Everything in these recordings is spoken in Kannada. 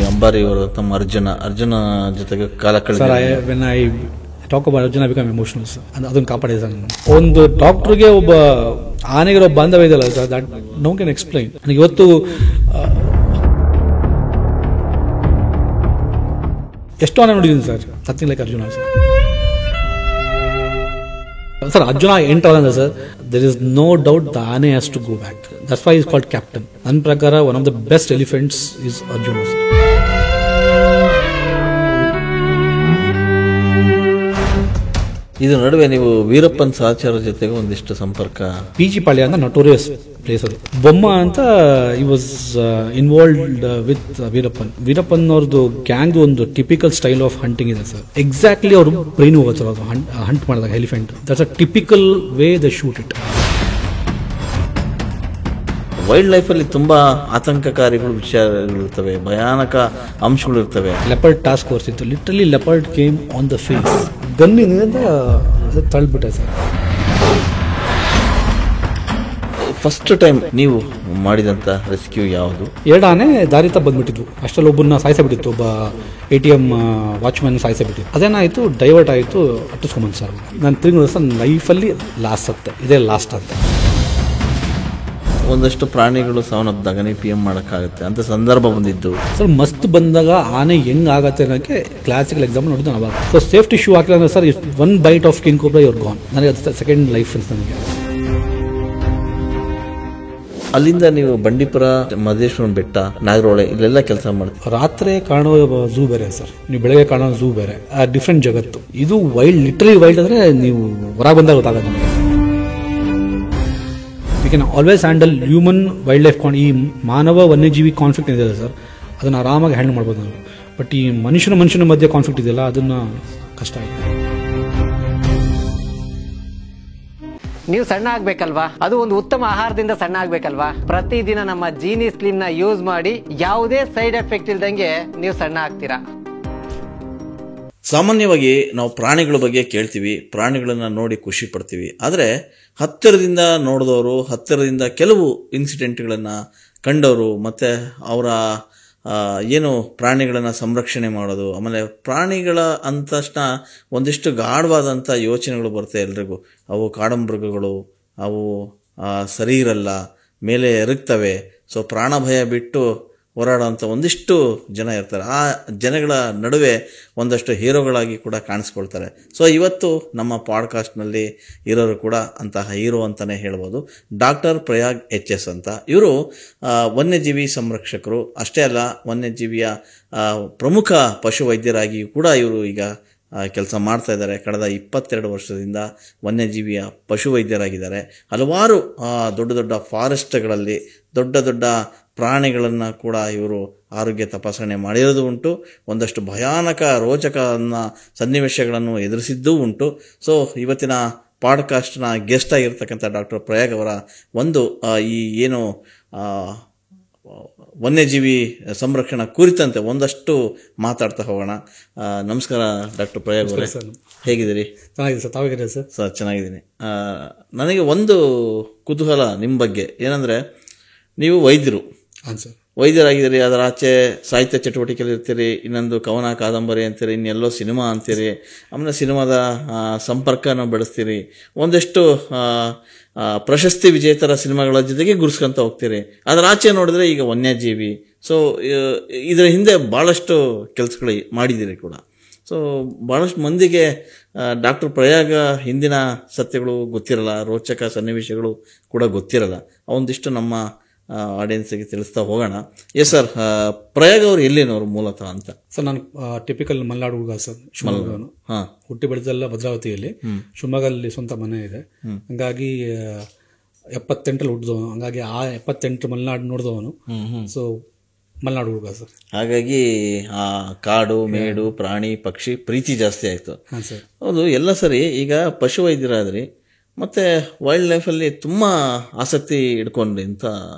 ಅಂಬಾರಿ ಅವರು ತಮ್ಮ ಅರ್ಜುನ ಜೊತೆಗೆ ಕಾಲ ಕಳೆದ talk about Arjuna become emotional sir, ಅದನ್ನು ಕಾಪಾಡಿದೆ ಸರ್. ಒಂದು ಡಾಕ್ಟರ್ಗೆ ಒಬ್ಬ ಆನೆಗಿರೋ ಬಾಂಧವ್ಯ ಇದೆಯಲ್ಲ sir, that no can explain. ನನಗೆ ಇವತ್ತು ಎಷ್ಟು ಆನೆ ನೋಡಿದ್ದೀನಿ sir, nothing like Arjuna sir. Arjuna enter sir, there is no doubt the ಆನೆ has to go back. That's why is called captain. ನನ್ನ ಪ್ರಕಾರ one of the best elephants is Arjuna sir. ಇದು ನಡುವೆ ನೀವು ವೀರಪ್ಪನ್ ಸಹಚರ ಜೊತೆಗೆ ಒಂದಿಷ್ಟು ಸಂಪರ್ಕ. PG ಪಾಳ್ಯ ಅಂತ ನಟೋರಿಯಸ್ ಪ್ಲೇಸ್ ಅದು. ಬೊಮ್ಮ ಅಂತ he was involved with Veerappan ಅವ್ರದ್ದು ಗ್ಯಾಂಗ್ ಒಂದು ಟಿಪಿಕಲ್ ಸ್ಟೈಲ್ ಆಫ್ ಹಂಟಿಂಗ್ ಇದೆ ಸರ್. ಎಕ್ಸಾಕ್ಟ್ಲಿ ಅವರು ಬ್ರೈನ್ ಹೋಗುತ್ತೆ ಸರ್, ಅದು ಹಂಟ್ ಮಾಡಿದಾಗ elephant. That's a typical way the shoot it. Wildlife ಅಲ್ಲಿ ತುಂಬಾ ಆತಂಕಕಾರಿಗಳು ವಿಷಯಗಳಿರ್ತವೆ, ಭಯಾನಕ ಅಂಶಗಳಿರ್ತವೆ. ಲೆಪರ್ಡ್ ಟಾಸ್ಕ್ ಫೋರ್ಸ್ ಇತ್ತು, literally leopard came on the face, ಗನ್ನಿನಿಂದ ತಳ್ಬಿಟ್ಟೆ ಸರ್. ಫಸ್ಟ್ ಟೈಮ್ ನೀವು ಮಾಡಿದಂತ ರೆಸ್ಕ್ಯೂ ಯಾವುದು? 2 ಆನೆ ದಾರಿ ತ ಬಂದ್ಬಿಟ್ಟಿದ್ವು. ಅಷ್ಟರಲ್ಲಿ ಒಬ್ಬನ ಸಾಯಿಸಬಿಟ್ಟಿತ್ತು, ಒಬ್ಬ ATM ವಾಚ್ಮ್ಯಾನ್ ಸಾಯಿಸಬಿಟ್ಟಿತ್ತು. ಅದೇನಾಯಿತು, ಡೈವರ್ಟ್ ಆಯಿತು, ಅಟ್ಟಿಸ್ಕೊಂಬಂದು ಸರ್. ನಾನು ತಿರುಗಿ ಸರ್ ಲೈಫಲ್ಲಿ ಲಾಸ್ಟ್ ಅತ್ತೆ, ಇದೇ ಲಾಸ್ಟ್ ಅಂತ. ಒಂದಷ್ಟು ಪ್ರಾಣಿಗಳು ಸಾವನ್ನಪ್ಪಿದಾಗ ನೀವು PM ಮಾಡೋಕ್ಕಾಗುತ್ತೆ ಅಂತ ಸಂದರ್ಭ ಬಂದಿದ್ದು ಸರ್. ಮಸ್ತ್ ಬಂದಾಗ ಆನೆ ಹೆಂಗ್ ಆಗತ್ತೆ ಅನ್ನೋಕ್ಕೆ ಕ್ಲಾಸಿಕಲ್ ಎಕ್ಸಾಂಪಲ್ ನೋಡಿದ್ದು ನಾನು ಅವಾಗ. ಸೊ ಸೇಫ್ಟಿ ಶೂ ಹಾಕಿಲ್ಲ ಅಂದ್ರೆ sir, one bite of king cobra your gone. ನನಗೆ ಅದು ಸೆಕೆಂಡ್ ಲೈಫ್ ಅಂತ ನನಗೆ. ಅಲ್ಲಿಂದ ನೀವು ಬಂಡೀಪುರ, ಮಹದೇಶ್ವರನ ಬೆಟ್ಟ, ನಾಗರಹೊಳೆ ಇಲ್ಲೆಲ್ಲ ಕೆಲಸ ಮಾಡ್ತೀವಿ. ರಾತ್ರಿ ಕಾಣೋ ಝೂ ಬೇರೆ ಸರ್, ನೀವು ಬೆಳಗ್ಗೆ ಕಾಣೋ ಝೂ ಬೇರೆ, ಡಿಫ್ರೆಂಟ್ ಜಗತ್ತು. ಇದು ವೈಲ್ಡ್, ಲಿಟರಲಿ ವೈಲ್ಡ್ ಅಂದ್ರೆ ನೀವು ಹೊರಗೆ ಬಂದಾಗ ಗೊತ್ತಾಗತ್ತೆ ನಮಗೆ. We can always handle human wildlife ಈ ಮಾನವ ವನ್ಯಜೀವಿ ಕಾನ್ಫ್ಲಿಕ್ಟ್ ಇದೆ ಸರ್, ಅದನ್ನು ಆರಾಮಾಗಿ ಹ್ಯಾಂಡಲ್ ಮಾಡ್ಬೋದು ನಾವು. ಬಟ್ ಈ ಮನುಷ್ಯನ ಮಧ್ಯೆ ಕಾನ್ಫ್ಲಿಕ್ಟ್ ಇದೆಯಲ್ಲ, ಅದನ್ನ ಕಷ್ಟ ಆಗುತ್ತೆ. ನೀವು ಸಣ್ಣ ಆಗ್ಬೇಕಲ್ವಾ? ಅದು ಒಂದು ಉತ್ತಮ ಆಹಾರದಿಂದ ಸಣ್ಣ ಆಗ್ಬೇಕಲ್ವಾ? ಪ್ರತಿದಿನ ನಮ್ಮ ಜೀನಿ ಸ್ಲಿಮ್ ನ ಯೂಸ್ ಮಾಡಿ ಯಾವುದೇ ಸೈಡ್ ಎಫೆಕ್ಟ್ ಇಲ್ದಂಗೆ ನೀವು ಸಣ್ಣ ಆಗ್ತೀರಾ. ಸಾಮಾನ್ಯವಾಗಿ ನಾವು ಪ್ರಾಣಿಗಳ ಬಗ್ಗೆ ಕೇಳ್ತೀವಿ, ಪ್ರಾಣಿಗಳನ್ನ ನೋಡಿ ಖುಷಿ ಪಡ್ತೀವಿ. ಆದರೆ ಹತ್ತಿರದಿಂದ ನೋಡಿದವರು, ಹತ್ತಿರದಿಂದ ಕೆಲವು ಇನ್ಸಿಡೆಂಟ್ಗಳನ್ನು ಕಂಡವರು, ಮತ್ತು ಅವರ ಏನು ಪ್ರಾಣಿಗಳನ್ನು ಸಂರಕ್ಷಣೆ ಮಾಡೋದು, ಆಮೇಲೆ ಪ್ರಾಣಿಗಳ ಅಂದ ತಕ್ಷಣ ಒಂದಿಷ್ಟು ಗಾಢವಾದಂಥ ಯೋಚನೆಗಳು ಬರುತ್ತೆ ಎಲ್ರಿಗೂ. ಅವು ಕಾಡಮೃಗಗಳು, ಅವು ಸರಿ ಇರಲ್ಲ, ಮೇಲೆ ಎರಗ್ತವೆ. ಸೊ ಪ್ರಾಣಭಯ ಬಿಟ್ಟು ಹೋರಾಡುವಂಥ ಒಂದಿಷ್ಟು ಜನ ಇರ್ತಾರೆ. ಆ ಜನಗಳ ನಡುವೆ ಒಂದಷ್ಟು ಹೀರೋಗಳಾಗಿ ಕೂಡ ಕಾಣಿಸ್ಕೊಳ್ತಾರೆ. ಸೊ ಇವತ್ತು ನಮ್ಮ ಪಾಡ್ಕಾಸ್ಟ್ನಲ್ಲಿ ಇರೋರು ಕೂಡ ಅಂತಹ ಹೀರೋ ಅಂತಲೇ ಹೇಳ್ಬೋದು. ಡಾಕ್ಟರ್ ಪ್ರಯಾಗ್ HS ಅಂತ. ಇವರು ವನ್ಯಜೀವಿ ಸಂರಕ್ಷಕರು ಅಷ್ಟೇ ಅಲ್ಲ, ವನ್ಯಜೀವಿಯ ಪ್ರಮುಖ ಪಶುವೈದ್ಯರಾಗಿಯೂ ಕೂಡ ಇವರು ಈಗ ಕೆಲಸ ಮಾಡ್ತಾ ಇದ್ದಾರೆ. ಕಳೆದ 22 ವರ್ಷದಿಂದ ವನ್ಯಜೀವಿಯ ಪಶುವೈದ್ಯರಾಗಿದ್ದಾರೆ. ಹಲವಾರು ದೊಡ್ಡ ದೊಡ್ಡ ಫಾರೆಸ್ಟ್ಗಳಲ್ಲಿ ದೊಡ್ಡ ಪ್ರಾಣಿಗಳನ್ನು ಕೂಡ ಇವರು ಆರೋಗ್ಯ ತಪಾಸಣೆ ಮಾಡಿರೋದು ಉಂಟು. ಒಂದಷ್ಟು ಭಯಾನಕ ರೋಚಕ ಸನ್ನಿವೇಶಗಳನ್ನು ಎದುರಿಸಿದ್ದೂ ಉಂಟು. ಸೊ ಇವತ್ತಿನ ಪಾಡ್ಕಾಸ್ಟ್ನ ಗೆಸ್ಟ್ ಆಗಿರ್ತಕ್ಕಂಥ ಡಾಕ್ಟರ್ ಪ್ರಯಾಗ್ ಅವರ ಒಂದು ಈ ಏನು ವನ್ಯಜೀವಿ ಸಂರಕ್ಷಣಾ ಕುರಿತಂತೆ ಒಂದಷ್ಟು ಮಾತಾಡ್ತಾ ಹೋಗೋಣ. ನಮಸ್ಕಾರ ಡಾಕ್ಟರ್ ಪ್ರಯಾಗ್ ಅವರೇ, ಹೇಗಿದ್ದೀರಿ? ಚೆನ್ನಾಗಿದೆ ಸರ್, ತಾವಾಗಿದ್ದೀರಿ ಸರ್? ಸರ್ ಚೆನ್ನಾಗಿದ್ದೀನಿ. ನನಗೆ ಒಂದು ಕುತೂಹಲ ನಿಮ್ಮ ಬಗ್ಗೆ. ಏನಂದರೆ, ನೀವು ವೈದ್ಯರು, ವೈದ್ಯರಾಗಿದ್ದೀರಿ, ಅದರ ಆಚೆ ಸಾಹಿತ್ಯ ಚಟುವಟಿಕೆಯಲ್ಲಿ ಇರ್ತೀರಿ, ಇನ್ನೊಂದು ಕವನ ಕಾದಂಬರಿ ಅಂತೀರಿ, ಇನ್ನೆಲ್ಲೋ ಸಿನಿಮಾ ಅಂತೀರಿ, ಆಮೇಲೆ ಸಿನಿಮಾದ ಸಂಪರ್ಕನ ಬೆಳೆಸ್ತೀರಿ, ಒಂದಷ್ಟು ಪ್ರಶಸ್ತಿ ವಿಜೇತರ ಸಿನಿಮಾಗಳ ಜೊತೆಗೆ ಗುರುಸ್ಕೊಂತ ಹೋಗ್ತೀರಿ. ಅದರ ಆಚೆ ನೋಡಿದ್ರೆ ಈಗ ವನ್ಯಜೀವಿ. ಸೊ ಇದರ ಹಿಂದೆ ಭಾಳಷ್ಟು ಕೆಲಸಗಳು ಮಾಡಿದ್ದೀರಿ ಕೂಡ. ಸೊ ಭಾಳಷ್ಟು ಮಂದಿಗೆ ಡಾಕ್ಟರ್ ಪ್ರಯಾಗ ಹಿಂದಿನ ಸತ್ಯಗಳು ಗೊತ್ತಿರಲ್ಲ, ರೋಚಕ ಸನ್ನಿವೇಶಗಳು ಕೂಡ ಗೊತ್ತಿರಲ್ಲ. ಒಂದಿಷ್ಟು ನಮ್ಮ ಆಡಿಯನ್ಸ್ಗೆ ತಿಳಿಸ್ತಾ ಹೋಗೋಣ. ಎಸ್ ಸರ್, ಪ್ರಯಾಗ್ ಅವರು ಎಲ್ಲಿನವರು ಮೂಲತಃ ಅಂತ? ಸರ್ ನಾನು ಟಿಪಿಕಲ್ ಮಲೆನಾಡು ಹುಡುಗ ಸರ್, ಶಿವಮೊಗ್ಗನು. ಹುಟ್ಟಿ ಬೆಳೆದೆಲ್ಲ ಭದ್ರಾವತಿಯಲ್ಲಿ, ಶಿವಮೊಗ್ಗಲ್ಲಿ ಸ್ವಂತ ಮನೆ ಇದೆ. ಹಂಗಾಗಿ 78 ಹುಟ್ಟಿದವನು, ಹಂಗಾಗಿ ಆ 78 ಮಲೆನಾಡು ನೋಡಿದವನು. ಸೊ ಮಲೆನಾಡು ಹುಡುಗ ಸರ್. ಹಾಗಾಗಿ ಆ ಕಾಡು ಮೇಡು ಪ್ರಾಣಿ ಪಕ್ಷಿ ಪ್ರೀತಿ ಜಾಸ್ತಿ ಆಯಿತು. ಹೌದು, ಎಲ್ಲ ಸರಿ. ಈಗ ಪಶುವೈದ್ಯರಾದ್ರಿ, ಮತ್ತು ವೈಲ್ಡ್ ಲೈಫಲ್ಲಿ ತುಂಬ ಆಸಕ್ತಿ ಇಟ್ಕೊಂಡಂಥ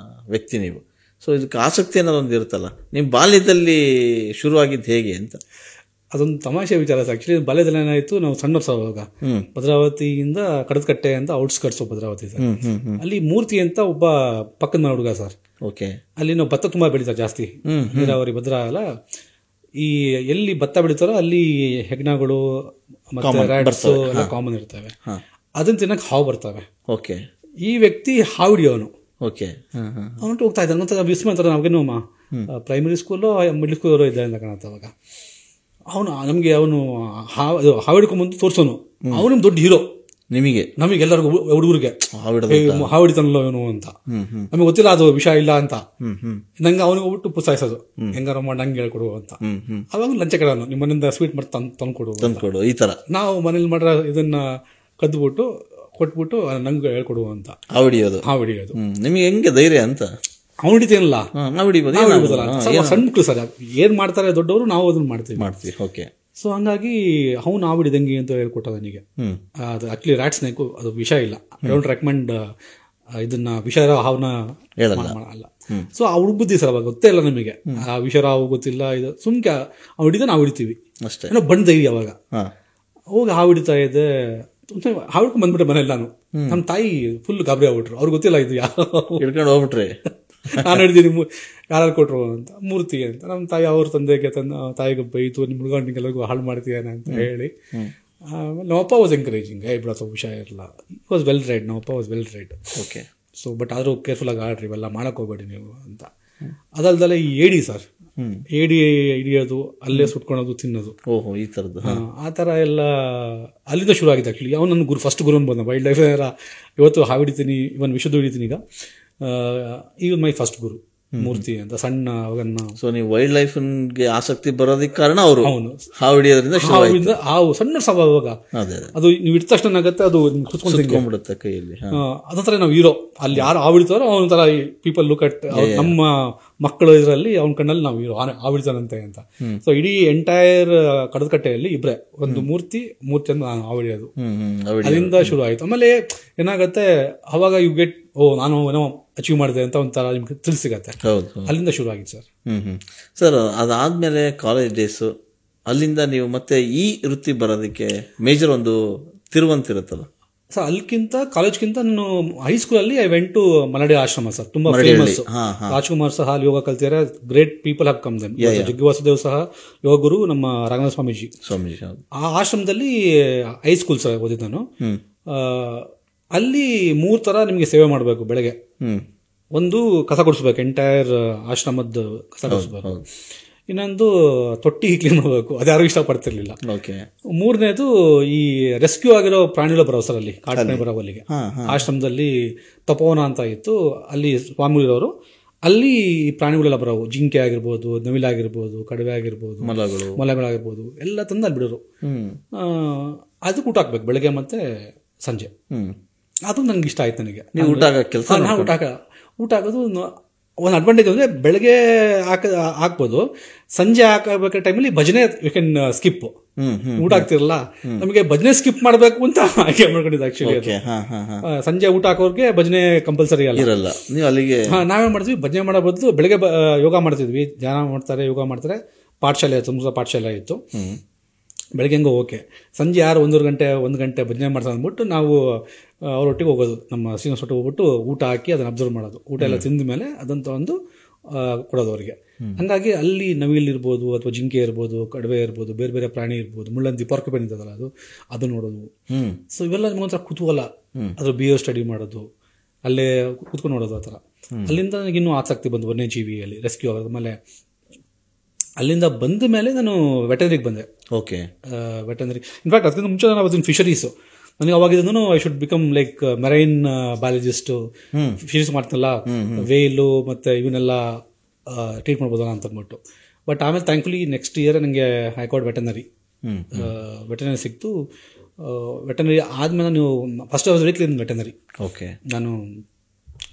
ವ್ಯಕ್ತಿ ನೀವು. ಸೊ ಇದಕ್ಕೆ ಆಸಕ್ತಿ ಅನ್ನೋದೊಂದು ಇರುತ್ತಲ್ಲ, ನಿಮ್ಮ ಬಾಲ್ಯದಲ್ಲಿ ಶುರುವಾಗಿದ್ದು ಹೇಗೆ ಅಂತ? ಅದೊಂದು ತಮಾಷೆ ವಿಚಾರ ಸರ್. ಆಕ್ಚುಲಿ ಬಾಲ್ಯದಲ್ಲಿ ಏನಾಯ್ತು, ನಾವು ಸಣ್ಣ ಸರ್ ಅವಾಗ ಭದ್ರಾವತಿಯಿಂದ ಕಡದಕಟ್ಟೆ ಅಂತ ಔಟ್ಸ್ಕರ್ಟ್ಸ್ ಭದ್ರಾವತಿ ಸರ್. ಅಲ್ಲಿ ಮೂರ್ತಿ ಅಂತ ಒಬ್ಬ ಪಕ್ಕದ ಮನೆ ಹುಡುಗ ಸರ್. ಅಲ್ಲಿ ನಾವು ಭತ್ತ ತುಂಬಾ ಬೆಳೀತಾರೆ ಜಾಸ್ತಿ, ನೀರಾವರಿ ಭದ್ರಾ ಅಲ್ಲ. ಈ ಎಲ್ಲಿ ಭತ್ತ ಬೆಳೀತಾರೋ ಅಲ್ಲಿ ಹೆಗ್ಣಗಳು ಮತ್ತೆ ರ್ಯಾಟ್ಸ್ ಎಲ್ಲ ಕಾಮನ್ ಇರ್ತವೆ. ಅದನ್ನ ತಿನ್ನಕ್ ಹಾವು ಬರ್ತವೆ. ಈ ವ್ಯಕ್ತಿ ಹಾವಿಡಿ ಅವನು ಹೋಗ್ತಾ ಇದ್ದಾನೆ. ವಿಸ್ಮಯ ಅಂತಾರೆ ನಾವೇನು ಪ್ರೈಮರಿ ಸ್ಕೂಲು ಮಿಡ್ಲ್ ಸ್ಕೂಲ್ ಇದ್ದ ಅಂತ ಕಾಣುತ್ತೆ. ಅವಾಗ ನಮ್ಗೆ ಅವನು ಹಾವಿಡ್ಕೊಂಡ್ಬಂದು ತೋರ್ಸೋನು. ಅವನು ದೊಡ್ಡ ಹೀರೋ ನಮಗೆಲ್ಲರಿಗೂ ಹುಡುಗರಿಗೆ. ಹಾವಿಡಿತಾನಲ್ಲ ಇವನು ಅಂತ ನಮಗೆ ಗೊತ್ತಿಲ್ಲ, ಅದು ವಿಷಯ ಇಲ್ಲ ಅಂತ. ನಂಗೆ ಅವನಿಗೆ ಹೋಗ್ಬಿಟ್ಟು ಪುಸಾಯಿಸೋದು, ಹೆಂಗಾರ ಮಾಡಿ ನಂಗೆ ಹೇಳ್ಕೊಡುವ ಅಂತ. ಅವಾಗ ಲಂಚ ಕೇಳೋನು, ನಿಮ್ಮ ಮನೆಯಿಂದ ಸ್ವೀಟ್ ಮಾಡಿ ತಂದ್ಕೊಡು ಈ ತರ. ನಾವು ಮನೇಲಿ ಮಾಡ್ರ ಇದನ್ನ ಕದ್ಬಿಟ್ಟು ಕೊಟ್ಬಿಟ್ಟು ನಂಗೆ ಹೇಳ್ಕೊಡುವ ಅಂತ ಹಾವಿಡಿಯೋದು. ನಿಮ್ಗೆ ಹೆಂಗೆ ಧೈರ್ಯ ಅಂತ ಅವ್ನು ಹಿಡಿತೇನಲ್ಲ, ಸಣ್ಣ ಮಕ್ಕಳು ಸರ್ ಏನ್ ಮಾಡ್ತಾರೆ ದೊಡ್ಡವರು, ನಾವು ಅದನ್ನ ಮಾಡ್ತೀವಿ. ಸೊ ಹಂಗಾಗಿ ಅವ್ನು ಹಾವಿಡಿದಂಗೆ ಅಂತ ಹೇಳ್ಕೊಟ್ಟ ನನಗೆ. ಅದು ಆಕ್ಚುಲಿ ರ್ಯಾಟ್ ಸ್ನೇಕ್, ಅದು ವಿಷ ಇಲ್ಲ. ಐ ಡೋಂಟ್ ರೆಕಮೆಂಡ್ ಇದನ್ನ ವಿಷರ ಹಾವನ್ನ ಅಲ್ಲ. ಸೊ ಅವ್ಳು ಬುದ್ಧಿ ಸರ್, ಅವಾಗ ಗೊತ್ತೇ ಇಲ್ಲ ನಮಗೆ, ಆ ವಿಷರ ಹಾವು ಗೊತ್ತಿಲ್ಲ. ಇದು ಸುಮ್ಕೆ ಅವ್ನು ಹಿಡಿದ ನಾವು ಹಿಡಿತೀವಿ ಅಷ್ಟೇ, ಬಂದ್ ಧೈರ್ಯ. ಅವಾಗ ಹೋಗಿ ಹಾವು ಹಿಡಿತಾ ಇದೆ, ಹಾವಿಡ್ಕೊಂಡ್ ಬಂದ್ಬಿಟ್ಟೆ ಮನೇಲಿ. ನಾನು ನಮ್ಮ ತಾಯಿ ಫುಲ್ ಗಾಬರಿ ಆಗ್ಬಿಟ್ರು. ಅವ್ರಿಗೆ ಗೊತ್ತಿಲ್ಲ ಇದು ಯಾರು ಹಿಡ್ಕೊಂಡು ಹೋಗ್ಬಿಟ್ರೆ ನಾನು ಹಿಡಿದೀನಿ, ಯಾರು ಕೊಟ್ರು ಅಂತ, ಮೂರ್ತಿ ಅಂತ. ನಮ್ಮ ತಾಯಿ ಅವ್ರ ತಂದೆಗೆ ತಾಯಿಗೆ ಬೈತು, ನಿಮ್ಮ ಹುಡುಗನಿಗೆಲ್ಲರಿಗೂ ಹಾಳು ಮಾಡ್ತೀಯಾನೆ ಅಂತ ಹೇಳಿ. ನಮ್ಮಪ್ಪ ವಾಸ್ ಎಂಕರೇಜಿಂಗ್, ಬಿಡೋ ವಿಷಯ ಇರಲ್ಲ. ವಾಸ್ ವೆಲ್ ರೈಡ್, ನಮ್ಮಪ್ಪ was well ride. So but ಆದ್ರೂ ಕೇರ್ಫುಲ್ ಆಗಿ ಆಡ್ರಿ, ಇವೆಲ್ಲ ಮಾಡಕ್ ಹೋಗ್ಬೇಡಿ ನೀವು ಅಂತ. ಅದಲ್ದಲ್ಲ ಈ ಏಡಿ ಸರ್, ಏಡಿ ಹಿಡಿಯೋದು, ಅಲ್ಲೇ ಸುಟ್ಕೊಳೋದು, ತಿನ್ನೋದು, ಈ ತರದ್ದು ಆ ತರ ಎಲ್ಲ ಅಲ್ಲಿಂದ ಶುರು ಆಗಿದೆ. ಆಕ್ಚುಲಿ ಅವ್ನು ನನ್ನ ಫಸ್ಟ್ ಗುರು ಬಂದ ವೈಲ್ಡ್ ಲೈಫ್. ಇವತ್ತು ಹಾವಿಡಿತೀನಿ, ಇವನ್ ವಿಷದ ಹಿಡಿತೀನಿ. ಈಗ ಮೈ ಫಸ್ಟ್ ಗುರು ಮೂರ್ತಿ ಅಂತ ಸಣ್ಣ ಅವನ್ನ. ಸೊ ನೀವು ವೈಲ್ಡ್ ಲೈಫ್ಗೆ ಆಸಕ್ತಿ ಬರೋದಕ್ಕೆ ಕಾರಣ ಅವರು ಹಾವು ಸಣ್ಣ ಸವ. ಅವಾಗ ಅದು ನೀವು ಇಟ್ಟ ತಕ್ಷಣ ಆಗುತ್ತೆ, ಅದು ಕುತ್ಕೊಂಡ್ಬಿಡುತ್ತೆ ಕೈಯಲ್ಲಿ. ಅದಂತರ ನಾವು ಹೀರೋ. ಅಲ್ಲಿ ಯಾರು ಹಾವಿಡ್ತಾರೋ ಅವನ ತರ ಪೀಪಲ್ ಲುಕ್ ಅಟ್, ನಮ್ಮ ಮಕ್ಕಳು ಇದರಲ್ಲಿ ಅವನ ಕಣ್ಣಲ್ಲಿ ನಾವು ಹೀರೋ, ಹಾವಿಡ್ತಾನಂತೆ ಅಂತ. ಸೊ ಇಡೀ ಎಂಟೈರ್ ಕಡದಕಟ್ಟೆಯಲ್ಲಿ ಇಬ್ರೆ, ಒಂದು ಮೂರ್ತಿ ಅಂತ ಹಾವಿಡಿಯೋದು. ಅಲ್ಲಿಂದ ಶುರು ಆಯ್ತು. ಆಮೇಲೆ ಏನಾಗತ್ತೆ, ಅವಾಗ ಯು ಗೆಟ್ ನಾನು ಏನೋ ಅಚೀವ್ ಮಾಡಿದೆ ಅಂತ ಒಂಥರ ನಿಮ್ಗೆ ತಿಳಿಸಿಗತ್ತೆ. ಅಲ್ಲಿಂದ ಶುರು ಆಗಿತ್ತು ಸರ್. ಸರ್ ಅದಾದ್ಮೇಲೆ ಕಾಲೇಜ್ ಡೇಸ್, ಅಲ್ಲಿಂದ ನೀವು ಮತ್ತೆ ಈ ವೃತ್ತಿ ಬರೋದಕ್ಕೆ ಮೇಜರ್ ಒಂದು ತಿರುವಂತಿರುತ್ತಲ್ಲ ಸರ್. ಅಲ್ಲಿಗಿಂತ ಕಾಲೇಜ್ಗಿಂತ ನಾನು ಹೈಸ್ಕೂಲಲ್ಲಿ ಐ ವೆಂಟ್ ಟು ಮಲಡಿ ಆಶ್ರಮ ಸರ್, ತುಂಬಾ ಫೇಮಸ್. ರಾಜ್ಕುಮಾರ್ ಸಹ ಅಲ್ಲಿ ಯೋಗ ಕಲ್ತಿದ್ದಾರೆ. Great people have come then. Jaggi Vasudev ಸಹ ಯೋಗ ಗುರು, ನಮ್ಮ ರಂಗನಾಥ ಸ್ವಾಮೀಜಿ. ಆ ಆಶ್ರಮದಲ್ಲಿ ಹೈಸ್ಕೂಲ್ ಸರ್ ಓದಿದ್ದು ನಾನು. ಅಲ್ಲಿ 3 ತರ ನಿಮ್ಗೆ ಸೇವೆ ಮಾಡಬೇಕು ಬೆಳಗ್ಗೆ. ಒಂದು ಕಸ ಗುಡಿಸ್ಬೇಕು, ಎಂಟೈರ್ ಆಶ್ರಮದ ಕಸ ಗುಡಿಸ್ಬೇಕು. ಇನ್ನೊಂದು ತೊಟ್ಟಿ ಕ್ಲೀನ್ ಮಾಡಬೇಕು, ಅದ್ಯಾರು ಇಷ್ಟಪಡ್ತಿರ್ಲಿಲ್ಲ. 3ನೇದು ಈ ರೆಸ್ಕ್ಯೂ ಆಗಿರೋ ಪ್ರಾಣಿಗಳು ಬರೋ ಸರ್, ಅಲ್ಲಿ ಕಾಡ್ನೆ ಬರೋ ಅಲ್ಲಿಗೆ ಆಶ್ರಮದಲ್ಲಿ ತಪೋವನ ಅಂತ ಇತ್ತು. ಅಲ್ಲಿ ಸ್ವಾಮಿಗಳವರು ಅಲ್ಲಿ ಪ್ರಾಣಿಗಳೆಲ್ಲ ಬರೋವು, ಜಿಂಕೆ ಆಗಿರ್ಬೋದು, ನವಿಲಾಗಿರ್ಬೋದು, ಕಡವೆ ಆಗಿರ್ಬೋದು, ಮೊಲಗಳಾಗಿರ್ಬೋದು, ಎಲ್ಲ ತಂದು ಅಲ್ಲಿ ಬಿಡೋರು. ಅದಕ್ಕೆ ಊಟ ಹಾಕ್ಬೇಕು ಬೆಳಗ್ಗೆ ಮತ್ತೆ ಸಂಜೆ. ಅದು ನಂಗೆ ಇಷ್ಟ ಆಯ್ತು. ನನಗೆ ಊಟ ಹಾಕೋದು ಒಂದು ಅಡ್ವಾಂಟೇಜ್ ಅಂದ್ರೆ ಬೆಳಗ್ಗೆ ಹಾಕ್ಬೋದು, ಸಂಜೆ ಹಾಕಬೇಕಾದ ಟೈಮಲ್ಲಿ ಭಜನೆ ಯು ಕ್ಯಾನ್ ಸ್ಕಿಪ್. ಊಟ ಆಗ್ತಿರಲ್ಲ, ನಮಗೆ ಭಜನೆ ಸ್ಕಿಪ್ ಮಾಡಬೇಕು ಅಂತ ಆಯ್ಕೆ ಮಾಡ್ಕೊಂಡಿದ್ದು ಆಕ್ಚುಲಿ. ಸಂಜೆ ಊಟ ಹಾಕೋರ್ಗೆ ಭಜನೆ ಕಂಪಲ್ಸರಿ ಅಲ್ಲ. ನಾವೇನ್ ಮಾಡ್ತೀವಿ, ಭಜನೆ ಮಾಡೋ ಬದಲು ಬೆಳಗ್ಗೆ ಯೋಗ ಮಾಡ್ತಿದ್ವಿ. ಧ್ಯಾನ ಮಾಡ್ತಾರೆ, ಯೋಗ ಮಾಡ್ತಾರೆ. ಪಾಠಶಾಲೆ, ಸಂಸ್ಕೃತ ಪಾಠಶಾಲೆ ಇತ್ತು. ಬೆಳಗ್ಗೆ ಹೆಂಗೋ ಓಕೆ. ಸಂಜೆ ಯಾರು 1 ಗಂಟೆ ಭಜನೆ ಮಾಡ್ತಾ ಅಂದ್ಬಿಟ್ಟು ನಾವು ಅವರೊಟ್ಟಿಗೆ ಹೋಗೋದು, ನಮ್ಮ ಶ್ರೀನಿವಾಸ ಒಟ್ಟಿಗೆ ಹೋಗ್ಬಿಟ್ಟು ಊಟ ಹಾಕಿ ಅದನ್ನ ಅಬ್ಸರ್ವ್ ಮಾಡೋದು. ಊಟ ಎಲ್ಲ ತಿಂದ ಮೇಲೆ ಅದಂತ ಒಂದು ಕೊಡೋದು ಅವರಿಗೆ. ಹಂಗಾಗಿ ಅಲ್ಲಿ ನವಿಲಿರ್ಬೋದು, ಅಥವಾ ಜಿಂಕೆ ಇರ್ಬೋದು, ಕಡವೆ ಇರ್ಬೋದು, ಬೇರೆ ಬೇರೆ ಪ್ರಾಣಿ ಇರ್ಬೋದು, ಮುಳ್ಳಂದಿ ಪಾರ್ಕ್ಯುಪೈನ್ ಇದ್ದದಲ್ಲ ಅದು ನೋಡೋದು. ಸೊ ಇವೆಲ್ಲ ನಿಮಗೊಂಥರ ಕುತೂಹಲ. ಅದ್ರ ಬಿಹೇವಿಯರ್ ಸ್ಟಡಿ ಮಾಡೋದು, ಅಲ್ಲೇ ಕೂತ್ಕೊಂಡು ನೋಡೋದು, ಆ ಥರ. ಅಲ್ಲಿಂದ ನನಗೆ ಇನ್ನೂ ಆಸಕ್ತಿ ಬಂದು ವನ್ಯಜೀವಿಯಲ್ಲಿ ರೆಸ್ಕ್ಯೂ ಆಗೋದು. ಆಮೇಲೆ ಅಲ್ಲಿಂದ ಬಂದ ಮೇಲೆ ನಾನು ವೆಟನರಿಗೆ ಬಂದೆ. ವೆಟನರಿ ಇನ್ಫ್ಯಾಕ್ಟ್ ಅದಕ್ಕಿಂತ ಮುಂಚೆ ನಾನು ಅದನ್ನ ಫಿಶರೀಸು. ನನಗೆ ಅವಾಗಿದ್ದನು I should become like marine biologist. Fisheries ಮಾಡ್ತನಲ್ಲ, ವೇಲು ಮತ್ತೆ ಇವನ್ನೆಲ್ಲ ಟ್ರೀಟ್ ಮಾಡ್ಬೋದಲ್ಲ ಅಂತ ಅಂದ್ಬಿಟ್ಟು. ಬಟ್ ಆಮೇಲೆ ಥ್ಯಾಂಕ್ಫುಲಿ ನೆಕ್ಸ್ಟ್ ಇಯರ್ ನನಗೆ ಹೈಕೋರ್ಟ್ ವೆಟನರಿ ಸಿಕ್ತು. ವೆಟನರಿ ಆದ್ಮೇಲೆ ನೀವು first was very clean veterinary. ನಾನು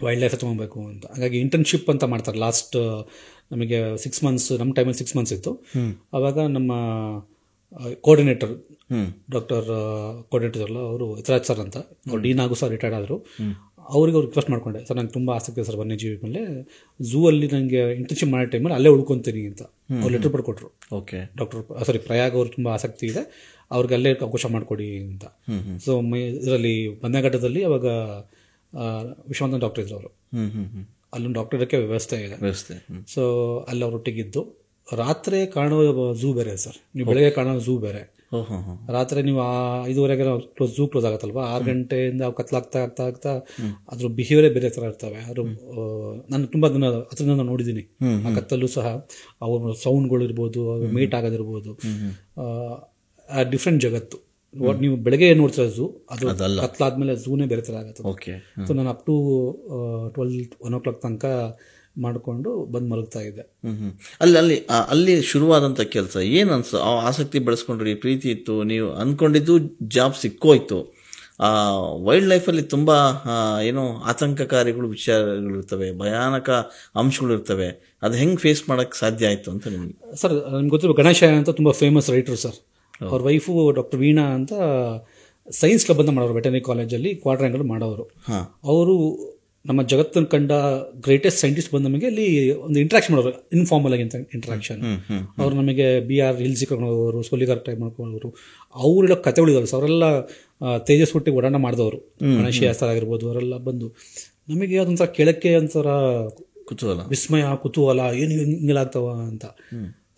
ವೈಲ್ಡ್ ಲೈಫ್ ತಗೊಬೇಕು ಅಂತ. ಹಾಗಾಗಿ ಇಂಟರ್ನ್ಶಿಪ್ ಅಂತ ಮಾಡ್ತಾರೆ. ಲಾಸ್ಟ್ ನಮಗೆ 6 ಮಂತ್ಸ್, ನಮ್ಮ ಟೈಮಲ್ಲಿ 6 ಮಂತ್ಸ್ ಇತ್ತು. ಅವಾಗ ನಮ್ಮ ಕೋಆರ್ಡಿನೇಟರ್ ಡಾಕ್ಟರ್ ಕೋಆರ್ಡಿನೇಟರ್ ಅಲ್ಲ, ಅವರು ಯಥರಾಜ್ ಸರ್ ಅಂತ, ಅವ್ರು ಡೀನ್ ಆಗು ಸರ್ ರಿಟೈರ್ಡ್ ಆದರು. ಅವ್ರಿಗೆ ರಿಕ್ವೆಸ್ಟ್ ಮಾಡ್ಕೊಂಡೆ, ಸರ್ ನಂಗೆ ತುಂಬ ಆಸಕ್ತಿ ಇದೆ ಸರ್ ವನ್ಯಜೀವಿ ಮೇಲೆ, ಝೂ ಅಲ್ಲಿ ನನಗೆ ಇಂಟರ್ನ್ಶಿಪ್ ಮಾಡೋ ಟೈಮಲ್ಲಿ ಅಲ್ಲೇ ಉಳ್ಕೊತೀನಿ ಅಂತ ಅವ್ರು ಲೆಟರ್ ಬರ್ಕೊಟ್ರು. ಓಕೆ, ಪ್ರಯಾಗ್ ಅವ್ರಿಗೆ ತುಂಬ ಆಸಕ್ತಿ ಇದೆ, ಅವ್ರಿಗೆ ಅಲ್ಲೇ ಅವಕಾಶ ಮಾಡಿಕೊಡಿ ಅಂತ. ಸೊ ಇದರಲ್ಲಿ ಬಂದಘಟ್ಟದಲ್ಲಿ ಅವಾಗ ವಿಶ್ವನಾಥನ್ ಡಾಕ್ಟರ್ ಇದ್ರು ಅವರು, ಅಲ್ಲೊಂದು ಡಾಕ್ಟರ್ ಇರೋಕ್ಕೆ ವ್ಯವಸ್ಥೆ ಇದೆ. ಸೊ ಅಲ್ಲಿ ಅವ್ರೊಟ್ಟಿಗಿದ್ದು ರಾತ್ರಿ ಕಾಣೋ ಝೂ ಬೇರೆ ಸರ್, ನೀವು ಬೆಳಗ್ಗೆ ಕಾಣೋ ಝೂ ಬೇರೆ. ರಾತ್ರಿ ನೀವು 5:30ಗೆ ಝೂ ಕ್ಲೋಸ್ ಆಗುತ್ತಲ್ವಾ, 6 ಗಂಟೆಯಿಂದ ಕತ್ಲಾಗ್ತಾ ಆಗ್ತಾ ಆಗ್ತಾ ಅದ್ರ ಬಿಹೇವಿಯರೇ ಬೇರೆ ಥರ ಇರ್ತವೆ. ಅದು ನಾನು ತುಂಬ ಅದನ್ನ ನಾನು ನೋಡಿದ್ದೀನಿ. ಆ ಕತ್ತಲ್ಲೂ ಸಹ ಅವ್ರ ಸೌಂಡ್ಗಳು ಇರ್ಬೋದು, ಮೀಟ್ ಆಗೋದಿರ್ಬೋದು, ಡಿಫ್ರೆಂಟ್ ಜಗತ್ತು. ನೀವು ಬೆಳಗ್ಗೆ ಏನು ನೋಡ್ತೀರ ಝೂ, ಅದು ಕತ್ಲಾದ್ಮೇಲೆ ಝೂನೇ ಬೇರೆ ಥರ ಆಗುತ್ತೆ. ಸೊ ನಾನು ಅಪ್ ಟು 12-1 o'clock ತನಕ ಮಾಡಿಕೊಂಡು ಬಂದು ಮಲಗ್ತಾ ಇದ್ದೆ. ಅಲ್ಲಿ ಶುರುವಾದಂಥ ಕೆಲಸ ಏನು ಅನ್ಸು? ಆಸಕ್ತಿ ಬೆಳೆಸ್ಕೊಂಡ್ರಿ, ಪ್ರೀತಿ ಇತ್ತು, ನೀವು ಅಂದ್ಕೊಂಡಿದ್ದು ಜಾಬ್ ಸಿಕ್ಕೋಯ್ತು. ವೈಲ್ಡ್ ಲೈಫಲ್ಲಿ ತುಂಬ ಏನೋ ಆತಂಕಕಾರಿಗಳು ವಿಚಾರಗಳಿರ್ತವೆ, ಭಯಾನಕ ಅಂಶಗಳು ಇರ್ತವೆ. ಅದು ಹೆಂಗೆ ಫೇಸ್ ಮಾಡೋಕ್ಕೆ ಸಾಧ್ಯ ಆಯಿತು ಅಂತ ನಿಮಗೆ? ಸರ್ ನಿಮ್ಗೆ ಗೊತ್ತಿರೋ ಗಣೇಶ ಅಂತ ತುಂಬ ಫೇಮಸ್ ರೈಟರು ಸರ್. ಅವ್ರ ವೈಫು ಡಾಕ್ಟರ್ ವೀಣಾ ಅಂತ ಸೈನ್ಸ್ ಕ್ಲಬ್ ಅಂತ ಮಾಡೋರು, ವೆಟರ್ನರಿ ಕಾಲೇಜಲ್ಲಿ ಕ್ವಾಡ್ರ್ಯಾಂಗಲ್ ಮಾಡೋರು. ಅವರು ನಮ್ಮ ಜಗತ್ತನ್ನು ಕಂಡ ಗ್ರೇಟೆಸ್ಟ್ ಸೈಂಟಿಸ್ಟ್ ಬಂದು ನಮಗೆ ಅಲ್ಲಿ ಒಂದು ಇಂಟ್ರಾಕ್ಷನ್ ಮಾಡೋರು, ಇನ್ಫಾರ್ಮಲ್ ಆಗಿ ಇಂಟ್ರಾಕ್ಷನ್. ಅವ್ರು ನಮಗೆ BR ಹಿಲ್ಸ್ ಕರ್ಕೊಂಡು ಹೋಗೋರು, ಸೋಲಿಗಾರ್ ಟೈಪ್ ಮಾಡ್ಕೊಂಡು ಅವರೆಲ್ಲ ಕಥೆಗಳಿದಾವೆ ಸರ್. ಅವರೆಲ್ಲ ತೇಜಸ್ ಒಟ್ಟಿಗೆ ಓಡಾಟ ಮಾಡಿದವರು, ಗಣೇಶ ಸರ್ ಆಗಿರ್ಬೋದು, ಅವರೆಲ್ಲ ಬಂದು ನಮಗೆ ಅದೊಂಥರ ಕೇಳಕ್ಕೆ ಒಂಥರ ಕುತೂಹಲ, ವಿಸ್ಮಯ, ಕುತೂಹಲ, ಏನು ಹಿಂಗೆಲ್ಲಾಗ್ತಾವ ಅಂತ.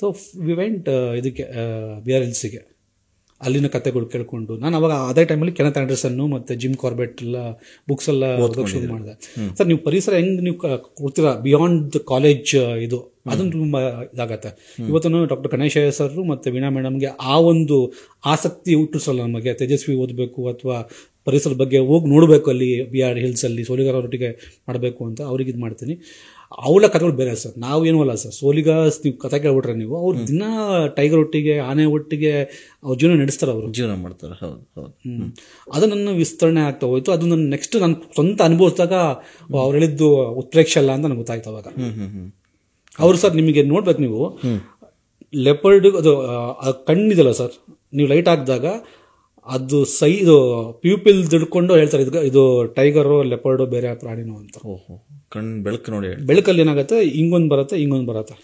ಸೊ ವಿ ವೆಂಟ್ ಇದಕ್ಕೆ BR ಹಿಲ್ಸಿಗೆ, ಅಲ್ಲಿನ ಕಥೆಗಳು ಕೇಳ್ಕೊಂಡು. ನಾನು ಅವಾಗ ಅದೇ ಟೈಮಲ್ಲಿ ಕೆನೆತ್ ಆಂಡರ್ಸನ್ನು ಮತ್ತು ಜಿಮ್ ಕಾರ್ಬೆಟ್ ಎಲ್ಲ ಬುಕ್ಸ್ ಎಲ್ಲ ಶುರು ಮಾಡಿದೆ. ಸರ್ ನೀವು ಪರಿಸರ ಹೆಂಗೆ ನೀವು ಕೊಡ್ತೀರಾ ಬಿಯಾಂಡ್ ದ ಕಾಲೇಜ್, ಇದು ಅದನ್ನು ತುಂಬ ಇದಾಗತ್ತೆ. ಇವತ್ತು ಡಾಕ್ಟರ್ ಗಣೇಶ ಸರ್ ಮತ್ತು ವೀಣಾ ಮೇಡಮ್ಗೆ ಆ ಒಂದು ಆಸಕ್ತಿ ಹುಟ್ಟಿಸಲ್ಲ ನಮಗೆ. ತೇಜಸ್ವಿ ಓದಬೇಕು ಅಥವಾ ಪರಿಸರದ ಬಗ್ಗೆ ಹೋಗಿ ನೋಡಬೇಕು, ಅಲ್ಲಿ BR ಹಿಲ್ಸಲ್ಲಿ ಸೋಲಿಗಾರ್ ಅವರೊಟ್ಟಿಗೆ ಮಾಡಬೇಕು ಅಂತ ಅವ್ರಿಗೆ ಇದು ಮಾಡ್ತೀನಿ. ಅವಳ ಕಥೆಗಳು ಬೇರೆ ಸರ್. ನಾವು ಏನೂ ಅಲ್ಲ ಸರ್, ಸೋಲಿಗಾಸ್ ನೀವು ಕಥೆ ಕೇಳ್ಬಿಟ್ರೆ ನೀವು, ಅವ್ರು ದಿನ ಟೈಗರ್ ಒಟ್ಟಿಗೆ, ಆನೆ ಒಟ್ಟಿಗೆ ಅವ್ರ ಜೀವನ ನಡೆಸ್ತಾರೆ, ಅವರು ಜೀವನ ಮಾಡ್ತಾರೆ. ಹೌದು ಹೌದು. ಅದು ನನ್ನ ವಿಸ್ತರಣೆ ಆಗ್ತಾ ಹೋಯ್ತು. ಅದು ನನ್ನ ನೆಕ್ಸ್ಟ್ ನಾನು ಸ್ವಂತ ಅನುಭವಿಸಿದಾಗ ಅವ್ರು ಹೇಳಿದ್ದು ಉತ್ಪ್ರೇಕ್ಷೆ ಅಲ್ಲ ಅಂತ ನನಗೆ ಗೊತ್ತಾಯ್ತು ಅವಾಗ. ಅವರು ಸರ್ ನಿಮಗೆ ನೋಡ್ಬೇಕು, ನೀವು ಲೆಪರ್ಡ್ ಅದು ಕಣ್ಣಿದಲ್ಲ ಸರ್, ನೀವು ಲೈಟ್ ಹಾಕಿದಾಗ ಅದು ಇದು ಪ್ಯೂಪಿಲ್ ಹಿಡ್ಕೊಂಡು ಹೇಳ್ತಾರೆ ಇದು ಟೈಗರು, ಲೆಪರ್ಡು ಬೇರೆ ಪ್ರಾಣಿನೋ ಅಂತ. ಕಣ್ಣು ಬೆಳಕು ನೋಡಿ, ಬೆಳಕಲ್ಲಿ ಏನಾಗುತ್ತೆ, ಹಿಂಗೊಂದು ಬರುತ್ತೆ, ಹಿಂಗೊಂದು ಬರುತ್ತೆ.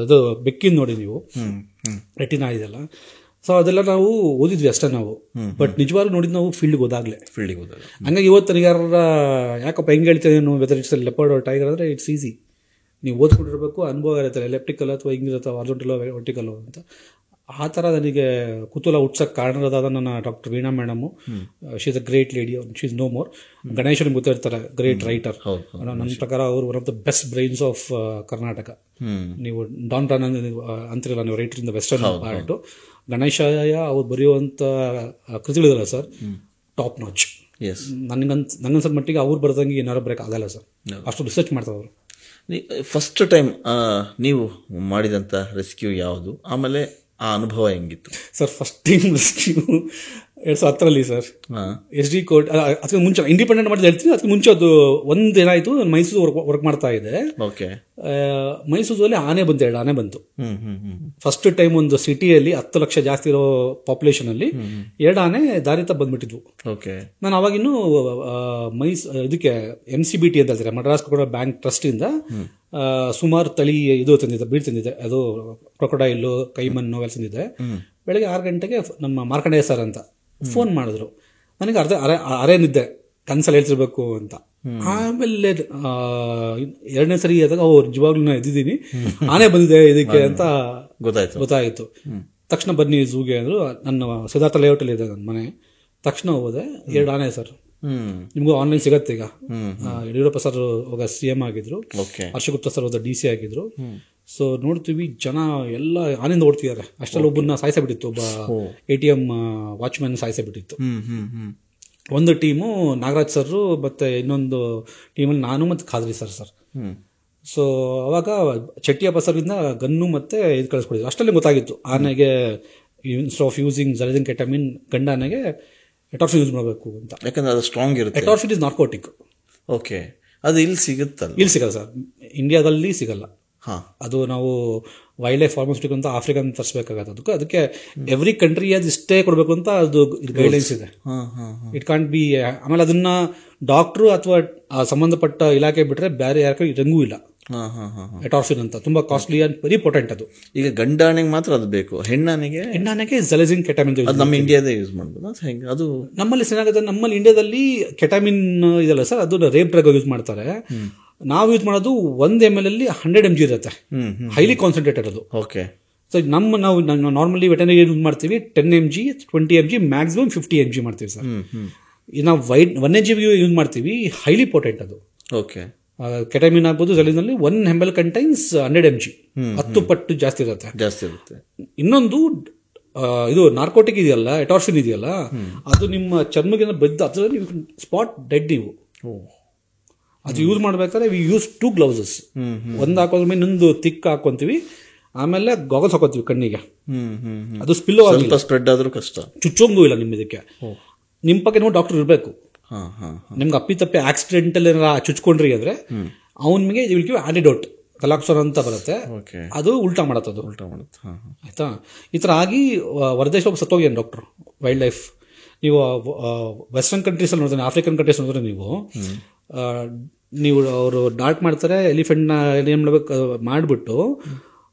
ಅದು ಬೆಕ್ಕಿನ ನೋಡಿ ನೀವು, ರೆಟಿನಾ ಇದೆಲ್ಲ. ಸೊ ಅದೆಲ್ಲ ನಾವು ಓದಿದ್ವಿ ಅಷ್ಟೇ ನಾವು, ಬಟ್ ನಿಜವಾಗ್ಲೂ ನೋಡಿದ್ ನಾವು ಫೀಲ್ಡ್ಗೆ ಹೋದಾಗ್ಲೇ. ಹಂಗಾಗಿ ಇವತ್ತು ನನಗಾರ ಯಾಕಪ್ಪ ಹೆಂಗೆ ಹೇಳ್ತೇನೆ ವೆದರ್ ಇಟ್ಸ್ ಲೆಪರ್ಡ್ ಟೈಗರ್ ಅಂದರೆ ಇಟ್ಸ್ ಈಸಿ. ನೀವು ಓದ್ಕೊಂಡಿರ್ಬೇಕು, ಅನುಭವ ಇರುತ್ತೆ, ಎಲೆಕ್ಟ್ರಿಕಲ್ ಅಥವಾ ಹಿಂಗಿರುತ್ತೆ, ಹಾರಿಜಾಂಟಲ್ ವರ್ಟಿಕಲ್ ಅಂತ. ಆ ಥರ ನನಗೆ ಕುತೂಹಲ ಹುಟ್ಸಕ್ಕೆ ಕಾರಣರಾದ ನನ್ನ doctor Veena madam. She is a great lady, she is no more. Ganesh ನಿಮ್ಗೆ ಗೊತ್ತಿರ್ತಾರೆ, ಗ್ರೇಟ್ ರೈಟರ್. ನನ್ನ ಪ್ರಕಾರ ಅವರು one of the best brains of Karnataka. ನೀವು ಡಾನ್ ಅಂತಿರಲ್ಲ ನೀವು, writer in the western part. Ganeshaiah ಅವ್ರು ಬರೆಯುವಂಥ ಕೃತಿಗಳಿದಾರೆ ಸರ್, ಟಾಪ್ ನಾಚ್. ನನಗನ್ಸದ ಮಟ್ಟಿಗೆ ಅವ್ರು ಬರ್ದಂಗೆ ಏನಾರು ಬರೋಕೆ ಆಗಲ್ಲ ಸರ್, ಅಷ್ಟು ರಿಸರ್ಚ್ ಮಾಡ್ತಾರೆ ಅವರು. ಫಸ್ಟ್ ಟೈಮ್ ನೀವು ಮಾಡಿದಂಥ ರೆಸ್ಕ್ಯೂ ಯಾವುದು, ಆಮೇಲೆ ಆ ಅನುಭವ ಹೆಂಗಿತ್ತು sir? First time rescue 2010 sir, SD court. ಅದಕ್ಕೆ ಮುಂಚೆ ಇಂಡಿಪೆಂಡೆಂಟ್ ಮಾಡಿದ ಹೇಳ್ತೀನಿ. ಅದಕ್ಕೆ ಮುಂಚೆ ಅದು ಒಂದು ಏನಾಯಿತು, ಮೈಸೂರು ವರ್ಕ್ ಮಾಡ್ತಾ ಇದೆ. ಮೈಸೂರಲ್ಲಿ ಆನೆ ಬಂತು, 2 ಆನೆ ಬಂತು. ಫಸ್ಟ್ ಟೈಮ್ ಒಂದು ಸಿಟಿಯಲ್ಲಿ 10 ಲಕ್ಷ ಜಾಸ್ತಿ ಇರೋ ಪಾಪ್ಯುಲೇಷನ್ ಅಲ್ಲಿ 2 ಆನೆ ದಾರಿ ತ ಬಂದ್ಬಿಟ್ಟಿದ್ವು. ನಾನು ಅವಾಗಿನ್ನು ಇದಕ್ಕೆ MCBT ಅಂತ ಹೇಳ್ತಾರೆ, ಮಡ್ರಾಸ್ ಬ್ಯಾಂಕ್ ಟ್ರಸ್ಟ್ ಇಂದ ಸುಮಾರು ತಳಿ ಇದು ತಂದಿದ್ದೆ, ಬೀಡ್ ತಂದಿದ್ದೆ. ಅದು ಕ್ರೊಕೊಡೈಲು, ಕೈಮನ್ನು ಎಲ್ಲ ತಂದಿದ್ದೆ. ಬೆಳಗ್ಗೆ 6 ಗಂಟೆಗೆ ನಮ್ಮ ಮಾರ್ಕಂಡೇಯ ಸರ್ ಅಂತ ಫೋನ್ ಮಾಡಿದ್ರು. ನನಗೆ ಅರೇನಿದ್ದೆ, ಕನ್ಸಲ್ಲಿ ಹೇಳ್ತಿರ್ಬೇಕು ಅಂತ. ಆಮೇಲೆ 2ನೇ ಸರಿ ಆದಾಗ ನಿಜವಾಗ್ಲೂ ನಾನು ಎದ್ದಿದ್ದೀನಿ, ಆನೆ ಬಂದಿದೆ ಇದಕ್ಕೆ ಅಂತ ಗೊತ್ತಾಯಿತು. ತಕ್ಷಣ ಬನ್ನಿ ಝೂಗೆ ಅಂದ್ರು. ನನ್ನ ಸಿದ್ಧಾರ್ಥ ಲೇಔಟ್ ಅಲ್ಲಿ ಇದೆ ನನ್ನ ಮನೆ. ತಕ್ಷಣ ಹೋದೆ, 2 ಆನೆ ಸರ್. ನಿಮಗೂ ಆನ್ಲೈನ್ ಸಿಗತ್ತೆ ಈಗ. ಯಡಿಯೂರಪ್ಪ ಸರ್ ಅವಾಗ CM ಆಗಿದ್ರು, ಹರ್ಷಗುಪ್ತ ಸರ್ ಹೋದ DC ಆಗಿದ್ರು. ಸೊ ನೋಡ್ತೀವಿ ಜನ ಎಲ್ಲ ಆನೆಯಿಂದ ಓಡ್ತಿದ್ದಾರೆ. ಅಷ್ಟರಲ್ಲಿ ಒಬ್ಬನ ಸಾಯಿಸಬಿಟ್ಟಿತ್ತು, ಒಬ್ಬ ATM ವಾಚ್ಮ್ಯಾನ್ ಸಾಯಿಸಬಿಟ್ಟಿತ್ತು. ಒಂದು ಟೀಮು ನಾಗರಾಜ್ ಸರ್, ಮತ್ತೆ ಇನ್ನೊಂದು ಟೀಮಲ್ಲಿ ನಾನು ಮತ್ತು ಖಾದ್ರಿ ಸರ್. ಸೊ ಅವಾಗ ಚೆಟ್ಟಿಯಪ್ಪ ಸರ್ಗಿಂದ ಗನ್ನು ಮತ್ತೆ ಇದು ಕಳಿಸ್ಕೊಡಿದ್ರು. ಅಷ್ಟರಲ್ಲಿ ಗೊತ್ತಾಗಿತ್ತು ಆನೆಗೆ ಇನ್ಸ್ಟೆಡ್ ಆಫ್ ಯೂಸಿಂಗ್ ಜಲಜಿನ್ ಕೆಟಮಿನ್, ಗಂಡ ಆನೆಗೆ ಎಟಾರ್ಫಿನ್ ಯೂಸ್ ಮಾಡಬೇಕು ಅಂತ. ಯಾಕಂದ್ರೆ ಅದು ಸ್ಟ್ರಾಂಗ್ ಇರುತ್ತೆ. ಎಟಾರ್ಫಿನ್ ಇಸ್ ನಾರ್ಕೋಟಿಕ್. ಅದು ಇಲ್ಲಿ ಸಿಗುತ್ತಲ್ಲ? ಇಲ್ಲಿ ಸಿಗಲ್ಲ ಸರ್, ಇಂಡಿಯಾದಲ್ಲಿ ಸಿಗಲ್ಲ. ಅದು ನಾವು ವೈಲ್ಡ್ ಲೈಫ್ ಫಾರ್ಮಾಸ್ಯೂಟಿಕಲ್ ಅಂತ ಆಫ್ರಿಕನ್ ತರಿಸಬೇಕಾಗತ್ತೆ. ಅದಕ್ಕೆ ಎವ್ರಿ ಕಂಟ್ರಿ ಅದು ಇಷ್ಟೇ ಕೊಡಬೇಕು ಅಂತ ಅದು ಗೈಡ್ಲೈನ್ಸ್ ಇದೆ. It can't be. ಆಮೇಲೆ ಅದನ್ನ ಡಾಕ್ಟ್ರು ಅಥವಾ ಸಂಬಂಧಪಟ್ಟ ಇಲಾಖೆ ಬಿಟ್ರೆ ಬೇರೆ ಯಾರಿಗೂ ಇರಂಗೂ ಇಲ್ಲ. ಎಟಾರ್ಫಿನ್ ಅಂತ ತುಂಬಾ ಕಾಸ್ಟ್ಲಿ ಅಂಡ್ ವೆರಿ ಪೊಟೆಂಟ್ ಅದು. ಈಗ ಗಂಡಾಣಿಗೆ ಮಾತ್ರ ಅದು ಬೇಕು, ಹೆಣ್ಣಾಣಿಗೆ ಝೆಲಜಿನ್ ಕೆಟಾಮಿನ್ ನಮ್ಮ ಇಂಡಿಯಾದೇ ಯೂಸ್ ಮಾಡ್ಬೋದು. ಹೆಂಗೆ ಅದು ನಮ್ಮಲ್ಲಿ ಏನಾಗುತ್ತೆ, ನಮ್ಮಲ್ಲಿ ಇಂಡಿಯಾದಲ್ಲಿ ಕೆಟಾಮಿನ್ ಇದೆಲ್ಲ ಸರ್, ಅದು ರೇಪ್ ಡ್ರಗ್ ಯೂಸ್ ಮಾಡ್ತಾರೆ. ನಾವು ಯೂಸ್ ಮಾಡೋದು 1 ml ಅಲ್ಲಿ 100 mg ಇರುತ್ತೆ, ಹೈಲಿ ಕಾನ್ಸಂಟ್ರೇಟೆಡ್ ಅದು. ಓಕೆ. ಸೊ ನಾವು ನಾರ್ಮಲಿ ವೆಟರ್ನರಿ ಯೂಸ್ ಮಾಡ್ತೀವಿ 10 mg 20 mg ಮ್ಯಾಕ್ಸಿಮಮ್ 50 mg ಮಾಡ್ತೀವಿ ಸರ್. ನಾವು 1 mg ಯೂಸ್ ಮಾಡ್ತೀವಿ, ಹೈಲಿ ಪೊಟೆಂಟ್ ಅದು. ಓಕೆ. ಕೆಟಾಮಿನ್ ಆಗ್ಬೋದು, ಝೆಲಿನಲ್ಲಿ 1 ml ಕಂಟೈನ್ಸ್ 100 mg, 10 ಪಟ್ಟು ಜಾಸ್ತಿ ಇರುತ್ತೆ. ಇನ್ನೊಂದು ಇದು ನಾರ್ಕೋಟಿಕ್ ಇದೆಯಲ್ಲ, ಎಟಾರ್ಫಿನ್ ಇದೆಯಲ್ಲ, ಅದು ನಿಮ್ಮ ಚರ್ಮಗಿನ ಬೆದ್ದ ಅದರಲ್ಲಿ ಸ್ಪಾಟ್ ಡೆಡ್. ನೀವು ಅದು ಯೂಸ್ ಮಾಡ್ಬೇಕಾದ್ರೆ ವಿ ಯೂಸ್ 2 ಗ್ಲೌಸಸ್. ಒಂದು ಹಾಕೋದ್ರ ಮೇಲೆ ಇನ್ನೊಂದು ತಿಕ್ ಹಾಕೊಂತೀವಿ, ಆಮೇಲೆ ಗಾಗಲ್ಸ್ ಹಾಕೋತೀವಿ ಕಣ್ಣಿಗೆ. ಅದು ಸ್ಪಿಲ್ ಸ್ಪ್ರೆಡ್ ಆದ್ರೂ ಕಷ್ಟ, ಚುಚ್ಚೋಂಗೂ ಇಲ್ಲ ನಿಮ್ ಇದಕ್ಕೆ. ನಿಮ್ ಪಕ್ಕ ನೀವು ಡಾಕ್ಟರ್ ಇರಬೇಕು. ನಿಮ್ಗೆ ಅಪ್ಪಿತಪ್ಪಿ ಆಕ್ಸಿಡೆಂಟಲ್ ಏನಾರ ಚುಚ್ಕೊಂಡ್ರಿ ಅಂದ್ರೆ ಅವನಿಗೆ ಆಂಟಿಡೋಟ್ ಕಲಾಕ್ಸೋನ್ ಅಂತ ಬರುತ್ತೆ, ಅದು ಉಲ್ಟಾ ಮಾಡತ್ತದು. ಆಯ್ತಾ? ಈ ತರ ಆಗಿ ಹೊರದೇಶ ಸತ್ತೋಗ್ಯಾನ ಡಾಕ್ಟರ್ ವೈಲ್ಡ್ ಲೈಫ್. ನೀವು ವೆಸ್ಟರ್ನ್ ಕಂಟ್ರೀಸ್ ಅಲ್ಲಿ ನೋಡಿದ್ರೆ, ಆಫ್ರಿಕನ್ ಕಂಟ್ರೀಸ್ ನೋಡಿದ್ರೆ ನೀವು ಅವರು ಡಾಟ್ ಮಾಡ್ತಾರೆ, ಎಲಿಫೆಂಟ್ ನ ಏನ್ ಮಾಡ್ಬೇಕು ಮಾಡ್ಬಿಟ್ಟು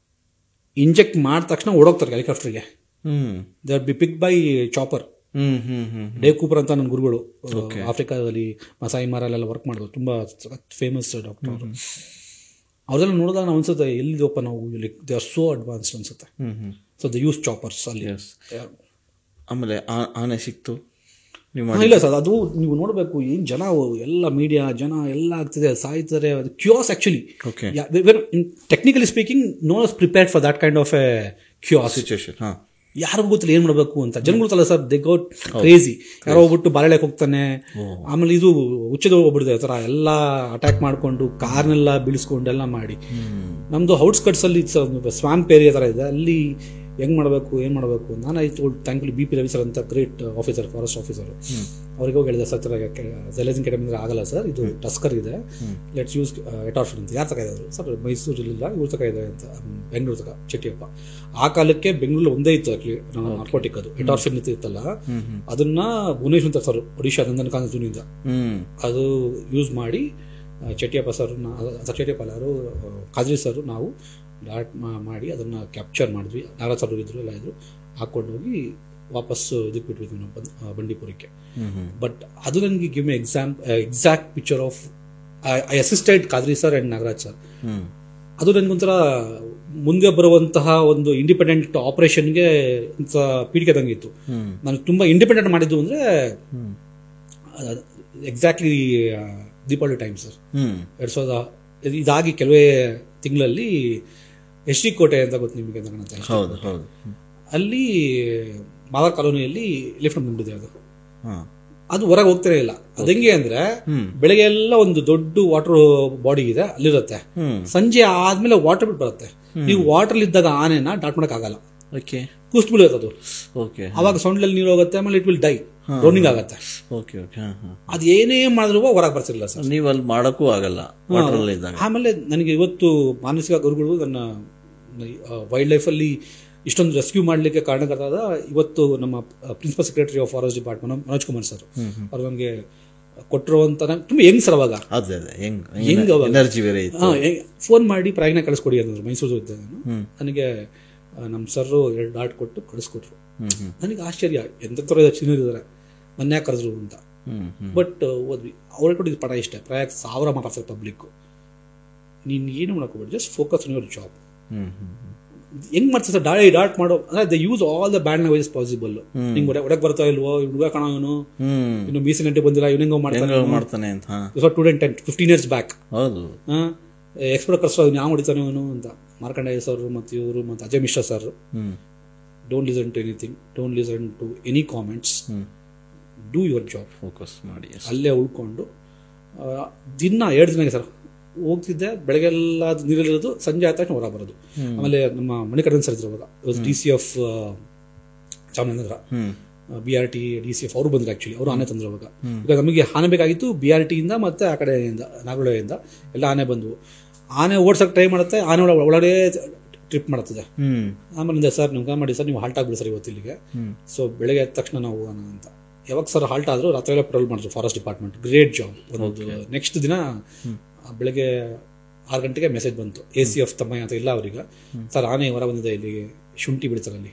ಇಂಜೆಕ್ಟ್ ಮಾಡಿದ ತಕ್ಷಣ ಓಡೋಗ್ತಾರೆ ಹೆಲಿಕಾಪ್ಟರ್ಗೆ. They are be pick by chopper. Dave Cooper ಅಂತ ನನ್ನ ಗುರುಗಳು ಆಫ್ರಿಕಾದಲ್ಲಿ ಮಸಾಯಿ ಮಾರಲ್ಲೆಲ್ಲ ವರ್ಕ್ ಮಾಡೋದು, ತುಂಬಾ ಫೇಮಸ್ ಡಾಕ್ಟರ್. ಅವ್ರೆಲ್ಲ ನೋಡಿದಾಗ ನಾವು ಅನ್ಸುತ್ತೆ ಎಲ್ಲಿದಪ್ಪ ನಾವು, ದೇ ಆರ್ ಸೋ ಅಡ್ವಾನ್ಸ್ಡ್ ಅನ್ಸುತ್ತೆ. ಸೊ ದೇ ಯೂಸ್ ಚಾಪರ್ಸ್ ಅಲ್ಲಿ. ಆಮೇಲೆ ಆನೆ ಸಿಕ್ತು ಇಲ್ಲ ಸರ್, ಅದು ನೀವು ನೋಡಬೇಕು. ಏನ್ ಜನ ಎಲ್ಲ ಮೀಡಿಯಾ ಜನ ಎಲ್ಲ ಆಗ್ತಿದೆ, ಸಾಯ್ತಾರೆ. ಅದು chaos actually. Technically speaking, no was prepared for that kind of a chaos situation. ಯಾರಿಗೂ ಗೊತ್ತಿಲ್ಲ ಏನ್ ಮಾಡ್ಬೇಕು ಅಂತ. ಜನಗಳು ಸರ್ ದೇ ಗೋಟ್ ಕ್ರೇಜಿ. ಯಾರೋ ಹೋಗ್ಬಿಟ್ಟು ಬಾಳೆಳಕ್ ಹೋಗ್ತಾನೆ, ಆಮೇಲೆ ಇದು ಹುಚ್ಚದ ಹೋಗ್ಬಿಡ್ತಾರೆ ತರ ಎಲ್ಲ ಅಟ್ಯಾಕ್ ಮಾಡ್ಕೊಂಡು ಕಾರ್ನೆಲ್ಲ ಬೀಳಿಸ್ಕೊಂಡು ಎಲ್ಲ ಮಾಡಿ. ನಮ್ದು ಔಟ್ಸ್ಕಟ್ಸ್ ಅಲ್ಲಿ ಸ್ವಾಂಪ್ ಏರಿಯಾ ತರ ಇದೆ, ಅಲ್ಲಿ ಹೆಂಗ್ ಮಾಡಬೇಕು ಏನ್ ಮಾಡಬೇಕು. ನಾನು ಆಯ್ತು ಥ್ಯಾಂಕ್ಫುಲಿ BP ರವಿ ಸರ್ ಅಂತ ಗ್ರೇಟ್ ಆಫೀಸರ್, ಫಾರೆಸ್ಟ್ ಆಫೀಸರ್, ಅವ್ರಿಗೆ ಹೋಗಿ ಹೇಳಿದೆ, ಸರ್ ಝೆಲಿನ್ ಕೆಟಾಮಿನ್ ಆಗಲ್ಲ ಸರ್, ಇದು ಟಸ್ಕರ್ ಇದೆ, ಲೆಟ್ಸ್ ಯೂಸ್ ಎಟಾರ್ಫಿನ್ ಅಂತ. ಯಾರು ತಗೊಂಡಿದ್ರು ಸರ್? ಮೈಸೂರಿಲ್ಲ, ಇವ್ರು ತಗೊಂಡಿದ್ದಾರೆ ಅಂತ, ಬೆಂಗಳೂರು ತಗ ಚೆಟ್ಟಿಯಪ್ಪ. ಆ ಕಾಲಕ್ಕೆ ಬೆಂಗಳೂರಲ್ಲಿ ಒಂದೇ ಇತ್ತು ಆಕ್ಚುಲಿ ನಾರ್ಕೋಟಿಕ್, ಅದು ಎಟಾರ್ಫಿನ್ ಇತ್ತಲ್ಲ, ಅದನ್ನ ಭುವನೇಶ್ವರ್ ಸರ್ ಒಡಿಶಾ ನಂದನಕಾನೂನಿಂದ ಅದು ಯೂಸ್ ಮಾಡಿ ಚೆಟ್ಟಿಯಪ್ಪ ಸರ್, ಚೆಟ್ಟಿಯಪ್ಪ ಯಾರು ಖಾದ್ರಿ ಸರ್, ನಾವು ಡಾಟ್ ಮಾಡಿ ಅದನ್ನ ಕ್ಯಾಪ್ಚರ್ ಮಾಡಿದ್ವಿ. ನಾಗರಾಜ್ ಸರ್ ಇದ್ರು, ಎಲ್ಲ ಇದ್ರು, ಹಾಕೊಂಡು ಹೋಗಿ ವಾಪಸ್ ಇದಕ್ಕೆ ಬಿಟ್ಬಿದ್ವಿ ನಾವು ಬಂಡೀಪುರಕ್ಕೆ. ಬಟ್ ಅದು ನನಗೆ give me exact picture of I assisted Khadri sir and Nagaraj sir. ಅದು ನನಗೊಂಥರ ಮುಂದೆ ಬರುವಂತಹ ಒಂದು ಇಂಡಿಪೆಂಡೆಂಟ್ ಆಪರೇಷನ್ಗೆ ಪೀಡಿಕೆ ತಂಗಿತ್ತು. ನಾನು ತುಂಬಾ ಇಂಡಿಪೆಂಡೆಂಟ್ ಮಾಡಿದ್ದು ಅಂದ್ರೆ ಎಕ್ಸಾಕ್ಟ್ಲಿ ದೀಪಾವಳಿ ಟೈಮ್ ಸರ್, 2000 ಇದಾಗಿ ಕೆಲವೇ ತಿಂಗಳಲ್ಲಿ HD ಕೋಟೆ ಅಂತ ಗೊತ್ತು ನಿಮಗೆ, ಅಲ್ಲಿ ಮಾವರ್ ಕಾಲೋನಿಯಲ್ಲಿ ಲಿಫ್ಟ್ ಬಂದಿದೆ. ಅದು ಹೊರಗೆ ಹೋಗ್ತಾನೆ ಇಲ್ಲ. ಅದಂಗೆ ಅಂದ್ರೆ ಬೆಳಗ್ಗೆ ಎಲ್ಲ ಒಂದು ದೊಡ್ಡ ವಾಟರ್ ಬಾಡಿ ಇದೆ ಅಲ್ಲಿರುತ್ತೆ, ಸಂಜೆ ಆದ್ಮೇಲೆ ವಾಟರ್ ಬಿಟ್ಟು ಬರುತ್ತೆ. ನೀವು ವಾಟರ್ ಇದ್ದಾಗ ಆನೆನ ಡಾಟ್ ಮಾಡಕ್ ಆಗಲ್ಲ, ಕೂಸ್ಟ್ ಬೀಳುತ್ತೆ ಅದು. ಅವಾಗ ಸೊಂಡ್ಲಲ್ಲಿ ನೀರು ಹೋಗುತ್ತೆ, ಆಮೇಲೆ ಇಟ್ ವಿಲ್ ಡೈ, ಡ್ರೌನಿಂಗ್ ಆಗತ್ತೆ. ಅದು ಏನೇ ಮಾಡಿದ್ರು ಹೊರಗೆ ಬರ್ತಿರ್ಲಿಲ್ಲ ಸರ್, ನೀವು ಅಲ್ಲಿ ಮಾಡಕ್ಕೂ ಆಗಲ್ಲ. ಆಮೇಲೆ ನನಗೆ ಇವತ್ತು ಮಾನಸಿಕ ಗುರುಗಳು ನನ್ನ ವೈಲ್ಡ್ ಲೈಫ್ ಅಲ್ಲಿ ಇಷ್ಟೊಂದು ರೆಸ್ಕ್ಯೂ ಮಾಡ್ಲಿಕ್ಕೆ ಕಾರಣಕರ್ತಾದ ಇವತ್ತು ನಮ್ಮ principal secretary of forest department Manoj Kumar sir, ಅವ್ರು ನಮಗೆ ಕೊಟ್ಟಿರುವಂತ ತುಂಬಾ ಹೆಂಗ್ ಸರ್ ಅವಾಗ ಫೋನ್ ಮಾಡಿ ಪ್ರಾಯನ ಕಳಿಸ್ಕೊಡಿ ಅಂದ್ರು. ಮೈಸೂರು ಇದ್ದೆ ನಾನು, ನನಗೆ ನಮ್ಮ ಸರ್ 2 ಡಾಟ್ ಕೊಟ್ಟು ಕಳಿಸ್ಕೊಟ್ರು. ನನಗೆ ಆಶ್ಚರ್ಯ, ಎಂತ ಚಿನ್ನರಿದ್ದಾರೆ ನನ್ನ ಯಾಕೆ ಕರೆದ್ರು ಅಂತ. ಬಟ್ ಓದ್ವಿ, ಅವ್ರಿಗೆ ಕೊಟ್ಟಿದ್ದು ಪಟ ಇಷ್ಟ, ಪ್ರಾಯ 1000 ಮಾತಾಡ್ತಾರೆ ಪಬ್ಲಿಕ್. ನೀನ್ ಏನು ಮಾಡಕೋಬೇಡಿ, just focus on your job. ಹೆಂಗ್ ಮಾಡ್ತಾರೆ ಸರ್ ಡಾಟ್ ಮಾಡೋ ಅಂದ್ರೆ they use all the bad ways possible. ನಿಂಗೆ ಒಡಕ್ ಬರ್ತಾ ಇಲ್ವೋ, ಹುಡುಗ ಕಾಣೋ ಇವನು, ಇನ್ನು ಮೀಸಿ ಗಂಟೆ ಬಂದಿಲ್ಲ, ಇವನಿಂಗ ಮಾಡ್ತಾನೆ ಅಂತ 15 years ಬ್ಯಾಕ್ ಎಕ್ಸ್ಪರ್ಟ್ ಕರ್ಸೋ ಯಾವ ಹೊಡಿತಾನೆ ಇವನು ಅಂತ. ಮಾರ್ಕಂಡೇಯ ಸರ್ ಮತ್ತು ಇವರು ಮತ್ತು Ajay Mishra sir, don't listen to anything, don't listen to any comments, do your job, focus ಮಾಡಿ. ಅಲ್ಲೇ ಉಳ್ಕೊಂಡು ದಿನ 2 ದಿನ ಸರ್ ಹೋಗ್ತಿದ್ದೆ, ಬೆಳಗ್ಗೆಲ್ಲ ನೀರಲ್ಲಿರೋದು, ಸಂಜೆ ಆದ ತಕ್ಷಣ ಹೊರ ಬರೋದು. ಆಮೇಲೆ ನಮ್ಮ ಮಣಿಕಂಠನ್ ಸರ್ ಇದ್ರು ಅವಾಗ, DC of Chamarajanagar, BRT DCF ಅವರು ಬಂದ್ರು. ಆಕ್ಚುಲಿ ಅವರು ಆನೆ ತಂದ್ರು ಅವಾಗ. ಈಗ ನಮಗೆ ಆನೆ ಬೇಕಾಗಿತ್ತು, BRT ಇಂದ ಮತ್ತೆ ಆ ಕಡೆಯಿಂದ ನಾಗರಹೊಳೆಯಿಂದ ಎಲ್ಲ ಆನೆ ಬಂದ್ವು. ಆನೆ ಓಡ್ಸಕ್ ಟ್ರೈ ಮಾಡುತ್ತೆ, ಆನೆ ಒಳಗಡೆ ಟ್ರಿಪ್ ಮಾಡ್ತಿದೆ. ಆಮೇಲೆ ಸರ್ ನೀವು ಕಾಲ್ ಮಾಡಿ ಸರ್, ನೀವು ಹಾಲ್ಟ್ ಆಗ್ಬಿಡಿ ಸರ್ ಇವತ್ತು ಇಲ್ಲಿಗೆ. ಸೊ ಬೆಳಗ್ಗೆ ಎದ್ದ ತಕ್ಷಣ ನಾವು ಹೋಗೋಣ ಅಂತ. ಯಾವಾಗ ಸರ್ ಹಾಲ್ಟ್ ಆದರೂ ರಾತ್ರಿ ಎಲ್ಲ ಪೆಟ್ರೋಲ್ ಮಾಡಿದ್ರು ಫಾರೆಸ್ಟ್ ಡಿಪಾರ್ಟ್ಮೆಂಟ್. Great job. ಒಂದು ನೆಕ್ಸ್ಟ್ ದಿನ ಬೆಳಗ್ಗೆ 6 ಗಂಟೆಗೆ ಮೆಸೇಜ್ ಬಂತು, ACF ತಮ್ಮಯ್ಯ ಅಂತ ಇಲ್ಲ ಅವ್ರಿಗೆ, ಸರ್ ಆನೆ ಹೊರ ಬಂದಿದೆ ಇಲ್ಲಿ ಶುಂಠಿ ಬಿಡ್ತಾರೆ ಅಲ್ಲಿ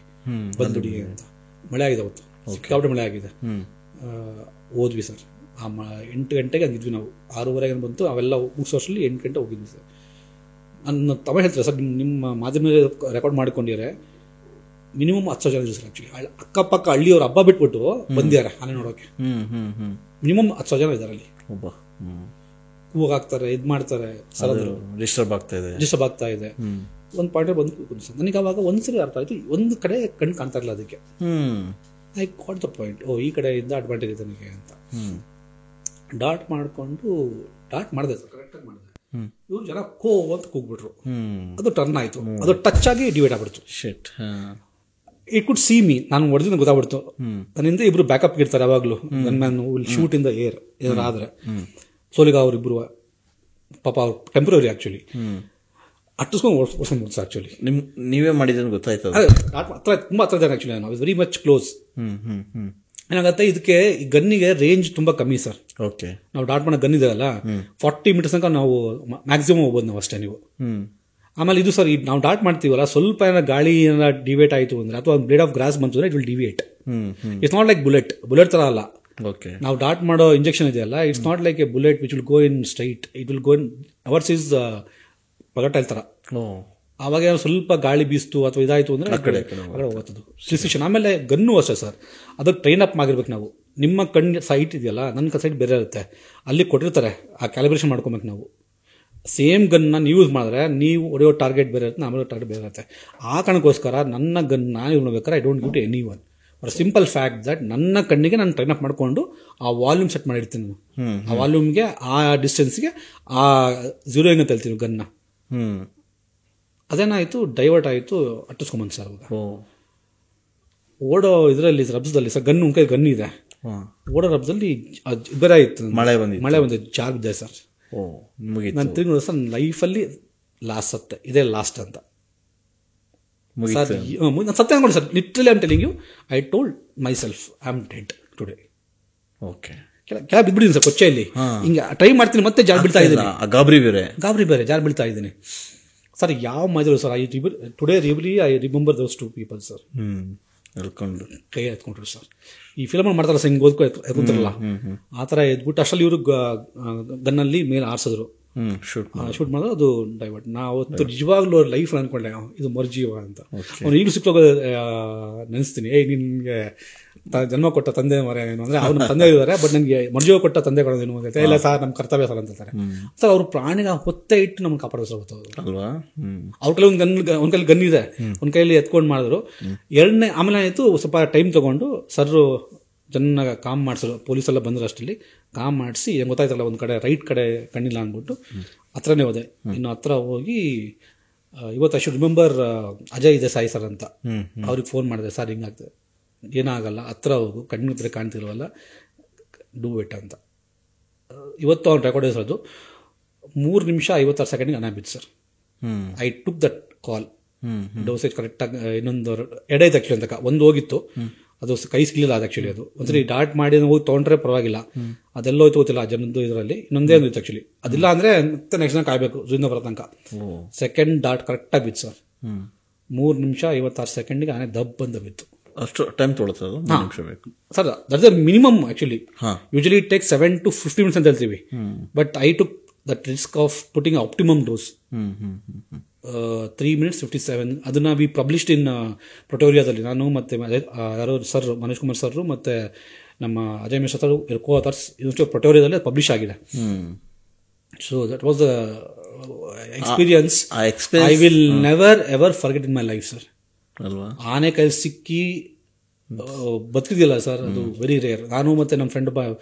ಬಂದುಡಿ ಅಂತ. ಮಳೆ ಆಗಿದೆ ಅವತ್ತು, ಸಿಕ್ಕಾಪಟ್ಟೆ ಮಳೆ ಆಗಿದೆ. ಹೋದ್ವಿ ಸರ್. 8 ಗಂಟೆಗೆ ಹಂಗಿದ್ವಿ ನಾವು. 6:30 ಬಂತು. ಅವೆಲ್ಲ ಮುಗಿಸೋಷ್ಟರಲ್ಲಿ 8 ಗಂಟೆ ಹೋಗಿದ್ವಿ ಸರ್. ನನ್ನ ತಮ್ಮ ಹೇಳ್ತಾರೆ ಸರ್, ನಿಮ್ಮ ಮಾಧ್ಯಮ ರೆಕಾರ್ಡ್ ಮಾಡ್ಕೊಂಡಿದ್ದಾರೆ, ಮಿನಿಮಮ್ 10 ಜನ ಇದ್ರು ಸರ್. ಆಕ್ಚುಲಿ ಅಕ್ಕಪಕ್ಕ ಹಳ್ಳಿಯವ್ರು ಹಬ್ಬ ಬಿಟ್ಬಿಟ್ಟು ಬಂದಿದ್ದಾರೆ ಆನೆ ನೋಡೋಕೆ. ಮಿನಿಮಮ್ 10 ಜನ ಇದ್ದಾರೆ ಅಲ್ಲಿ. ಕೂಗ್ ಹಾಕ್ತಾರೆ, ಇದ್ ಮಾಡ್ತಾರೆ, ಡಿಸ್ಟರ್ಬ್ ಆಗ್ತಾ ಇದೆ. ಒಂದು ಪಾಯಿಂಟ್ ಬಂದು ಕೂತ್ಕೊಂಡು ಸರ್ ನನಗೆ ಅವಾಗ ಒಂದ್ಸರಿ ಅರ್ಥ ಆಯ್ತು, ಒಂದು ಕಡೆ ಕಣ್ಣು ಕಾಣ್ತಾ ಇರಲ್ಲ ಅದಕ್ಕೆ. ಐ ಗಾಟ್ ದ ಪಾಯಿಂಟ್, ಓ ಈ ಕಡೆಯಿಂದ ಅಡ್ವಾಂಟೇಜ್ ಇದೆ ನನಗೆ ಅಂತ. ಡಾಟ್ ಮಾಡಿದೆ ಸರ್, ಕರೆಕ್ಟಾಗಿ ಮಾಡಿದೆ. ಇವ್ರು ಜನ ಕೋ ಅಂತ ಕೂಗ್ಬಿಟ್ರು. ಅದು ಟರ್ನ್ ಆಯ್ತು, ಅದು ಟಚ್ ಆಗಿ ಡಿವೈಡ್ ಆಗ್ಬಿಡ್ತು. ಇಟ್ ಕುಡ್ ಸಿ ಮೀ, ನಾನು ಹೊಡೆದಿನ ಗೊತ್ತಾಗ್ಬಿಡ್ತು. ನನ್ನಿಂದ ಇಬ್ರು ಬ್ಯಾಕಪ್ ಇರ್ತಾರೆ ಯಾವಾಗ್ಲೂ, gun man will shoot in the air ಏನಾದ್ರು ಆದ್ರೆ. ಸೋಲಿಗ ಅವ್ರಿಬ್ರು ಪಾಪ ಅವ್ರು ಟೆಂಪ್ರರಿ ಆಕ್ಚುಲಿ ಅಟ್ಟಿಸ್ಕೊಂಡು ಓಡಿಸ್ಕೊಂಡು ಸರ್. ಆಕ್ಚುಲಿ ನೀವೇ ಮಾಡಿದ್ರೆ ಗೊತ್ತಾಯ್ತು, ತುಂಬಾ ಹತ್ರ ಜನ ಆಕ್ಚುಲಿ ನಾವು ವೆರಿ ಮಚ್ ಕ್ಲೋಸ್. ಏನಾಗತ್ತೆ, ಇದಕ್ಕೆ ಗನ್ನಿಗೆ ರೇಂಜ್ ತುಂಬಾ ಕಮ್ಮಿ ಸರ್. ಓಕೆ, ನಾವು ಡಾಟ್ ಮಾಡೋ ಗನ್ ಇದೆಯಲ್ಲ 40 ಮೀಟರ್ಸ್ ತನಕ ನಾವು ಮ್ಯಾಕ್ಸಿಮಮ್ ಹೋಗ್ಬೋದು ನಾವು ಅಷ್ಟೇ. ನೀವು ಆಮೇಲೆ ಇದು ಸರ್, ನಾವು ಡಾಟ್ ಮಾಡ್ತೀವಲ್ಲ, ಸ್ವಲ್ಪ ಏನೋ ಗಾಳಿ ಏನಾರ ಡಿವೇಟ್ ಆಯ್ತು ಅಂದ್ರೆ, ಅಥವಾ ಒಂದು ಬ್ಲೇಡ್ ಆಫ್ ಗ್ರಾಸ್ ಬಂತು ಅಂದ್ರೆ it will deviate. It's not like bullet ತರ ಅಲ್ಲ. ನಾವು ಡಾಟ್ ಮಾಡೋ ಇಂಜೆಕ್ಷನ್ ಇದೆಯಲ್ಲ, it's not like a bullet which will go in straight, it will go in ours is pigtail ತರ. ಆವಾಗ ಏನೋ ಸ್ವಲ್ಪ ಗಾಳಿ ಬೀಸ್ತು ಅಥವಾ ಇದಾಯ್ತು ಅಂದ್ರೆ ಆ ಕಡೆ ಹೋಗ್ತದ್ದು ಪ್ರಿಸಿಷನ್. ಆಮೇಲೆ ಗನ್ನು ಅಷ್ಟೇ ಸರ್, ಅದಕ್ಕೆ ಟ್ರೈನ್ ಅಪ್ ಆಗಿರ್ಬೇಕು ನಾವು. ನಿಮ್ಮ ಕಣ್ಣು ಸೈಟ್ ಇದೆಯಲ್ಲ, ನನ್ನ ಸೈಟ್ ಬೇರೆ ಇರುತ್ತೆ, ಅಲ್ಲಿ ಕೊಟ್ಟಿರ್ತಾರೆ, ಆ ಕ್ಯಾಲಿಬ್ರೇಷನ್ ಮಾಡ್ಕೊಬೇಕು ನಾವು. ಸೇಮ್ ಗನ್ನ ನೀವು ಯೂಸ್ ಮಾಡಿದ್ರೆ ನೀವು ಹೊಡೆಯೋ ಟಾರ್ಗೆಟ್ ಬೇರೆ ಇರುತ್ತೆ, ಆಮೇಲೆ ಟಾರ್ಗೆಟ್ ಬೇರೆ ಇರುತ್ತೆ. ಆ ಕಾರಣಕ್ಕೋಸ್ಕರ ನನ್ನ ಗನ್ ನಾನು ಯೂಸ್ ಮಾಡ್ಬೇಕಾದ್ರೆ I don't give to anyone. For simple fact that ನನ್ನ ಕಣ್ಣಿಗೆ ನಾನು ಟ್ರೈನ್ ಅಪ್ ಮಾಡಿಕೊಂಡು ಆ ವಾಲ್ಯೂಮ್ ಸೆಟ್ ಮಾಡಿರ್ತೀನಿ ನಾನು. ಆ ವಾಲ್ಯೂಮ್ಗೆ, ಆ ಡಿಸ್ಟೆನ್ಸ್ಗೆ ಆ 0 ಅಂತ ಹೇಳ್ತೀನಿ ಗನ್ನ. ಅದೇನಾಯ್ತು, ಡೈವರ್ಟ್ ಆಯಿತು, ಅಟ್ಟಿಸ್ಕೊಂಬಂದು ಸರ್. ಅವಾಗ ಓಡೋ ಇದರಲ್ಲಿ ರಬ್ಸದಲ್ಲಿ ಸರ್, ಗನ್ ಕೈ ಗನ್ ಇದೆ, ಓಡೋ ರಬ್ಸಲ್ಲಿ ಬೇರೆ ಆಯ್ತು, ಮಳೆ ಬಂದಿದ್ದು ಜಾರ್ ಬಿದ್ದೆ ಸರ್. ನಾನು ತಿರುಗಿ ನೋಡಿ ಸರ್, ನನ್ನ ಲೈಫಲ್ಲಿ ಲಾಸ್ಟ್ ಸತ್ತೆ, ಇದೇ ಲಾಸ್ಟ್ ಅಂತ ಸರ್. ನಾನು ಸತ್ಯ ಅನ್ಕೊಂಡು sir, literally I am telling you, I told myself I am dead today. Okay, ಕೆಳ ಬಿದ್ಬಿದ್ದೀನಿ ಸರ್ ಕೊಚ್ಚೆಯಲ್ಲಿ, ಹಿಂಗೆ ಟ್ರೈ ಮಾಡ್ತೀನಿ, ಮತ್ತೆ ಜಾರ್ ಬೀಳ್ತಾ ಇದ್ದೀನಿ, ಗಾಬರಿ ಬೇರೆ ಜಾರ್ ಬೀಳ್ತಾ ಇದ್ದೀನಿ ಸರ್. ಯಾವ ಮಜಾ sir. Today really I remember those 2 people sir. ಕೈ ಎತ್ಕೊಂಡ್ರು ಸರ್. ಈ ಫಿಲಮ್ ಮಾಡ್ತಾರಲ್ಲ ಸರ್, ಹಿಂಗೆ ಎತ್ಕೊಂತಾರಲ್ಲ, ಆ ಥರ ಎದ್ಬಿಟ್ಟು ಅಷ್ಟರಲ್ಲಿ ಇವರು ಗನ್ನಲ್ಲಿ ಮೇಲೆ ಆರಿಸಿದ್ರು, ಶೂಟ್ ಮಾಡಿದ್ರೆ ಅದು ಡೈವರ್ಟ್. ನಾವು ಅವತ್ತು ನಿಜವಾಗ್ಲೂ ಅವ್ರ ಲೈಫ್ ಅನ್ಕೊಂಡೆ ಇದು ಮರ್ಜೀವ ಅಂತ. ಅವ್ನು ಈಗಲೂ ಸಿಕ್ಕೋಗ ನೆನೆಸ್ತೀನಿ, ನಿನ್ಗೆ ಜನ್ಮ ಕೊಟ್ಟ ತಂದೆ ಮರೆ ಏನು ಅಂದ್ರೆ, ಅವ್ರ ತಂದೆ ಇದ್ದಾರೆ, ಬಟ್ ನನಗೆ ಮರ್ಜೀವ ಕೊಟ್ಟ ತಂದೆ ಕೊಡೋದೇನು ಅಂತ. ಇಲ್ಲ ಸರ್, ನಮ್ಮ ಕರ್ತವ್ಯ ಸರ್ ಅಂತ ಹೇಳ್ತಾರೆ ಸರ್. ಅವ್ರ ಪ್ರಾಣಿಗೆ ಹೊತ್ತೆ ಇಟ್ಟು ನಮ್ಗೆ ಕಾಪಾಡೋ ಸರ್ ಅಲ್ವಾ. ಅವ್ರ ಕೈಲಿ ಒಂದ್ ಕೈಲಿ ಗನ್ ಇದೆ, ಒಂದ್ ಕೈಲಿ ಎತ್ಕೊಂಡು ಮಾಡಿದ್ರು. ಎರಡನೇ ಆಮೇಲೆ ಆಯ್ತು, ಸ್ವಲ್ಪ ಟೈಮ್ ತಗೊಂಡು ಸರ್ರು ಚೆನ್ನಾಗಿ ಕಾಮ್ ಮಾಡಿಸೋರು, ಪೊಲೀಸೆಲ್ಲ ಬಂದ್ರು ಅಷ್ಟರಲ್ಲಿ ಕಾಮ್ ಮಾಡಿಸಿ, ಹೆಂಗೆ ಗೊತ್ತಾಯ್ತಲ್ಲ, ಒಂದು ಕಡೆ ರೈಟ್ ಕಡೆ ಕಣ್ಣಿಲ್ಲ ಅಂದ್ಬಿಟ್ಟು ಹತ್ರನೇ ಹೋದೆ. ಇನ್ನು ಹತ್ರ ಹೋಗಿ ಇವತ್ತು ಐ ಶುಡ್ ರಿಮೆಂಬರ್ ಅಜಯ್ ಇದೆ ಸಾಯಿ ಸರ್ ಅಂತ, ಅವ್ರಿಗೆ ಫೋನ್ ಮಾಡಿದೆ, ಸರ್ ಹಿಂಗಾಗ್ತದೆ, ಏನಾಗಲ್ಲ, ಹತ್ರ ಹೋಗು, ಕಣ್ಣು ಹತ್ರ ಕಾಣ್ತಿಲ್ವಲ್ಲ, ಡೂ ಇಟ್ ಅಂತ. ಇವತ್ತು ಅವ್ನು ರೆಕಾರ್ಡ್ ಇರೋದು 3 ನಿಮಿಷ 56 ಸೆಕೆಂಡ್ಗೆ ಅನ್ನ ಬಿತ್ತು sir. I took that call, dosage ಕರೆಕ್ಟಾಗಿ. ಇನ್ನೊಂದು ಎಡೈತೆ ಆ್ಯಕ್ಚುಲಿ ಅಂತಕ, ಒಂದು ಹೋಗಿತ್ತು, ಅದು ಕೈ ಸಿಗಲಿಲ್ಲ. ಅದು ಆ್ಯಕ್ಚುಲಿ ಅದು ಒಂದ್ಸರಿ ಡಾಟ್ ಮಾಡಿ ಹೋಗಿ ತೊಗೊಂಡ್ರೆ ಪರವಾಗಿಲ್ಲ, ಅದೆಲ್ಲ ಹೋಯ್ತು ಗೊತ್ತಿಲ್ಲ ಆ ಜನದ್ದು ಇದರಲ್ಲಿ. ಇನ್ನೊಂದೇ ಒಂದು ಇತ್ತು ಆ್ಯಕ್ಚುಲಿ, ಅದಿಲ್ಲ ಅಂದರೆ ಮತ್ತೆ ನೆಕ್ಸ್ಟ್ ದಿನ ಕಾಯಬೇಕು ಜೂನಿಂದ ಬರೋ ತನಕ. ಸೆಕೆಂಡ್ ಡಾಟ್ ಕರೆಕ್ಟಾಗಿ ಬಿತ್ತು ಸರ್. 3 ನಿಮಿಷ 56 ಸೆಕೆಂಡ್ಗೆ ಆನೆ ದಬ್ ಬಂದು ಬಿತ್ತು. ಅಷ್ಟು ಟೈಮ್ ತೊಗೊಳುತ್ತೆ sir. That's the minimum actually. Usually it take 7 to 15 minutes ಅಂತ ಹೇಳ್ತೀವಿ, but I took that risk of putting optimum dose. 3 minutes 57. ಅದನ್ನ ವಿ ಪಬ್ಲಿಷ್ಡ್ ಇನ್ ಪ್ರೊಟೋರಿಯಾದಲ್ಲಿ. ನಾನು ಮತ್ತೆ ಯಾರೋ ಸರ್, ಮನೋಜ್ ಕುಮಾರ್ ಸರ್ ಮತ್ತೆ ನಮ್ಮ ಅಜಯ್ ಮಿಶ್ರಾ ಸರ್ ಕೋ-ಆಥರ್ಸ್, ಇದು ಪ್ರೊಟೋರಿಯಾದಲ್ಲಿ ಪಬ್ಲಿಷ್ ಆಗಿದೆ. So that was the experience I will never ever forget in my life sir. ಆನೆ ಕೈ ಸಿಕ್ಕಿ ಬದುಕಿದೆಯಲ್ಲ ಸರ್, ಅದು ವೆರಿ ರೇರ್. ನಾನು ಮತ್ತೆ ನಮ್ಮ ಫ್ರೆಂಡ್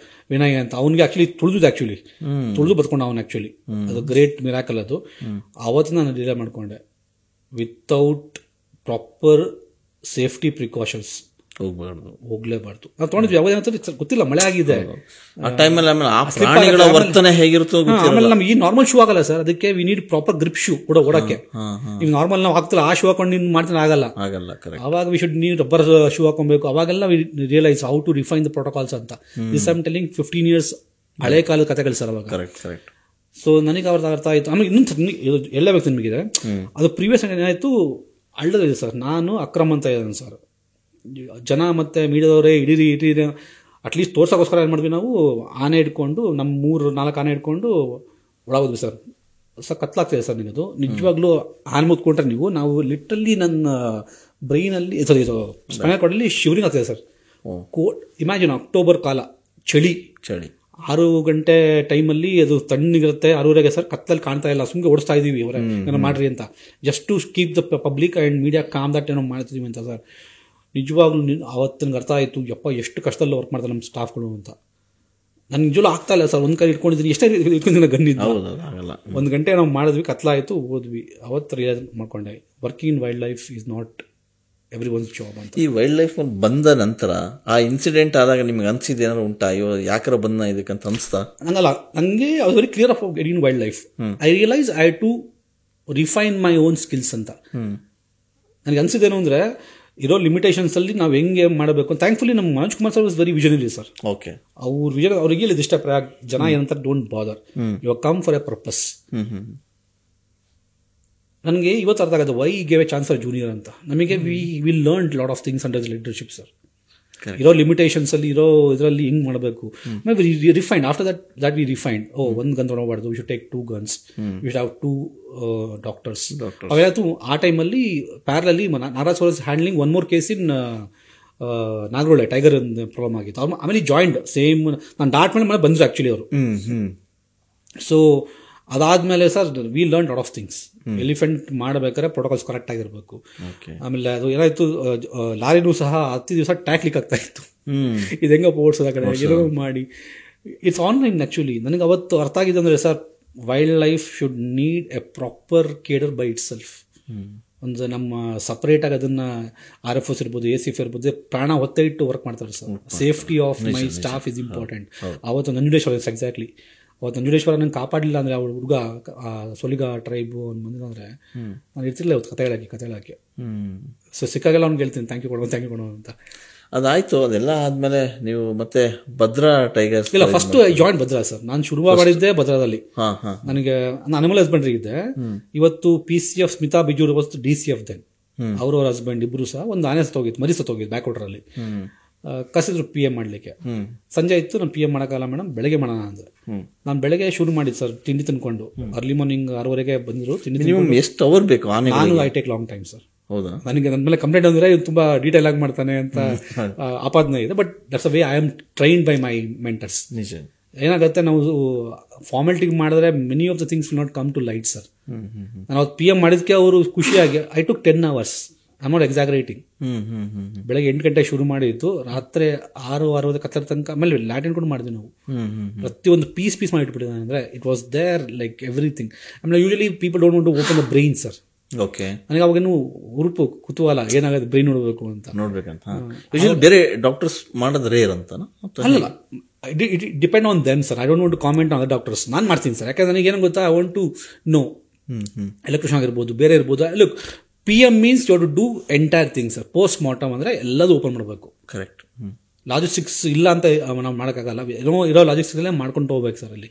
ವಿನಯ್ ಅಂತ, ಅವನಿಗೆ ಆಕ್ಚುಲಿ ತುಳಿದು ಬದುಕೊಂಡ ಅವನು. ಆಕ್ಚುಲಿ ಅದು ಗ್ರೇಟ್ ಮಿರಾಕಲ್. ಅದು ಅವತ್ತು ನಾನು ಡಿಲೇ ಮಾಡ್ಕೊಂಡೆ ವಿತೌಟ್ ಪ್ರಾಪರ್ ಸೇಫ್ಟಿ ಪ್ರಿಕಾಷನ್ಸ್. ಹೋಗ್ಲೇಬಾರ್ದು. ನಾವು ತೊಗೊಂಡಿದ್ವಿ ಯಾವಾಗ ಗೊತ್ತಿಲ್ಲ, ಮಳೆ ಆಗಿದೆ ಆ ಟೈಮಲ್ಲಿ. ಆಮೇಲೆ ಆ ಪ್ರಾಣಿಗಳ ವರ್ತನೆ ಹೇಗಿರುತ್ತೋ ಆಮೇಲೆ ನಮ್ಗೆ ಈ ನಾರ್ಮಲ್ ಶೂ ಆಗಲ್ಲ ಸರ್, ಅದಕ್ಕೆ we need proper grip shoe ಓಡಕ್ಕೆ. ಈಗ ನಾರ್ಮಲ್ ನಾವು ಹಾಕ್ತಿಲ್ಲ ಆ ಶೂ ಹಾಕೊಂಡು ನೀನು ಮಾಡ್ತಾನೆ ಆಗಲ್ಲ. ಅವಾಗ we should need rubber shoe ಹಾಕೊಬೇಕು. ಅವಾಗೆಲ್ಲ we realise how to refine the protocols ಅಂತ. This I am telling 15 years ಹಳೆ ಕಾಲದ ಕಥೆಗಳು ಸರ್ ಅವಾಗ. ಸೊ ನನಗೆ ಅವ್ರದ್ದು ಅರ್ಥ ಆಯ್ತು. ಆಮೇಲೆ ಇನ್ನೊಂದು ಎಲ್ಲ ಬೇಕು ನಿಮಗಿದೆ, ಅದು ಪ್ರೀವಿಯಸ್ ಏನಾಯ್ತು ಅಳ್ಳದಿದೆ ಸರ್. ನಾನು ಅಕ್ರಮ್ ಅಂತ ಇದ್ದೇನೆ ಸರ್. ಜನ ಮತ್ತೆ ಮೀಡಿಯಾದವರೇ ಇಡೀ ಅಟ್ಲೀಸ್ಟ್ ತೋರ್ಸೋಕ್ಕೋಸ್ಕರ ಏನು ಮಾಡಿದ್ವಿ ನಾವು, ಆನೆ ಇಟ್ಕೊಂಡು ನಮ್ಮ 3-4 ಆನೆ ಇಟ್ಕೊಂಡು ಒಳಗೋದ್ವಿ ಸರ್. ಕತ್ಲಾಗ್ತಿದೆ ಸರ್ ನಿಮ್ಮದು ನಿಜವಾಗ್ಲೂ. ಆನೆ ಮುತ್ಕೊಂಡ್ರೆ ನಾವು ಲಿಟ್ರಲಿ ನನ್ನ ಬ್ರೈನಲ್ಲಿ ಸ್ಪೈನಲ್ ಕಾರ್ಡಲ್ಲಿ ಶಿವರಿಂಗ್ ಆಗ್ತಿದೆ ಸರ್. ಇಮ್ಯಾಜಿನ್ ಅಕ್ಟೋಬರ್ ಕಾಲ, ಚಳಿ 6 ಗಂಟೆ ಟೈಮಲ್ಲಿ ಅದು ತಣ್ಣಗಿರುತ್ತೆ. 6:30 ಸರ್, ಕತ್ತಲ್ಲಿ ಕಾಣ್ತಾ ಇಲ್ಲ, ಸುಮ್ಮನೆ ಓಡಿಸ್ತಾ ಇದೀವಿ ಅವರೇ ಏನೋ ಮಾಡ್ರಿ ಅಂತ, just to keep the public and media calm that ಏನೋ ಮಾಡ್ತಿದೀವಿ ಅಂತ ಸರ್. ನಿಜವಾಗ್ಲೂ ಅವತ್ತು ನನಗೆ ಅರ್ಥ ಆಯಿತು, ಯಪ್ಪ ಎಷ್ಟು ಕಷ್ಟದಲ್ಲಿ ವರ್ಕ್ ಮಾಡ್ತಾರೆ ನಮ್ಮ ಸ್ಟಾಫ್ಗಳು ಅಂತ. ನನಗೆ ನಿಜವೂ ಆಗ್ತಾ ಇಲ್ಲ ಸರ್. ಒಂದು ಕೈ ಇಟ್ಕೊಂಡಿದ್ದೀನಿ, ಎಷ್ಟೇ ಇಟ್ಕೊಂಡಿದ್ದೀನಿ ಗನ್ನಿದ್ದು. 1 ಗಂಟೆ ನಾವು ಮಾಡಿದ್ವಿ, ಕತ್ಲಾಯಿತು, ಹೋದ್ವಿ. ಅವತ್ತು ರಿಯಲೈಸ್ ಮಾಡ್ಕೊಂಡೆ, working in wild life is not every once job ಅಂತ. ಈ ವೈಲ್ಡ್ ಲೈಫ್ ಬಂದ ನಂತರ ಆ ಇನ್ಸಿಡೆಂಟ್ ಆದಾಗ ನಿಮ್ಗೆ ಅನ್ಸಿದ್ದು ಏನಾದ್ರು ಉಂಟಾ? ಅಯ್ಯೋ ಯಾಕರ ಬಂದ ಇದಕ್ಕಂತ ಅನ್ಸ್ತಾ? ಹಂಗಲ್ಲ, ನನಗೆ I was very clear of getting wildlife. I realise I to refine my own skills ಅಂತ. ನನಗೆ ಅನ್ಸಿದ್ದೇನು ಅಂದರೆ, ಇರೋ ಲಿಮಿಟೇಷನ್ಸ್ ಅಲ್ಲಿ ನಾವು ಹೆಂಗೆ ಮಾಡಬೇಕು. ಥ್ಯಾಂಕ್ಫುಲಿ ನಮ್ಮ Manoj Kumar sir was very visionary sir. Okay, ಅವ್ರ ವಿಷನ್ ಅವ್ರಿಗೆ ಹೇಳಿದ ಇಷ್ಟ, ಜನ ಏನಂತಾರೆ, don't bother, you come for a purpose. ನನಗೆ ಇವತ್ತು ಅರ್ಥ ಆಗುತ್ತೆ why gave a chance for junior ಅಂತ. ನಮಗೆ we learn lot of things under leadership sir. ಇರೋ ಲಿಮಿಟೇಷನ್ಸ್ ಅಲ್ಲಿ, ಇರೋ ಇದರಲ್ಲಿ ಹಿಂಗೆ ಮಾಡಬೇಕು. Refined after that we refined. ಒಂದು ಗನ್ ತೊಗೊಬಾರ್ದು, we should take 2 guns, we should have 2 doctors. ಅವೆಲ್ಲೂ ಆ ಟೈಮಲ್ಲಿ ಪ್ಯಾರಲಲ್ಲಿ ನಾರಾಜ್ was handling 1 more case in Nagarhole tiger problem ಆಗಿತ್ತು. ಆಮೇಲೆ ಜಾಯಿಂಟ್ ಸೇಮ್ ನಾನು ಡಾಟ್ ಮೇಲೆ ಬಂದ್ರು ಆ್ಯಕ್ಚುಲಿ ಅವರು. ಸೊ ಅದಾದ್ಮೇಲೆ sir V learn lot of things. Elephant ಮಾಡಬೇಕಾದ್ರೆ ಪ್ರೋಟೋಕಾಲ್ಸ್ ಕರೆಕ್ಟ್ ಆಗಿರಬೇಕು. ಆಮೇಲೆ ಅದು ಏನಾಯ್ತು, ಲಾರಿನೂ ಸಹ 10 ದಿವಸ ಟ್ಯಾಕ್ಲಿಕ್ ಆಗ್ತಾ ಇತ್ತು. ಇದು ಹೆಂಗ ಓಡಿಸೋದ ಕಡೆ ಏನೋ ಮಾಡಿ, ಇಟ್ಸ್ ಆನ್ಲೈನ್ ಆ್ಯಕ್ಚುಲಿ. ನನಗೆ ಅವತ್ತು ಅರ್ಥ ಆಗಿದೆ ಅಂದರೆ sir, wild life should need A proper cadre by it self. ಒಂದು ನಮ್ಮ ಸಪ್ರೇಟಾಗಿ ಅದನ್ನ RFOs ಇರ್ಬೋದು, ACF ಇರ್ಬೋದು, ಪ್ರಾಣ ಹೊತ್ತೆ ಇಟ್ಟು ವರ್ಕ್ ಮಾಡ್ತಾರೆ sir. Safety of my staff is important. ಅವತ್ತು ನಂಜುಂಡೇಶ್ವರ ಎಕ್ಸಾಕ್ಟ್ಲಿ ಅವತ್ತು ನಂಜುಂಡೇಶ್ವರ ನಂಗೆ ಕಾಪಾಡಲಿಲ್ಲ ಅಂದರೆ, ಅವ್ರ ಹುಡುಗ ಸೊಲಿಗ ಟ್ರೈಬು ಅವ್ನು ಬಂದಿದ್ರೆ ನಾನು ಇರ್ತಿರ್ಲಿಲ್ಲ ಅವತ್ತು ಕತೆ ಹೇಳಕ್ಕೆ. ಸೊ ಸಿಕ್ಕಾಗೆಲ್ಲ ಅವ್ನಿಗೆ ಹೇಳ್ತೀನಿ ಥ್ಯಾಂಕ್ ಯು ಕೊಡೋ ಅಂತ. ಅದಾಯ್ತು. ಅದೆಲ್ಲ ಆದ್ಮೇಲೆ ನೀವು ಮತ್ತೆ ಭದ್ರಾ ಟೈಗರ್ಸ್? ಇಲ್ಲ, ಫಸ್ಟ್ ಜಾಯಿಂಟ್ ಭದ್ರಾ ಸರ್. ನಾನು ಶುರು ಮಾಡಿದ್ದೆ ಭದ್ರಾದಲ್ಲಿ. ನನಗೆ ನಾನು ಅನಿಮಲ್ ಹಸ್ಬೆಂಡ್ರಿ ಇದ್ದೆ. ಇವತ್ತು PCF ಸ್ಮಿತಾ ಬಿಜೂರ್ ವಸ್ತು DCF ದೆನ್. ಅವ್ರವ್ರ ಹಸ್ಬೆಂಡ್ ಇಬ್ರು ಸಹ ಒಂದು ಆನೆ ಸತ್ತೋಗಿತ್ತು, ಮರಿ ಸತ್ತೋಗಿತ್ತು ಬ್ಯಾಕ್ ವಾಟರಲ್ಲಿ. ಕಸಿದ್ರು PM ಮಾಡಲಿಕ್ಕೆ. ಸಂಜೆ ಇತ್ತು, ನಾನು PM ಮಾಡೋಕ್ಕಲ್ಲ ಮೇಡಮ್, ಬೆಳಗ್ಗೆ ಮಾಡೋಣ ಅಂದ್ರೆ. ನಾನು ಬೆಳಗ್ಗೆ ಶುರು ಮಾಡಿದ್ದು ಸರ್, ತಿಂಡಿ ತಿನ್ಕೊಂಡು. ಅರ್ಲಿ ಮಾರ್ನಿಂಗ್ 6:30 ಬಂದ್ರು. ಎಷ್ಟು ಅವರ್ ಬೇಕು? ನಾನು I take long time sir. ನನಗೆ ನನ್ನ ಮೇಲೆ ಕಂಪ್ಲೇಂಟ್ ಅಂದ್ರೆ ತುಂಬಾ ಡೀಟೇಲ್ ಆಗಿ ಮಾಡ್ತಾನೆ ಅಂತ ಆಪಾದನೆ ಇದೆ. But that's a way I am trained by my mentors. ಏನಾಗುತ್ತೆ, ನಾವು ಫಾರ್ಮಾಲಿಟಿ ಮಾಡಿದ್ರೆ many of the things will not come to light sir. ನಾನು ಅವತ್ತು PM ಮಾಡಿದ್ಕೆ ಅವರು ಖುಷಿಯಾಗಿ I took 10 hours. I am not exaggerating. ಬೆಳಗ್ಗೆ 8 ಗಂಟೆ ಶುರು ಮಾಡಿದ್ದು, ರಾತ್ರಿ 6-6:30 ಕತ್ತರ ತನಕ. ಆಮೇಲೆ ಲ್ಯಾಟಿನ್ ಕೂಡ ಮಾಡಿದ್ವಿ ನಾವು. ಪ್ರತಿಯೊಂದು ಪೀಸ್ ಮಾಡಿ ಇಟ್ಬಿಟ್ಟಿದ್ದಾನೆ ಅಂದ್ರೆ it was there like everything. ಆಮೇಲೆ usually people don't want to open the brain sir. Okay, ನನಗೆ ಅವಾಗೇನು ಉರುಪು ಕುತೂಹಲ ಏನಾಗುತ್ತೆ ಬ್ರೈನ್ ನೋಡ್ಬೇಕಂತ. ಬೇರೆ ಡಾಕ್ಟರ್ಸ್ ಮಾಡೋದು ರೇರ್ ಅಂತ ಅಲ್ಲ, it depend on them sir. I don't want to comment on the doctors. ನಾನು ಮಾಡ್ತೀನಿ ಸರ್, ಯಾಕಂದ್ರೆ ನನಗೆ ಏನು ಗೊತ್ತಾ, I want to know. Electrician ಆಗಿರ್ಬೋದು, ಬೇರೆ ಇರ್ಬೋದು. Look, PM means you have to do entire things sir. Post mortem ಅಂದ್ರೆ ಎಲ್ಲದೂ ಓಪನ್ ಮಾಡಬೇಕು. ಕರೆಕ್ಟ್. ಲಾಜಿಸ್ಟಿಕ್ಸ್ ಇಲ್ಲ ಅಂತ ನಾವು ಮಾಡೋಕ್ಕಾಗಲ್ಲ. ಇರೋ ಲಾಜಿಸ್ಟಿಕ್ಸ್ ಎಲ್ಲ ಮಾಡ್ಕೊಂಡು ಹೋಗ್ಬೇಕು ಸರ್ ಅಲ್ಲಿ.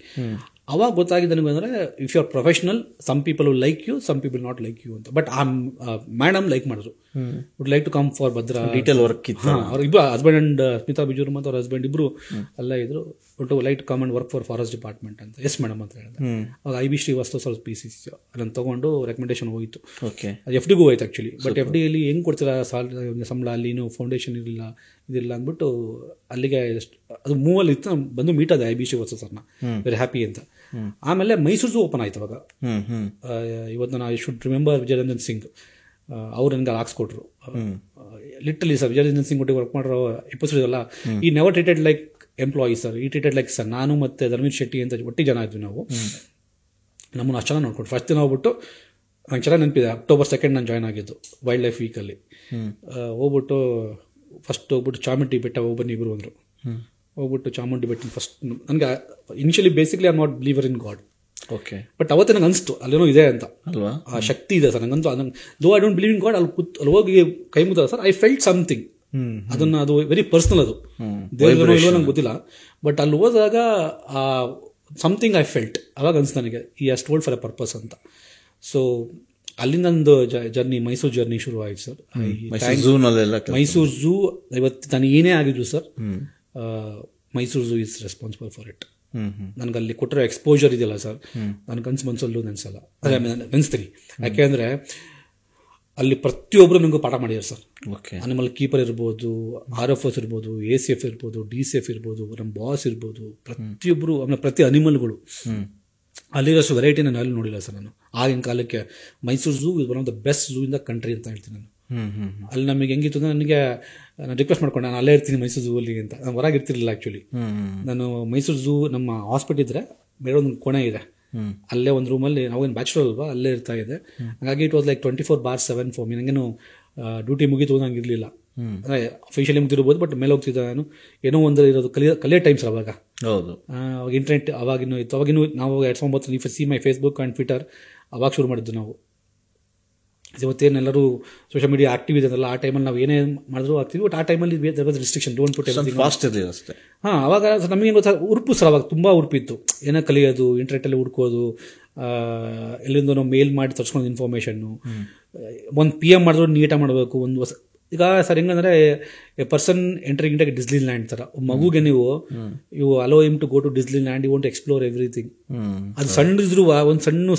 ಅವಾಗ ಗೊತ್ತಾಗಿದೆ ನನಗೆ ಅಂದರೆ, if you are professional, some people will like you, some people not like you ಅಂತ. ಬಟ್ ಆ ಮೇಡಮ್ ಲೈಕ್ ಮಾಡಿದ್ರು, would like to come for Bhadra. Detail work ಇತ್ತು. ಅವ್ರ ಇಬ್ಬರು ಹಸ್ಬೆಂಡ್ ಅಂಡ್ ಸ್ಮಿತಾ ಬಿಜೂರ್ ಮತ್ತು ಅವ್ರ ಹಸ್ಬೆಂಡ್ ಇಬ್ರು ಅಲ್ಲ ಇದ್ರು. But like to come and work for forest department ಅಂತ. ಎಸ್ ಮೇಡಮ್ ಅಂತ ಹೇಳಿದೆ. ಅವಾಗ IB ಶ್ರೀವಾಸ್ತವ ಸ್ವಲ್ಪ PCC ಅದನ್ನು ತಗೊಂಡು ರೆಕಮೆಂಡೇಶನ್ ಹೋಯಿತು. ಅದು FDಗೂ ಹೋಯ್ತು ಆ್ಯಕ್ಚುಲಿ. ಬಟ್ FDಯಲ್ಲಿ ಹೆಂಗೆ ಕೊಡ್ತೀರಾ ಸಂಬಳ, ಅಲ್ಲಿ ನೀವು ಫೌಂಡೇಶನ್ ಇರಲಿಲ್ಲ, ಇದಿಲ್ಲ ಅಂದ್ಬಿಟ್ಟು ಅಲ್ಲಿಗೆ ಅದು ಮೂವಲ್ಲಿ ಇತ್ತು. ಬಂದು ಮೀಟ್ ಆದ IB ಶ್ರೀವಾಸ್ತವ ಸರ್ನ, ವೆರಿ ಹ್ಯಾಪಿ ಅಂತ. ಆಮೇಲೆ ಮೈಸೂರು ಓಪನ್ ಆಯ್ತು ಅವಾಗ. ಇವತ್ತು ನಾನು I should remember Vijayaranjan Singh, ಅವ್ರು ನನಗೆ ಹಾಕ್ಸ್ಕೊಟ್ರು. ಲಿಟ್ರಲಿ ಸರ್, ವಿಜಯರಂಜನ್ ಸಿಂಗ್ ಒಟ್ಟಿಗೆ ವರ್ಕ್ ಮಾಡಿರೋ ಎಪಿಸೋಡ್ ಎಲ್ಲ, ಈ never treated like employee sir, ಈ ಟ್ರೀಟೆಡ್ ಲೈಕ್ ಸರ್. ನಾನು ಮತ್ತೆ ಧರ್ಮೀರ್ ಶೆಟ್ಟಿ ಅಂತ ಒಟ್ಟಿಗೆ ಜನ ಇದ್ವಿ ನಾವು. ನಮ್ಮನ್ನು ಅಷ್ಟು ಚೆನ್ನಾಗಿ ನೋಡ್ಕೊಂಡು ಫಸ್ಟ್ ದಿನ ಹೋಗ್ಬಿಟ್ಟು, ನಂಗೆ ಚೆನ್ನಾಗಿ ನೆನಪಿದೆ, October 2 ನಾನು ಜಾಯ್ನ್ ಆಗಿದ್ದು ವೈಲ್ಡ್ ಲೈಫ್ ವೀಕಲ್ಲಿ. ಹೋಗ್ಬಿಟ್ಟು ಫಸ್ಟ್ ಹೋಗ್ಬಿಟ್ಟು ಚಾಮುಂಡಿ ಬೆಟ್ಟ ಹೋಗ್ಬನ್ನಿ ಇಬ್ಬರು ಅಂದರು. ಹೋಗ್ಬಿಟ್ಟು ಚಾಮುಂಡಿ ಬೆಟ್ಟ ಫಸ್ಟ್ ನನಗೆ initially basically I am not believer in god. Okay. But ಅವತ್ತೇ ನಂಗೆ ಅನಿಸ್ತು ಅಲ್ಲೇನೋ ಇದೆ ಅಂತ ಅಲ್ವಾ, ಆ ಶಕ್ತಿ ಇದೆ ಸರ್ ನಂಗಂತೂ. Though I don't believe in god, ಅಲ್ಲಿ ಹೋಗಿ ಕೈ ಮುದ ಸರ್ ಐ ಫೆಲ್ಟ್ ಸಮಥಿಂಗ್. ಅದು ವೆರಿ ಪರ್ಸನಲ್, ಅದು ದೇವ್ರ ಇಲ್ವೋ ನಂಗೆ ಗೊತ್ತಿಲ್ಲ. ಬಟ್ ಅಲ್ಲಿ ಹೋದಾಗ ಸಮಥಿಂಗ್ ಐ ಫೆಲ್ಟ್. ಅವಾಗ ಅನ್ಸ್ತು ನನಗೆ ಈ has told for a purpose ಅಂತ. ಸೊ ಅಲ್ಲಿಂದ ನಂದು ಜರ್ನಿ, ಮೈಸೂರು ಜರ್ನಿ ಶುರು ಆಯ್ತು ಸರ್. ಮೈಸೂರು ಝೂ ಇವತ್ತು ನಾನು ಏನೇ ಆಗಿದ್ರು sir, Mysuru zoo is responsible for it. ನನಗೆ ಅಲ್ಲಿ ಕೊಟ್ಟಿರೋ ಎಕ್ಸ್ಪೋಜರ್ ಇದೆಯಲ್ಲ ಸರ್, ನನ್ನ ಕನ್ಸು ಮನ್ಸಲ್ಲೂ ನೆನ್ಸಲ್ಲ, ಅದೇ ನೆನೆಸ್ತೀನಿ. ಯಾಕೆಂದರೆ ಅಲ್ಲಿ ಪ್ರತಿಯೊಬ್ಬರು ನನಗೂ ಪಾಠ ಮಾಡಿದ್ದಾರೆ ಸರ್. ಅನಿಮಲ್ ಕೀಪರ್ ಇರ್ಬೋದು, RFOs ಇರ್ಬೋದು, ACF ಇರ್ಬೋದು, DCF ಇರ್ಬೋದು, ನಮ್ಮ ಬಾಸ್ ಇರ್ಬೋದು, ಪ್ರತಿಯೊಬ್ಬರು ಆಮೇಲೆ ಪ್ರತಿ ಅನಿಮಲ್ಗಳು ಅಲ್ಲಿರೋಷ್ಟು ವೆರೈಟಿ ನಾನು ಅಲ್ಲಿ ನೋಡಿಲ್ಲ ಸರ್. ನಾನು ಆಗಿನ ಕಾಲಕ್ಕೆ Mysuru zoo is one of the best zoo in the country ಅಂತ ಹೇಳ್ತೀನಿ ನಾನು. ಅಲ್ಲಿ ನಮಗೆ ಹೆಂಗಿತ್ತು ಅಂದರೆ ನನಗೆ ನಾನು ರಿಕ್ವೆಸ್ಟ್ ಮಾಡ್ಕೊಂಡು ನಾನು ಅಲ್ಲೇ ಇರ್ತೀನಿ ಮೈಸೂರು ಝೂ ಅಲ್ಲಿ ಅಂತ. ನಾನು ಹೊರಗೆ ಇರ್ತಿರ್ಲಿಲ್ಲ ಆ್ಯಕ್ಚುಲಿ. ನಾನು ಮೈಸೂರು ಝೂ ನಮ್ಮ ಹಾಸ್ಪಿಟಲ್ ಇದ್ರೆ ಬೇರೆ ಒಂದು ಕೋಣೆ ಇದೆ, ಅಲ್ಲೇ ಒಂದು ರೂಮಲ್ಲಿ, ನಾವೇನು ಬ್ಯಾಚುಲರ್ ಅಲ್ವಾ, ಅಲ್ಲೇ ಇರ್ತಾ ಇದೆ. ಹಾಗಾಗಿ it was like 24/7 for me. ನನಗೇನು ಡ್ಯೂಟಿ ಮುಗಿತು ನಂಗೆ ಇರಲಿಲ್ಲ, ಅಂದರೆ ಅಫಿಷಿಯಲಿ ಮುಗಿದಿರ್ಬೋದು, ಬಟ್ ಮೇಲೆ ಹೋಗ್ತಿದ್ದೆ ನಾನು. ಏನೋ ಒಂದು ಇರೋದು ಕಲಿಯೋ ಟೈಮ್ಸ್ ಅವಾಗ. ಹೌದು, ಅವಾಗ ಇಂಟರ್ನೆಟ್ ಅವಾಗಿನೂ ಇತ್ತು. ಅವಾಗಿನೂ ನಾವು 2009 ನೀವು see my Facebook and Twitter ಅವಾಗ ಶುರು ಮಾಡಿದ್ದು ನಾವು. ಇವತ್ತೇನೆಲ್ಲರೂ ಸೋಷಿಯಲ್ ಮೀಡಿಯಾ ಆಕ್ಟಿವ್ ಇದೆ ಅಲ್ಲ, ಆ ಟೈಮಲ್ಲಿ ನಾವು ಏನೇ ಮಾಡಿದ್ರು ಆಗ್ತೀವಿ. ಬಟ್ ಆ ಟೈಮಲ್ಲಿ restriction, don't put everything fast ಇರಲಿಲ್ಲ ಅಷ್ಟೇ. ಅವಾಗ ನಮಗೆ ಗೊತ್ತಾ ಉರುಪು ಸರ್, ಅವಾಗ ತುಂಬ ಉರುಪಿತ್ತು. ಏನೋ ಕಲಿಯೋದು, ಇಂಟರ್ನೆಟ್ಟಲ್ಲಿ ಹುಡ್ಕೋದು, ಎಲ್ಲಿಂದ ನಾವು ಮೇಲ್ ಮಾಡಿ ತರ್ಸ್ಕೊಂಡು ಇನ್ಫಾರ್ಮೇಷನ್ನು. ಒಂದು PM ಮಾಡಿದ್ರು ನೀಟಾಗಿ ಮಾಡಬೇಕು. ಒಂದು ಹೊಸ ಈಗ ಸರ್ ಹೆಂಗಂದ್ರೆ a person entering into Disneyland ಥರ. ಮಗುಗೆ ನೀವು allow him to go to Disneyland, you want explore everything. ಅದು ಸಣ್ಣದಿದ್ರು ಒಂದು ಸಣ್ಣ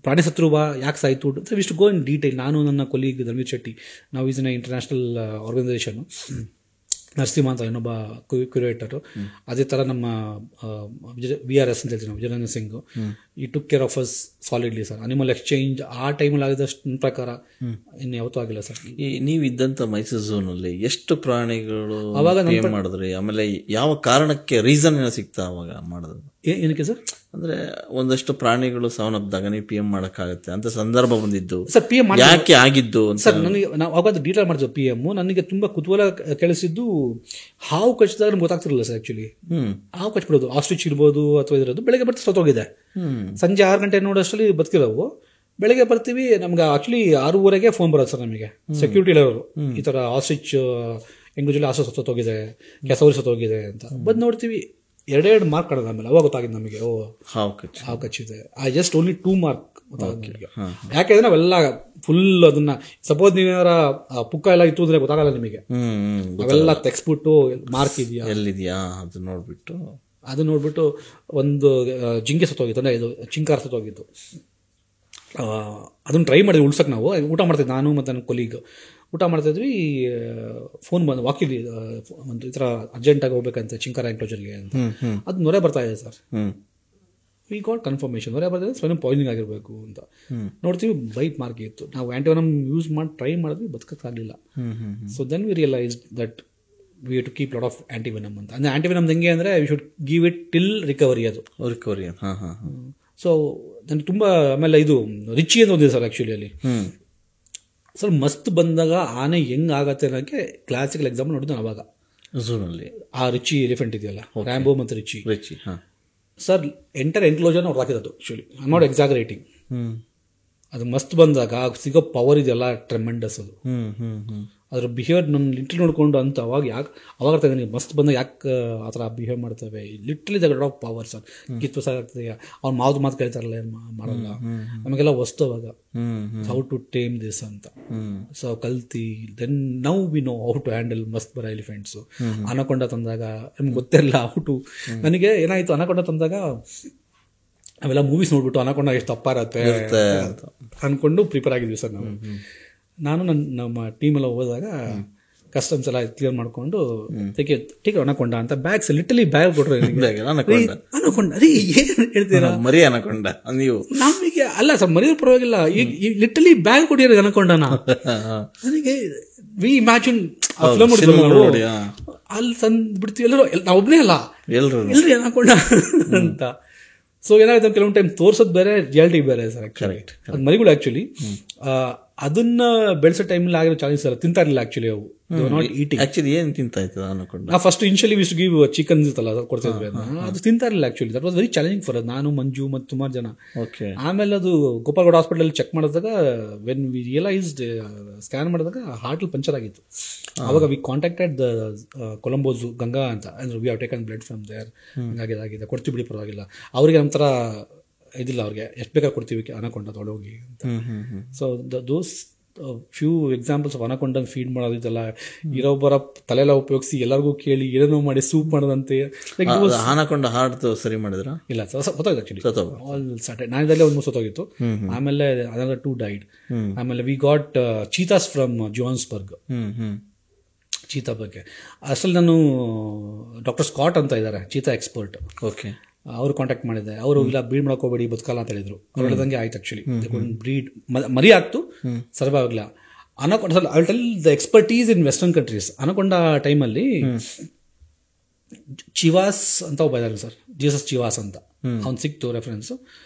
ಪ್ರಾಣಿ ಸತ್ರುವ ಯಾಕೆ ಸಾಯ್ತು ಅಂತ ವಿಸ್ಟ್ ಗೋ ಇನ್ ಡೀಟೇಲ್. ನಾನು ನನ್ನ ಕೊಲೀಗ್ ಧರ್ಮೀರ್ ಶೆಟ್ಟಿ, ನಾವು is a international organisation, Narasimha ಅಂತ ಇನ್ನೊಬ್ಬ ಕ್ಯೂರೇಟರು. ಅದೇ ಥರ ನಮ್ಮ VRS ಅಂತ ಹೇಳ್ತೀವಿ ನಾವು, ವಿಜಯೇಂದ್ರ ಸಿಂಗ್, ಈ took care of us solidly sir. Animal exchange ಆ ಟೈಮಲ್ಲಿ ಆಗಿದಷ್ಟು ನನ್ನ ಪ್ರಕಾರ ಇನ್ನು ಯಾವತ್ತೂ ಆಗಿಲ್ಲ ಸರ್. ಈ ನೀವಿದ್ದಂಥ ಮೈಸೂರು ಝೂನಲ್ಲಿ ಎಷ್ಟು ಪ್ರಾಣಿಗಳು ಅವಾಗ ಮಾಡಿದ್ರಿ? ಆಮೇಲೆ ಯಾವ ಕಾರಣಕ್ಕೆ ರೀಸನ್ ಏನೋ ಸಿಗ್ತಾ ಅವಾಗ ಮಾಡೋದು? ಏನಕ್ಕೆ ಸರ್? ಅಂದ್ರೆ ಒಂದಷ್ಟು ಪ್ರಾಣಿಗಳು ಸಾವನ್ನಪ್ಪಿದಾಗ ನೀವು PM ಮಾಡೋಕ್ಕಾಗತ್ತೆ ಅಂತ ಸಂದರ್ಭ ಬಂದಿದ್ದು ಸರ್. PM ಯಾಕೆ ಆಗಿದ್ದು ಸರ್? ನನಗೆ ನಾವು ಅವಾಗ ಡೀಟೇಲ್ ಮಾಡಿದ್ವಿ PM. ನನಗೆ ತುಂಬಾ ಕುತೂಹಲ ಕೇಳಿಸಿದ್ದು ಹಾವು ಕಚ್ಚಿದಾಗ ನಮ್ಗೆ ಗೊತ್ತಾಗ್ತಿರಲಿಲ್ಲ ಸರ್. ಆಕ್ಚುಲಿ ಹಾವು ಕಚ್ಬಿಡೋದು, ಆಸ್ಟ್ರಿಚ್ ಇರ್ಬೋದು ಅಥವಾ ಇರೋದು, ಬೆಳಗ್ಗೆ ಬರ್ತಾ ಸತ್ತೋಗಿದೆ. ಸಂಜೆ 6 ಗಂಟೆ ನೋಡೋಷ್ಟರಲ್ಲಿ ಬದುಕಿರೋವು. ಬೆಳಗ್ಗೆ ಬರ್ತೀವಿ, ನಮ್ಗೆ ಆಕ್ಚುಲಿ 6:30ಗೆ ಫೋನ್ ಬರೋದು ಸರ್ ನಮಗೆ, ಸೆಕ್ಯೂರಿಟಿ ಇರೋರು, ಈ ಥರ ಆಸ್ಟ್ರಿಚ್ ಎಂಗ್ಲೂಜಲ್ಲಿ ಆಸ್ಟ್ರಿಚ್ ಸತ್ತೋಗಿದೆ, ಕೆಸವರಿ ಸತ್ತೋಗಿದೆ ಅಂತ. ಬಂದು ನೋಡ್ತೀವಿ, 2 ಮಾರ್ಕ್ ಕಾಣೋದು. ಆಮೇಲೆ ಅವಾಗ ಗೊತ್ತಾಗಿದೆ ನಮಗೆ, ಓ ಹಾವು ಕಚ್ಚಿದೆ. ಐ ಜಸ್ಟ್ ಓನ್ಲಿ 2 ಮಾರ್ಕ್ ಗೊತ್ತಾಗ. ಯಾಕೆಂದ್ರೆ ನಾವೆಲ್ಲ ಫುಲ್ ಅದನ್ನ, ಸಪೋಸ್ ನೀವೇನಾರ ಪುಕ್ಕ ಎಲ್ಲ ಇತ್ತು ಅಂದ್ರೆ ಗೊತ್ತಾಗಲ್ಲ ನಿಮಗೆ. ಅವೆಲ್ಲ ತೆಗ್ಸ್ಬಿಟ್ಟು ಮಾರ್ಕ್ ಇದೆಯಾ ಎಲ್ಲಿದೆಯಾ ಅದು ನೋಡ್ಬಿಟ್ಟು ಒಂದು ಜಿಂಕೆ ಸತ್ತೋಗಿತ್ತು, ಅಂದರೆ ಇದು ಚಿಂಕಾರ ಸತ್ತೋಗಿತ್ತು. ಅದನ್ನು ಟ್ರೈ ಮಾಡಿದ್ವಿ ಉಳ್ಸಕ್ಕೆ. ನಾವು ಊಟ ಮಾಡ್ತಿದ್ವಿ, ನಾನು ಮತ್ತು ನನ್ನ ಕೊಲೀಗ್ ಊಟ ಮಾಡ್ತಾಯಿದ್ವಿ. ಫೋನ್ ಬಂದು ವಾಕಿಲಿ ಒಂದು ಈ ಥರ ಅರ್ಜೆಂಟಾಗಿ ಹೋಗ್ಬೇಕಂತ ಚಿಂಕಾರ ಎನ್ಕ್ಲೋಜರ್ಗೆ ಅಂತ. ಅದು ನೊರೆ ಬರ್ತಾ ಇದೆ ಸರ್. ವಿ ಗಾಟ್ ಕನ್ಫರ್ಮೇಷನ್ ನೊರೆ ಬರ್ತಾಯಿದೆ, ಸ್ವಯಂ ಪಾಯ್ಸನಿಂಗ್ ಆಗಿರಬೇಕು ಅಂತ. ನೋಡ್ತೀವಿ ಬೈಟ್ ಮಾರ್ಕ್ ಇತ್ತು. ನಾವು ಆ್ಯಂಟಿವೆನಮ್ ಯೂಸ್ ಮಾಡಿ ಟ್ರೈ ಮಾಡಿದ್ವಿ, ಬದುಕೋಕ್ಕಾಗಲಿಲ್ಲ. So then we realise that we have to keep lot of antivenom ಅಂತ. ಅಂದರೆ ಆ್ಯಂಟಿವೆನಮ್ ಹೆಂಗೆ ಅಂದರೆ we should give it till recovery. ಅದು ರಿಕವರಿ. ಸೊ ನನಗೆ ತುಂಬ. ಆಮೇಲೆ ಇದು ರಿಚಿ ಅಂತ ಒಂದಿದೆ ಸರ್ ಆ್ಯಕ್ಚುಲಿ ಅಲ್ಲಿ. ಸರ್ ಮಸ್ತ್ ಬಂದಾಗ ಆನೆ ಹೆಂಗೆ ಆಗತ್ತೆ ಅನ್ನೋಕ್ಕೆ ಕ್ಲಾಸಿಕಲ್ ಎಕ್ಸಾಂಪಲ್ ನೋಡಿದ್ದು ಅವಾಗ ಝೂನಲ್ಲಿ. ಆ ರಿಚಿ ಎಲಿಫೆಂಟ್ ಇದೆಯಲ್ಲ, ರ್ಯಾಂಬೋ ಮತ್ತು ರಿಚಿ ಸರ್, ಎಂಟರ್ ಎನ್ಕ್ಲೋಜರ್ನ ಅವ್ರು ಹಾಕಿದ್ದು ಆ್ಯಕ್ಚುಲಿ. I not ಎಕ್ಸಾಗರೇಟಿಂಗ್. ಅದು ಮಸ್ತ್ ಬಂದಾಗ ಸಿಗೋ ಪವರ್ ಇದೆಯಲ್ಲ ಟ್ರೆಮೆಂಡಸ್. ಅದು ಅದ್ರ ಬಿಹೇವಿಯರ್ ನನ್ನ ಲಿಟ್ರಲಿ ನೋಡ್ಕೊಂಡು ಅಂತ ಅವಾಗ ಅವಾಗ ಅರ್ಥಾಗ ಮಸ್ತ್ ಬಂದಾಗ ಯಾಕೆ ಆ ಥರ ಬಿಹೇವ್ ಮಾಡ್ತವೆ. Literally the god of power sir. ಕಿತ್ತು ಸಾಕಾಗ್ತದೆ. ಅವ್ರು ಮಾತು ಕೇಳ್ತಾರಲ್ಲ, ಏನು ಮಾಡಲ್ಲ. ನಮಗೆಲ್ಲ ವಸ್ತು ಅವಾಗ ಹೌ ಟು ಟೇಮ್ ದಿಸ್ ಅಂತ. ಸೊ ಕಲ್ತಿ then now we know how to handle ಮಸ್ತ್ ಬರ ಎಲಿಫೆಂಟ್ಸು. ಅನಕೊಂಡ ತಂದಾಗ ನಮ್ಗೆ ಗೊತ್ತಿರಲ್ಲ ಹೌ ಟು. ನನಗೆ ಏನಾಯಿತು, ಅನಕೊಂಡ ತಂದಾಗ ಅವೆಲ್ಲ ಮೂವೀಸ್ ನೋಡ್ಬಿಟ್ಟು ಅನಕೊಂಡ ಎಷ್ಟು ತಪ್ಪ ಇರತ್ತೆ ಅಂದ್ಕೊಂಡು ಪ್ರಿಪೇರ್ ಆಗಿದ್ವಿ ಸರ್ ನಾವು. ನಾನು ನಮ್ಮ ಟೀಮೆಲ್ಲ ಹೋದಾಗ ಕಸ್ಟಮ್ಸ್ ಎಲ್ಲ ಕ್ಲಿಯರ್ ಮಾಡಿಕೊಂಡು ಟೇಕ್ ಅನಕೊಂಡ ಅಂತ ಬ್ಯಾಗ್ಸ್ ಲಿಟಲಿ ಬ್ಯಾಗ್ ಕೊಟ್ಟರು. ಅನಕೊಂಡ ರೀ ಏನು ಹೇಳ್ತೀರಾ? ಮರಿ ಅನಕೊಂಡ ನೀವು ನಮಗೆ ಅಲ್ಲ ಸರ್, ಮರಿಯೋದು ಪರವಾಗಿಲ್ಲ. ಈಗ ಲಿಟಲಿ ಬ್ಯಾಗ್ ಕೊಟ್ಟಿರೋ ಅನಕೊಂಡನ. ನನಗೆ ವಿ ಇಮ್ಯಾಜಿನ್ ಅಲ್ಲಿ ತಂದು ಬಿಡ್ತೀವಿ ಎಲ್ಲರೂ, ನಾವು ಒಬ್ಬನೇ ಅಲ್ಲ ಎಲ್ಲರೂ ಅನಕೊಂಡ ಅಂತ. ಸೊ ಏನಾಗುತ್ತೆ ಕೆಲವೊಂದು ಟೈಮ್ ತೋರ್ಸೋದು ಬೇರೆ, ರಿಯಾಲಿಟಿ ಬೇರೆ ಸರ್. ಕರೆಕ್ಟ್. ಅದು ಮರಿಗಳು ಆ್ಯಕ್ಚುಲಿ ಅದನ್ನ ಬೆಳೆಸೋ ಟೈಮಲ್ಲಿ ಆಗಿರೋ ಚಾಲೆಂಜ್ ಅಲ್ಲ, ತಿಂತಾ ಇರಲಿಲ್ಲ ಆಕ್ಚುಲಿ ಅವು, ನಾಟ್ ಈಟಿಂಗ್. ಆಕ್ಚುಲಿ ಏನ್ ತಿಂತಾ ಇತ್ತು ಅನ್ಕೊಂಡು ನಾವು first initially was give chicken ಇತ್ತಲ್ಲ ಕೊಡ್ತಿದ್ವಿ, ಅದು ತಿಂತಾ ಇರಲಿಲ್ಲ actually. That was very challenging for ನಾನು, ಮಂಜು ಮತ್ತು ಸುಮಾರು ಜನ. ಓಕೆ. ಆಮೇಲೆ ಅದು ಗೋಪಾಲ್ಗೌಡ ಹಾಸ್ಪಿಟಲ್ ಚೆಕ್ ಮಾಡಿದಾಗ ವೆನ್ ವಿ ರಿಯಲೈಸ್ಡ್, ಸ್ಕ್ಯಾನ್ ಮಾಡಿದಾಗ ಹಾರ್ಟ್ ಪಂಚರ್ ಆಗಿತ್ತು. ಅವಾಗ ವಿ ಕಾಂಟ್ಯಾಕ್ಟೆಡ್ ದ ಕೊಲಂಬೋಸ್ ಗಂಗಾ ಅಂತ, we have taken blood from there, ಹಂಗಾಗಿದೆ ಕೊಡ್ತೀವಿ ಬಿಡಿ ಪರವಾಗಿಲ್ಲ. ಅವರಿಗೆ ಒಂಥರ ಇದಿಲ್ಲ, ಅವ್ರಿಗೆ ಎಷ್ಟು ಬೇಕಾದ್ರೆ ಕೊಡ್ತೀವಿ ಅನಕೊಂಡ ತೊಡೋಗಿ ಅಂತ. So those few examples of ಅನಕೊಂಡನ್ ಫೀಡ್ ಮಾಡೋದಿದೆಲ್ಲ ಇರೋಬ್ಬರ ತಲೆಲ್ಲ ಉಪಯೋಗಿಸಿ ಎಲ್ಲರಿಗೂ ಕೇಳಿ ಏನೇನೋ ಮಾಡಿ ಸೂಪ್ ಮಾಡೋದಂತೆ. ಅನಕೊಂಡ ಹಾರ್ಟ್ ಸರಿ ಮಾಡಿದ್ರ? ಇಲ್ಲ, ಸತ್ತೋಯ್ತು ಆಕ್ಚುಲಿ. ಆಲ್ ಸ್ಟಾರ್ಟೆಡ್ ನಾನದಲ್ಲೇ ಒಂದು ಸತ್ತೋಗಿತ್ತು. ಆಮೇಲೆ ಅದರ 2 ಡೈಡ್. ಆಮೇಲೆ we got cheetahs from Johannesburg, cheetah ಬಗ್ಗೆ. ಅಷ್ಟಲ್ಲಿ ನಾನು ಡಾಕ್ಟರ್ ಸ್ಕಾಟ್ ಅಂತ ಇದ್ದಾರೆ, ಚೀತಾ ಎಕ್ಸ್ಪರ್ಟ್. ಓಕೆ. ಅವ್ರು ಕಾಂಟ್ಯಾಕ್ಟ್ ಮಾಡಿದೆ. ಅವರು ಇಲ್ಲ ಬ್ರೀಡ್ ಮಾಡ್ಕೋಬೇಡಿ ಬದುಕಲ್ಲ ಅಂತ ಹೇಳಿದ್ರು. ಅವ್ರು ಹೇಳಿದಂಗೆ ಆಯ್ತು ಆಕ್ಚುಲಿ. ಬ್ರೀಡ್ ಮರಿ ಆಗ್ತು, ಸರ್ವೈವ್ ಆಗಲಿಲ್ಲ. ಅನಕೊಂಡ I will tell the expertise in western countries. ಅನಕೊಂಡ ಟೈಮಲ್ಲಿ ಚಿವಾಸ್ ಅಂತ ಒಬ್ಬ ಇದ್ದಾರೆ ಸರ್, ಜೀಸಸ್ ಚಿವಾಸ್ ಅಂತ, ಅವ್ನು ಸಿಕ್ತು ರೆಫರೆನ್ಸು.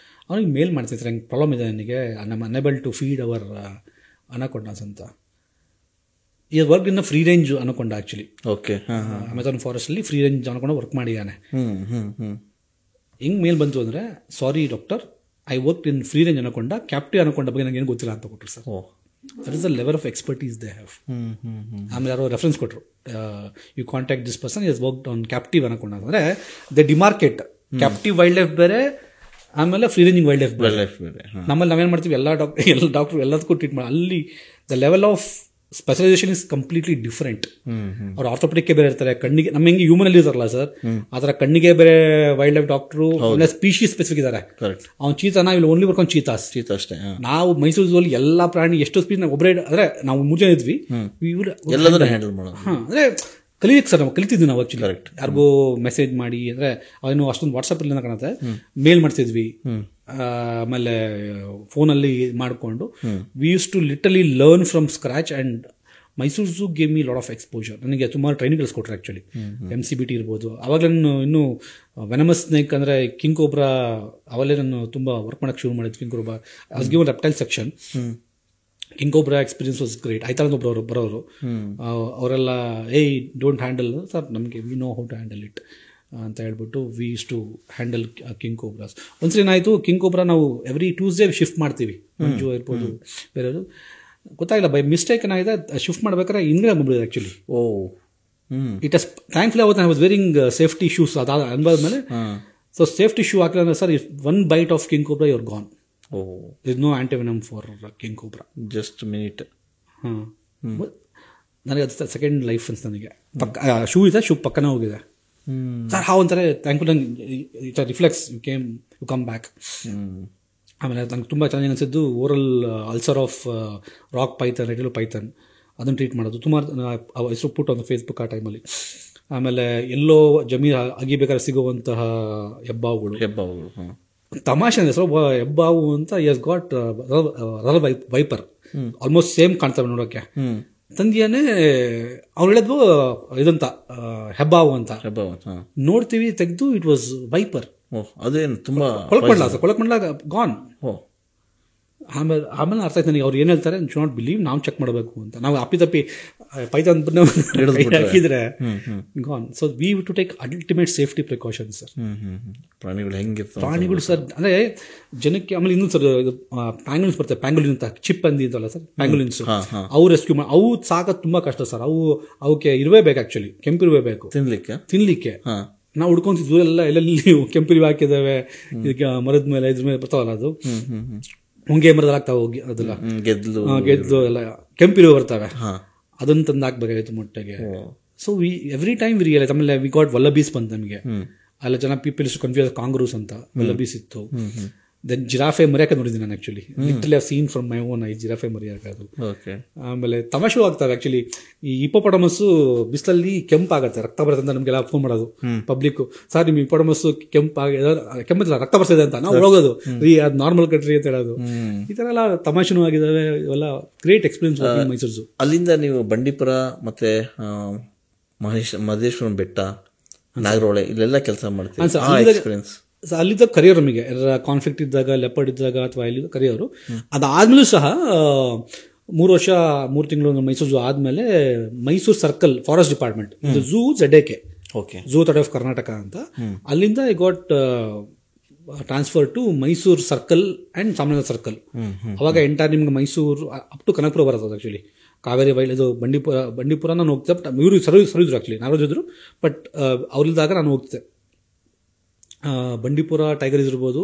ಅವ್ನಿಗೆ ಮೇಲ್ ಮಾಡ್ತಿದ್ರು, ಹೆಂಗೆ ಪ್ರಾಬ್ಲಮ್ ಇದೆ ನನಗೆ, I am unable to feed our anacondas ಅಂತ. ಈ work in free range anaconda actually. Okay. Amazon forest ಅಲ್ಲಿ ಫ್ರೀ ರೇಂಜ್ ಅನಕೊಂಡ ವರ್ಕ್ ಮಾಡಿದ್ದಾನೆ. ಹೆಂಗ್ ಮೇಲ್ ಬಂತು ಅಂದ್ರೆ, sorry doctor, I work in free range anaconda, captive anaconda ಬಗ್ಗೆ ನಂಗೆ ಏನು ಗೊತ್ತಿಲ್ಲ ಅಂತ ಕೊಟ್ಟರು sir. That is the level of expertise they have. ಆಮೇಲೆ ಯಾರೋ ರೆಫರೆನ್ಸ್ ಕೊಟ್ಟರು, you contact this person, is worked on captive ಅನಕೊಂಡ. ಅಂದರೆ ದ ಡಿಮಾರ್ಕೆಟ್ ಕ್ಯಾಪ್ಟಿವ್ ವೈಲ್ಡ್ ಲೈಫ್ ಬೇರೆ, ಆಮೇಲೆ ಫ್ರೀ ರೇಂಜಿಂಗ್ ವೈಲ್ಡ್ ಲೈಫ್ ಬೇರೆ. ನಮ್ಮಲ್ಲಿ ನಾವೇನು ಮಾಡ್ತೀವಿ, ಎಲ್ಲ ಡಾಕ್ಟರ್ ಎಲ್ಲದಕ್ಕೂ ಟ್ರೀಟ್ ಮಾಡಿ. ಅಲ್ಲಿ the level of specialisation is completely different. ಅವ್ರು ಆರ್ಥೋಪೆಡಿಕ್ಗೆ ಬೇರೆ ಇರ್ತಾರೆ, ಕಣ್ಣಿಗೆ ನಮ್ಮ ಹೆಂಗೆ ಹ್ಯೂಮನ್ ಅಲ್ಲಿ ಇರ್ತಾರಲ್ಲ ಸರ್, ಆ ಥರ ಕಣ್ಣಿಗೆ ಬೇರೆ wild life doctor, species specific ಇದ್ದಾರೆ. ಅವ್ನು ಚೀತಾನ ಇಲ್ಲಿ ಓನ್ಲಿ ವರ್ಕ್ ಆನ್ ಚೀತಾಸ್ ಅಷ್ಟೇ. ನಾವು ಮೈಸೂರಲ್ಲಿ ಎಲ್ಲಾ ಪ್ರಾಣಿ ಎಷ್ಟು ಸ್ಪೀಸ್ ಒಬ್ಬರೇ, ಅಂದ್ರೆ ನಾವು ಮುಂಚೆ ಇದ್ವಿ, ಎಲ್ಲದನ್ನ ಹ್ಯಾಂಡಲ್ ಮಾಡೋದು. ಅಂದ್ರೆ ಕಲಿಯಕ್ಕೆ ಸರ್ ನಾವು ಕಲಿತಿದ್ವಿ ನಾವು ಆಕ್ಚುಲಿ. ಯಾರಿಗೂ ಮೆಸೇಜ್ ಮಾಡಿ, ಅಂದ್ರೆ ಅದೇನು ಅಷ್ಟೊಂದು ವಾಟ್ಸಪ್ ಇಲ್ಲ ಕಾಣುತ್ತೆ, ಮೇಲ್ ಮಾಡ್ತಿದ್ವಿ. ಆಮೇಲೆ ಫೋನಲ್ಲಿ ಮಾಡಿಕೊಂಡು we use to literally learn from scratch. And Mysuru zoo gave me lot of exposure. ನನಗೆ ಸುಮಾರು ಟ್ರೈನಿಂಗ್ ಕಲಿಸ್ಕೊಟ್ರೆ ಆಕ್ಚುಲಿ. MCBT ಇರ್ಬೋದು, ಅವಾಗಲೇ ನಾನು ಇನ್ನೂ ವೆನಮಸ್ ಸ್ನೇಕ್ ಅಂದರೆ ಕಿಂಗ್ ಕೋಬ್ರಾ, ಅವಲ್ಲೇ ನಾನು ತುಂಬ ವರ್ಕ್ ಮಾಡೋಕ್ಕೆ ಶುರು ಮಾಡಿದ್ದು. King cobra was given reptile section. King cobra experience was great. ಆಯ್ತಾಳ ಒಬ್ಬರು ಬರೋರು, ಅವರೆಲ್ಲ ಏಯ್ ಡೋಂಟ್ ಹ್ಯಾಂಡಲ್ ಸರ್, ನಮಗೆ we know how to handle it ಅಂತ ಹೇಳ್ಬಿಟ್ಟು we use to handle king cobras. ಒಂದ್ಸರಿ ಏನಾಯಿತು, ಕಿಂಗ್ ಕೋಬ್ರಾ ನಾವು ಎವ್ರಿ ಟ್ಯೂಸ್ಡೇ ಶಿಫ್ಟ್ ಮಾಡ್ತೀವಿ. ಮಂಜು ಇರ್ಬೋದು, ಬೇರೆಯವರು ಗೊತ್ತಾಗಿಲ್ಲ, ಬೈ ಮಿಸ್ಟೇಕ್ ಏನಾಗಿದೆ, ಶಿಫ್ಟ್ ಮಾಡ್ಬೇಕಾದ್ರೆ ಹಿಂದೆ ಬಂದ್ಬಿಡಿದೆ ಆ್ಯಕ್ಚುಲಿ. ಇಟ್ ಇಸ್ ಥ್ಯಾಂಕ್ಫುಲಿ ಅವತ್ತು I was wearing safety shoes. ಅದಾದ ಅನ್ಬಾದ್ಮೇಲೆ ಸೊ ಸೇಫ್ಟಿ ಶೂ ಹಾಕಿಲ್ಲ ಅಂದ್ರೆ sir, if one bite of king cobra your gone. Is no antivenom for king cobra. Just minute. ನನಗೆ ಅದು ಸೆಕೆಂಡ್ ಲೈಫ್ ಅನ್ಸ್ ನನಗೆ. ಶೂ ಇದೆ, ಶೂ ಪಕ್ಕನೇ ಹೋಗಿದೆ ಸರ್. ಹಾವು ಅಂತಾರೆ, thankful it reflex you come back. ಆಮೇಲೆ ನಂಗೆ ತುಂಬ ಚೆನ್ನಾಗಿ ಅನಿಸಿದ್ದು oral ulcer of rock python, ರೆಟಿಲ್ ಪೈಥನ್, ಅದನ್ನು ಟ್ರೀಟ್ ಮಾಡೋದು. ತುಂಬ ಹೆಸರು ಪುಟ್ ಒಂದು ಫೇಸ್ಬುಕ್ ಆ ಟೈಮಲ್ಲಿ. ಆಮೇಲೆ ಎಲ್ಲೋ ಜಮೀನು ಅಗಿಬೇಕಾದ್ರೆ ಸಿಗುವಂತಹ ಹೆಬ್ಬಾವುಗಳು. ತಮಾಷೆ ಅಂದರೆ ಸರ್, ಹೆಬ್ಬಾವು ಅಂತ ಯಸ್ ಗಾಟ್ ರಲ್ ವೈಪರ್, ಆಲ್ಮೋಸ್ಟ್ ಸೇಮ್ ಕಾಣ್ತವೆ ನೋಡೋಕ್ಕೆ. ತಂದಿಯಾನೆ ಅವ್ರು ಹೇಳಿದ್ವು ಇದಂತ ಹೆಬ್ಬಾವು ಅಂತ. ನೋಡ್ತೀವಿ ತೆಗೆದು ಇಟ್ ವಾಸ್ ವೈಪರ್. ಅದೇನು ತುಂಬಾ ಕೊಳಕ್ಮಂಡ್ಲ ಗಾನ್. ಆಮೇಲೆ ಅರ್ಥ ಆಯ್ತು ನನಗೆ, ಅವ್ರು ಏನು ಹೇಳ್ತಾರೆ ಶು ನಾಟ್ ಬಿಲೀವ್, ನಾವು ಚೆಕ್ ಮಾಡಬೇಕು ಅಂತ. ನಾವು ಅಪ್ಪಿತಪ್ಪಿ ಪೈಥಾನ್ ಹಾಕಿದ್ರೆ gone. So we to take ultimate safety precautions sir. ಪ್ರಾಣಿಗಳು ಸರ್ ಅಂದರೆ ಜನಕ್ಕೆ. ಆಮೇಲೆ ಇನ್ನೊಂದು ಸರ್, ಪ್ಯಾಂಗುಲಿನ್ಸ್ ಬರ್ತವೆ, ಪ್ಯಾಂಗುಲಿನ್ ಅಂತ ಚಿಪ್ ಅಂದಿ ಅಂತಲ್ಲ ಸರ್, ಪ್ಯಾಂಗುಲಿನ್ಸ್. ಅವು ರೆಸ್ಕ್ಯೂ ಮಾಡಿ, ಅವು ಸಾಕೋದು ತುಂಬಾ ಕಷ್ಟ ಸರ್. ಅವಕ್ಕೆ ಇರಬೇಕು ಆಕ್ಚುಲಿ, ಕೆಂಪಿರಬೇಕು ತಿನ್ಲಿಕ್ಕೆ. ನಾವು ಹುಡ್ಕೊಂತಿದ್ವು ಎಲ್ಲೆಲ್ಲಿ ಕೆಂಪಿರಿವು ಹಾಕಿದಾವೆ, ಈಗ ಮರದ ಮೇಲೆ ಇದ್ರ ಮೇಲೆ ಬರ್ತಾವಲ್ಲ, ಅದು ಹೊಂಗೆ ಮರದಲ್ಲಿ ಆಗ್ತಾವೆ, ಹೋಗಿ ಅದೆಲ್ಲ ಗೆದ್ದು ಎಲ್ಲ ಕೆಂಪಿರಿವು ಬರ್ತವೆ, ಅದನ್ನು ತಂದು ಹಾಕ್ಬೇಕಾಗಿತ್ತು ಮೊಟ್ಟೆಗೆ. So we every time we realise. ಆಮೇಲೆ ವಿ ಗಾಟ್ ವಲ್ಲಬೀಸ್ ಬಂತು ನಮಗೆ. ಅಲ್ಲ ಜನ ಪೀಪಲ್ ಇಸ್ ಕನ್ಫ್ಯೂಸ್, ಕಾಂಗ್ರೂಸ್ ಅಂತ ವಲ್ಲಬೀಸ್ ಇತ್ತು. ದೆನ್ ಜಿರಾಫೆ ಮರಿಯಾಕ ನೋಡಿದ್ದೀನಿ ನಾನು actually. Literally have seen from my own eye giraffe ಮರಿಯಾಕದು. ಆಮೇಲೆ ತಮಾಷೆ ಆಗ್ತವೆ ಆಕ್ಚುಲಿ. ಈ ಹಿಪ್ಪೋಪೊಟಮಸ್ ಬಿಸಿಲಲ್ಲಿ ಕೆಂಪಾಗತ್ತೆ, ರಕ್ತ ಬರುತ್ತೆ ಅಂತ ನಮ್ಗೆಲ್ಲ ಫೋನ್ ಮಾಡೋದು ಪಬ್ಲಿಕ್. ಸರ್ ನಿಮ್ ಹಿಪ್ಪೋಪೊಟಮಸ್ ಕೆಂಪಲ್ಲ ರಕ್ತ ಬರ್ತಿದೆ ಅಂತ ನಾವು ಹೋಗೋದು, ಅದು ನಾರ್ಮಲ್ ಕಟ್ರಿ ಅಂತ ಹೇಳೋದು. ಈ ತರ ಎಲ್ಲ ತಮಾಷೆನೂ ಆಗಿದಾವೆ. ಇವೆಲ್ಲ ಗ್ರೇಟ್ ಎಕ್ಸ್ಪೀರಿಯನ್ಸ್ ಮೈಸೂರು. ಅಲ್ಲಿಂದ ನೀವು ಬಂಡೀಪುರ ಮತ್ತೆ ಮಹದೇಶ್ವರನ ಬೆಟ್ಟ, ನಾಗರಹೊಳೆ ಇಲ್ಲೆಲ್ಲ ಕೆಲಸ ಮಾಡ್ತೀವಿ. ಅಲ್ಲಿದ್ದ ಕರಿಯೋರು ನಮಗೆ ಕಾನ್ಫ್ಲಿಕ್ಟ್ ಇದ್ದಾಗ, ಲೆಪರ್ಡ್ ಇದ್ದಾಗ ಅಥವಾ ಇಲ್ಲಿ ಕರಿಯೋರು. ಅದಾದ್ಮೇಲೂ ಸಹ 3 ವರ್ಷ 3 ತಿಂಗಳು ಮೈಸೂರು ಝೂ ಆದ್ಮೇಲೆ Mysuru circle forest department, zoo ZAK, zoo authority of Karnataka ಅಂತ, ಅಲ್ಲಿಂದ I got transfer to Mysuru circle and Chamaraja circle. ಅವಾಗ ಎಂಟೈರ್ ನಿಮ್ಗೆ ಮೈಸೂರು ಅಪ್ ಟು ಕನಕಪುರ ಬರ್ತದೆ ಆಕ್ಚುಲಿ. ಕಾವೇರಿ ವೈಲ್ಡ್ ಇದು ಬಂಡೀಪುರ ನಾನು ಹೋಗ್ತೆ, ಬಟ್ ಇವರು ಸರಿದ್ರು ಆಕ್ಚುಲಿ, ನಾಗರಾಜ್ ಇದ್ರು, ಬಟ್ ಅವ್ರಿಲ್ದಾಗ ನಾನು ಹೋಗ್ತೆ. ಬಂಡೀಪುರ ಟೈಗರ್ ಇರ್ಬೋದು,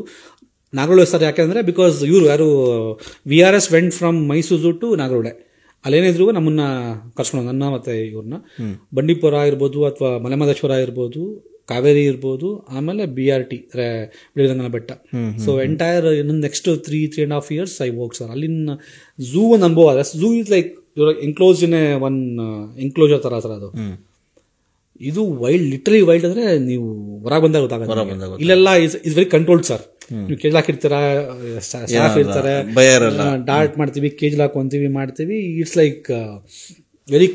ನಾಗರೋಳೆ ಸರ್. ಯಾಕೆಂದ್ರೆ ಬಿಕಾಸ್ ಇವರು ಯಾರು VRS went from Mysuru to Nagarhole, ಅಲ್ಲೇನಿದ್ರು ನಮ್ಮನ್ನ ಕರ್ಸ್ಕೊಂಡು, ನನ್ನ ಮತ್ತೆ ಇವ್ರನ್ನ. ಬಂಡೀಪುರ ಇರ್ಬೋದು ಅಥವಾ ಮಲೆಮಹದೇಶ್ವರ ಇರ್ಬೋದು, ಕಾವೇರಿ ಇರ್ಬೋದು, ಆಮೇಲೆ BRT ಬಿಳಿಗಂಗನ ಬೆಟ್ಟ. So entire next 3.5 years I work sir. ಅಲ್ಲಿನ ಝೂ ಒಂದು ಅನುಭವ ಅದ. Zoo is like enclose in one enclosure ತರ ಸರ್ ಅದು. ಇದು ವೈಲ್ಡ್, ಲಿಟರಲಿ ವೈಲ್ಡ್ ಅಂದ್ರೆ ನೀವು ಹೊರಗೆ ಬಂದಾಗ ಗೊತ್ತಾಗುತ್ತೆ. ಇಲ್ಲೆಲ್ಲ ಇಸ್ ವೆರಿ ಕಂಟ್ರೋಲ್ಡ್ ಸರ್. ನೀವು ಕೇಜ್ ಹಾಕಿರ್ತೀರ, ಸ್ಟಾಫ್ ಇರ್ತಾರೆ, ಡಾರ್ಟ್ ಮಾಡ್ತೀವಿ, ಕೇಜ್ ಹಾಕೊಂತೀವಿ, ಮಾಡ್ತೀವಿ. It's like very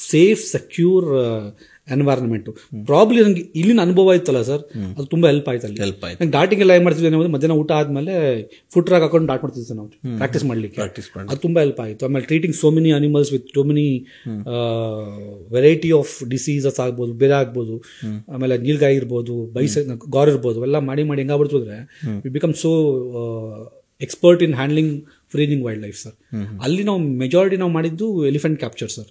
safe, secure environment. Probably ನಂಗೆ ಇಲ್ಲಿನ ಅನುಭವ ಇತ್ತಲ್ಲ ಸರ್, ಅದು ತುಂಬಾ ಹೆಲ್ಪ್ ಆಯ್ತು. ಅಲ್ಲಿ ನಂಗೆ ಡಾಟಿಂಗ್ ಎಲ್ಲ ಏನ್ ಮಾಡ್ತಿದ್ವಿ ನಾವು, ಮಧ್ಯಾಹ್ನ ಊಟ ಆದ್ಮೇಲೆ ಫುಡ್ ಟ್ರಾಕ್ ಹಾಕೊಂಡು ಡಾಟ್ ಮಾಡ್ತಿದ್ವಿ ನಾವು ಪ್ರಾಕ್ಟೀಸ್ ಮಾಡ್ಲಿಕ್ಕೆ. ಅದು ತುಂಬಾ ಹೆಲ್ಪ್ ಆಯ್ತು. ಆಮೇಲೆ treating so many animals with so many variety of diseases ಆಗ್ಬೋದು, ಬೇರೆ ಆಗ್ಬೋದು, ಆಮೇಲೆ ನೀಲ್ಗಾಯಿ ಇರ್ಬೋದು, ಗಾರ್ ಇರ್ಬೋದು, ಎಲ್ಲ ಮಾಡಿ ಹೆಂಗಾಗ್ಬಿಡ್ತು ಅಂದ್ರೆ we become so expert in handling freezing wild life sir. ಅಲ್ಲಿ ನಾವು ಮೆಜಾರಿಟಿ ನಾವು ಮಾಡಿದ್ದು ಎಲಿಫೆಂಟ್ ಕ್ಯಾಪ್ಚರ್ ಸರ್.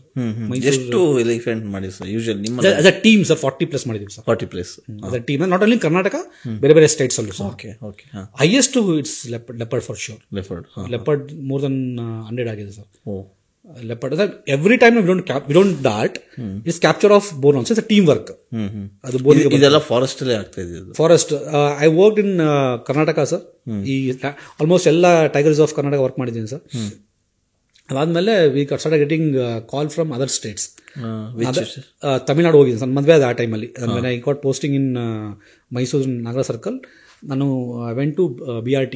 ಎಷ್ಟು ಎಲಿಫೆಂಟ್ ಮಾಡಿ ಸರ್ ಯೂಶುವಲಿ ನಿಮ್ಮ ಆಸ್ ಅ ಟೀಮ್ ಸರ್? 40+ ಮಾಡಿದ್ವಿ sir. 40+ as a team, not only Karnataka, ಬೇರೆ ಸ್ಟೇಟ್ಸ್ ಅಲ್ಲೂ sir. Okay okay. Highest it's leopard for sure. Leopard more than 100 ಆಗಿದೆ sir. leopard. Every time we don't dart, it's capture of bone also. It's a teamwork. ಅದು ಇದೆಲ್ಲ ಫಾರೆಸ್ಟ್ ಅಲ್ಲೇ ಆಗ್ತಾ ಇದೆ. Forest. I worked in Karnataka sir. ಈ ಆಲ್ಮೋಸ್ಟ್ ಎಲ್ಲ ಟೈಗರ್ಸ್ ಆಫ್ ಕರ್ನಾಟಕ ವರ್ಕ್ ಮಾಡಿದ್ದೀನಿ ಸರ್. ಅದಾದ್ಮೇಲೆ we start getting call from other states. Tamil Nadu ಹೋಗಿದ್ದೀನಿ ಸರ್, ಮದುವೆ ಆದ ಆ ಟೈಮಲ್ಲಿ. I got posting in Mysuru ನಾಗರ ಸರ್ಕಲ್. ನಾನು I went to BRT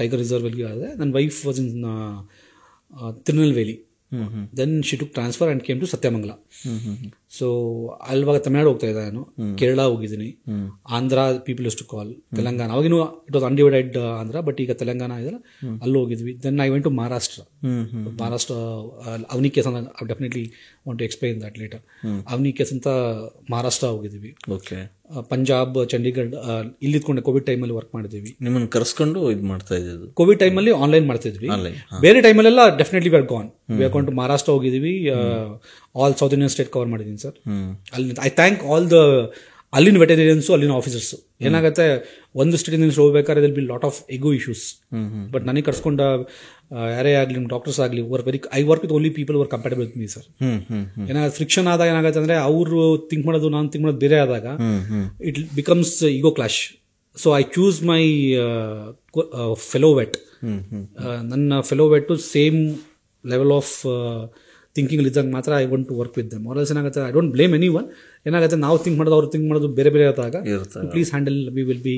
tiger reserve ಅಲ್ಲಿ ಆದೆ. ನನ್ನ wife was in Tirunelveli. Then she took transfer and came to Sathyamangalam. So ಅಲ್ವಾಗ ತಮಿಳ್ನಾಡು ಹೋಗ್ತಾ ಇದ್ದೆ ನಾನು. ಕೇರಳ ಹೋಗಿದ್ದೀನಿ, Andhra people use to call, Telangana. ಅವಾಗಿನೂ it was undivided Andhra, but ಈಗ ತೆಲಂಗಾಣ ಇದೆಲ್ಲ, ಅಲ್ಲಿ ಹೋಗಿದ್ವಿ. Then I went to Maharashtra. Avani case ಅಂತ definitely want to explain that later. Avani case ಅಂತ ಮಹಾರಾಷ್ಟ್ರ ಹೋಗಿದ್ವಿ. ಪಂಜಾಬ್, ಚಂಡೀಗಢ ಇಲ್ಲಿ ಇದ್ಕೊಂಡು ಕೋವಿಡ್ ಟೈಮಲ್ಲಿ ವರ್ಕ್ ಮಾಡಿದ್ವಿ. ನಿಮ್ಮನ್ನು ಕರೆಸ್ಕೊಂಡು ಇದು ಮಾಡ್ತಾ ಇದ್ದು. ಕೋವಿಡ್ ಟೈಮಲ್ಲಿ ಆನ್ಲೈನ್ ಮಾಡ್ತಿದ್ವಿ. ಬೇರೆ ಟೈಮಲ್ಲೆಲ್ಲ definitely we are gone. Maharashtra ಹೋಗಿದ್ವಿ, all south Indian state cover ಮಾಡಿದ್ದೀನಿ ಸರ್. ಅಲ್ಲಿ ಐ ಥ್ಯಾಂಕ್ ಆಲ್ ದ ಅಲ್ಲಿನ ವೆಟೇರಿಯನ್ಸು, ಅಲ್ಲಿನ ಆಫೀಸರ್ಸ್. ಏನಾಗುತ್ತೆ, ಒಂದು ಸ್ಟೇಟಿಂದ ಹೋಗ್ಬೇಕಾದ್ರೆ there'll be lot of ego issues. But ನನಗೆ ಕರ್ಸ್ಕೊಂಡ ಯಾರೇ ಆಗಲಿ, ಡಾಕ್ಟರ್ಸ್ ಆಗಲಿ, I work with only people were comfortable with me sir. ಏನಾಗುತ್ತೆ ಫ್ರಿಕ್ಷನ್ ಆದಾಗ ಏನಾಗುತ್ತೆ ಅಂದ್ರೆ, ಅವರು ಥಿಂಕ್ ಮಾಡೋದು ನಾನು ಥಿಂಕ್ ಮಾಡೋದು ಬೇರೆ ಆದಾಗ it becomes ego clash. So I choose my fellow vet. ನನ್ನ fellow vet same level of thinking ಇದ್ದಾಗ ಮಾತ್ರ I want to work with them. Also ಏನಾಗುತ್ತೆ, I don't blame anyone. ಏನಾಗುತ್ತೆ, ನಾವು ಥಿಂಕ್ ಮಾಡೋದು ಅವ್ರು ಥಿಂಕ್ ಮಾಡೋದು ಬೇರೆ ಬೇರೆ ಆದಾಗ please handle, we will be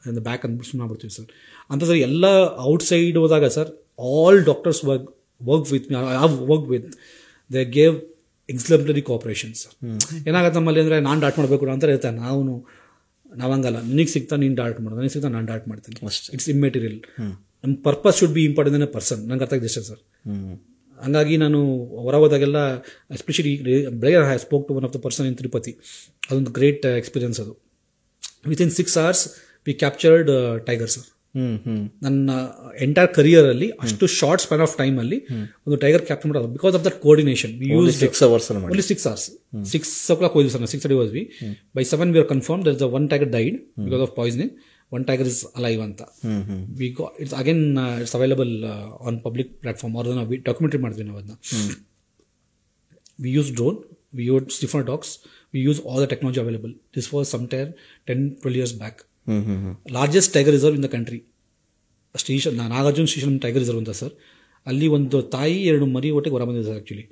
in the back ಅಂತ ಮಾಡ್ಬಿಡ್ತೀವಿ ಸರ್. ಅಂತ ಸರ್ ಎಲ್ಲ ಔಟ್ಸೈಡ್ ಹೋದಾಗ sir, all doctors work with me. I have work with, they gave exemplary cooperation sir. ಏನಾಗುತ್ತೆ ನಮ್ಮಲ್ಲಿ ಅಂದರೆ, ನಾನು ಡಾಟ್ ಮಾಡಬೇಕು ಅಂತ ಇರ್ತಾನೆ, ನಾವಂಗಲ್ಲ. ನಿನಗೆ ಸಿಗ್ತಾ ನೀನು ಡಾಟ್ ಮಾಡೋದು, ನನಗೆ ಸಿಗ್ತಾ ನಾನು ಡಾಟ್ ಮಾಡ್ತೀನಿ. It's immaterial. ನಮ್ಮ purpose should be important than a person. ನಂಗೆ ಅರ್ಥ ಆಗಿದೆ ಸರ್. ಹಂಗಾಗಿ ನಾನು ಹೊರ ಹೋದಾಗೆಲ್ಲ, ಎಸ್ಪೆಷಲಿ ಬೆಳಗ್ಗೆ I spoke to one of the person in Tirupati. ಅದೊಂದು ಗ್ರೇಟ್ ಎಕ್ಸ್ಪೀರಿಯನ್ಸ್ ಅದು. Within 6 hours we captured tiger sir. ನನ್ನ ಎಂಟೈರ್ ಕರಿಯರ್ ಅಲ್ಲಿ ಅಷ್ಟು ಶಾರ್ಟ್ ಸ್ಪ್ಯಾನ್ ಆಫ್ ಟೈಮ್ ಅಲ್ಲಿ ಒಂದು ಟೈಗರ್ ಕ್ಯಾಪ್ಚರ್ ಮಾಡೋದು, because of that coordination. We use 6 hours. Only 6 hours. 6 o'clock ಹೋದ್ವಿ ಸರ್. 6:30 ಹೋದ್ವಿ. By 7 we are confirmed there is one tiger died because of poisoning. One tiger is alive ಅಂತ. We got it's again it's available on public platform. or we documentary ಮಾಡಿದ್ವಿ ನಾವು ಅದನ್ನ. We use drone, we use different dogs, we use all the technology available. This was sometime 10-12 years back. Largest tiger reserve in the country, Nagarjuna Srisailam tiger reserve ಅಂತ ಸರ್. ಅಲ್ಲಿ ಒಂದು ತಾಯಿ 2 ಮರಿ ಒಟ್ಟಿಗೆ ಹೊರ ಬಂದಿದೆ ಸರ್. ಆಕ್ಚುಲಿ